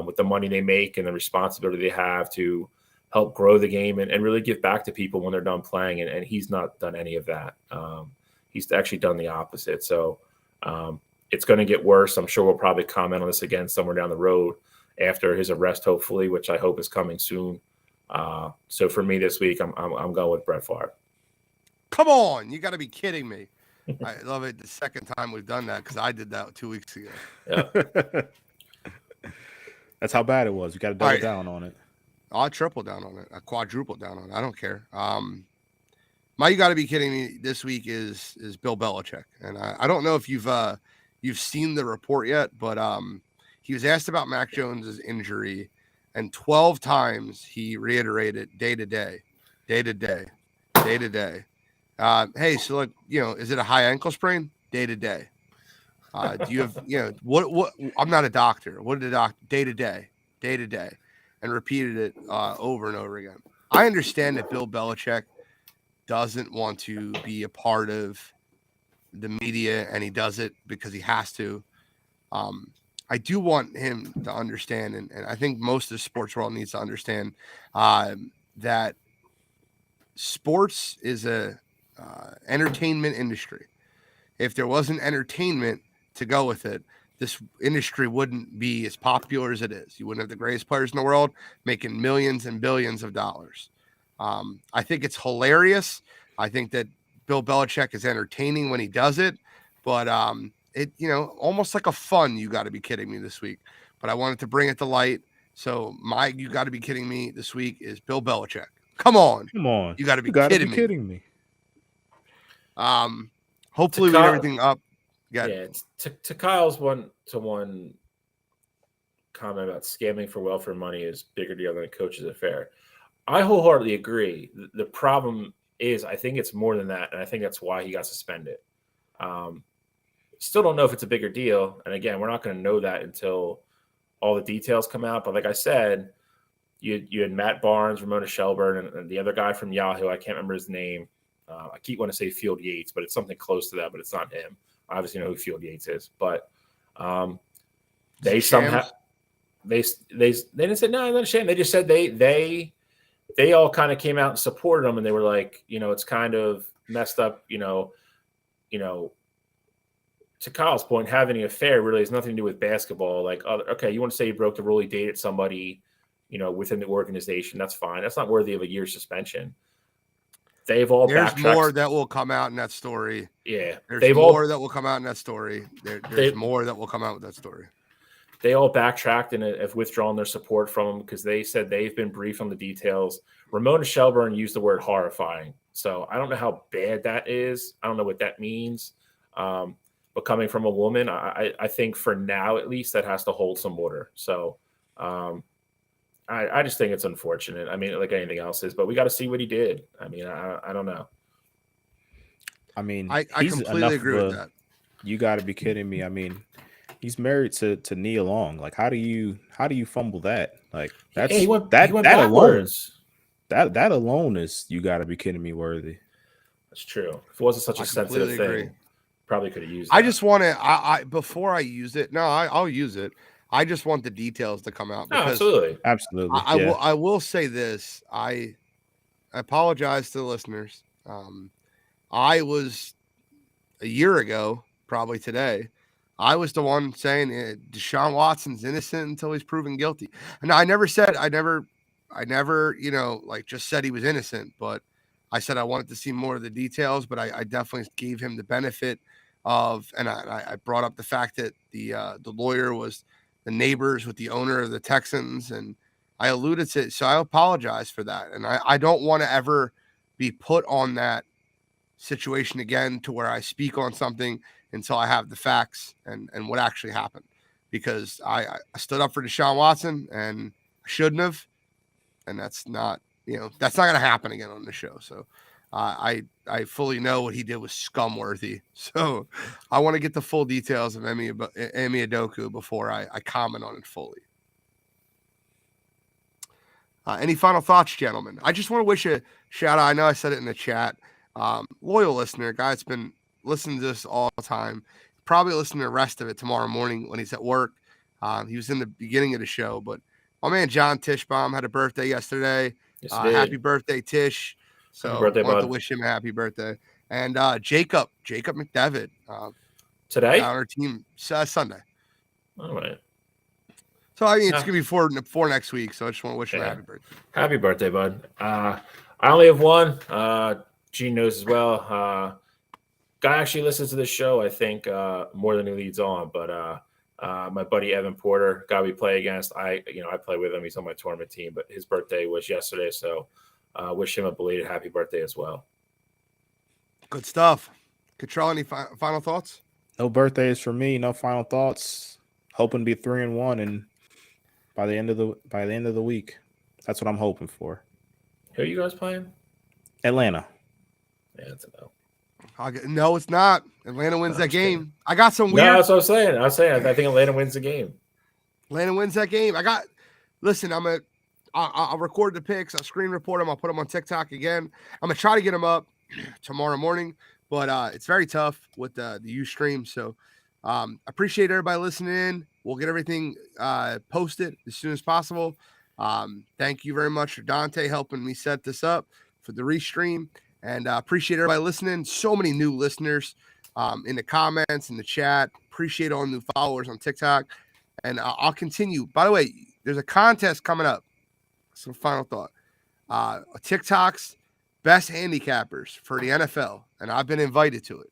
with the money they make and the responsibility they have to help grow the game and really give back to people when they're done playing. And he's not done any of that. He's actually done the opposite. So it's going to get worse. I'm sure we'll probably comment on this again somewhere down the road after his arrest, hopefully, which I hope is coming soon. So for me this week, I'm going with Brett Favre. Come on. You got to be kidding me. I love it. The second time we've done that because I did that 2 weeks ago. Yeah. That's how bad it was. You got to double down on it. I'll triple down on it. I quadruple down on it. I don't care. My you got to be kidding me this week is Bill Belichick. And I don't know if you've seen the report yet, but he was asked about Mac Jones's injury, and 12 times he reiterated day to day, day to day, day to day. Hey, so look, is it a high ankle sprain? Day to day. Do you have, what? I'm not a doctor. What did the doctor? Day to day, and repeated it over and over again. I understand that Bill Belichick doesn't want to be a part of the media, and he does it because he has to. I do want him to understand, and I think most of the sports world needs to understand that sports is a entertainment industry. If there wasn't entertainment to go with it, this industry wouldn't be as popular as it is. You wouldn't have the greatest players in the world making millions and billions of dollars. I think it's hilarious. I think that Bill Belichick is entertaining when he does it, but it, almost like a fun, you got to be kidding me this week. But I wanted to bring it to light. So my you got to be kidding me this week is Bill Belichick. Come on. You got to be kidding me. Hopefully we get everything up. Yeah, to Kyle's one-to-one comment about scamming for welfare money is bigger deal than a coach's affair. I wholeheartedly agree. The problem is I think it's more than that, and I think that's why he got suspended. Still don't know if it's a bigger deal, and again, we're not going to know that until all the details come out. But like I said, you had Matt Barnes, Ramona Shelburne, and the other guy from Yahoo. I can't remember his name. I keep wanting to say Field Yates, but it's something close to that, but it's not him. I obviously know who Field Yates is, but they somehow they didn't say no, not a shame. They just said they all kind of came out and supported them, and they were like, it's kind of messed up, to Kyle's point, having an affair really has nothing to do with basketball. Like, okay, you want to say you broke the rule, you dated somebody, within the organization, that's fine. That's not worthy of a year's suspension. They've all There's more that will come out in that story. Yeah. There's more that will come out in that story. There's more that will come out with that story. They all backtracked and have withdrawn their support from them because they said they've been briefed on the details. Ramona Shelburne used the word horrifying. So I don't know how bad that is. I don't know what that means. But coming from a woman, I think for now, at least, that has to hold some water. So I just think it's unfortunate. I mean, like anything else is, but we got to see what he did. I mean, I don't know. I mean, I completely agree with that. You got to be kidding me. I mean, he's married to Nia Long. Like, how do you fumble that? Like, that's he went that alone. That alone is, you got to be kidding me, worthy. That's true. If it wasn't such a sensitive thing, probably could have used it. I just want to, I before I use it, I'll use it. I just want the details to come out. Because Absolutely. I will say this. I apologize to the listeners. I was a year ago, probably today, I was the one saying Deshaun Watson's innocent until he's proven guilty. And I never never, like just said he was innocent, but I said I wanted to see more of the details, but I definitely gave him the benefit of, and I brought up the fact that the lawyer was the neighbors with the owner of the Texans, and I alluded to it. So I apologize for that. And I don't want to ever be put on that situation again to where I speak on something until I have the facts and what actually happened, because I stood up for Deshaun Watson and I shouldn't have. And that's not going to happen again on the show. So I fully know what he did was scumworthy. So I want to get the full details of Emi Adoku before I comment on it fully. Any final thoughts, gentlemen? I just want to wish a shout out. I know I said it in the chat. Loyal listener, guy's been listening to this all the time. Probably listen to the rest of it tomorrow morning when he's at work. He was in the beginning of the show, but my man John Tishbaum had a birthday yesterday. Yes, happy birthday, Tish. So happy birthday, I want bud. to wish him a happy birthday. And Jacob McDevitt. Today? On our team Sunday. All right. So I mean, it's gonna be for next week. So I just want to wish him a happy birthday. Happy birthday, bud. I only have one. Gene knows as well. Guy actually listens to this show, I think, more than he leads on. But my buddy Evan Porter, guy we play against, I play with him. He's on my tournament team, but his birthday was yesterday, so wish him a belated happy birthday as well. Good stuff. Cottrell, any final thoughts? No birthdays for me. No final thoughts. Hoping to be 3-1, and by the end of the week, that's what I'm hoping for. Who are you guys playing? Atlanta. Yeah, that's a no. No, it's not. Atlanta wins that game. I got some weird. No, that's what I'm saying. I think Atlanta wins the game. Atlanta wins that game. Listen, I'll record the picks. I'll screen report them. I'll put them on TikTok again. I'm going to try to get them up tomorrow morning, but it's very tough with the Ustream. So appreciate everybody listening in. We'll get everything posted as soon as possible. Thank you very much for Dante helping me set this up for the restream. And appreciate everybody listening. So many new listeners in the comments, in the chat. Appreciate all new followers on TikTok. And I'll continue. By the way, there's a contest coming up. Some final thought. TikTok's best handicappers for the NFL. And I've been invited to it.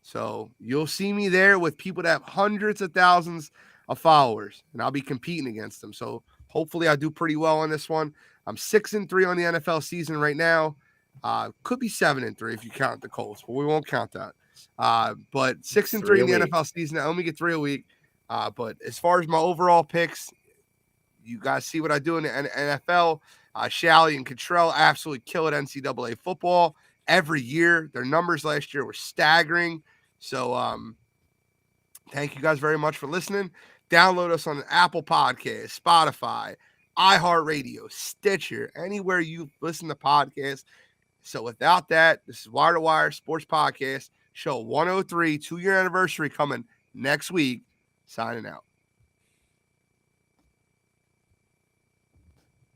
So you'll see me there with people that have hundreds of thousands of followers. And I'll be competing against them. So hopefully I do pretty well on this one. I'm 6-3 on the NFL season right now. Could be 7-3 if you count the Colts, but we won't count that. But 6-3 in the NFL season. I only get 3 a week. But as far as my overall picks, you guys see what I do in the NFL. Shally and Cottrell absolutely kill at NCAA football every year. Their numbers last year were staggering. So thank you guys very much for listening. Download us on Apple Podcasts, Spotify, iHeartRadio, Stitcher, anywhere you listen to podcasts. So without that, this is Wire to Wire Sports Podcast, show 103, 2-year anniversary coming next week. Signing out.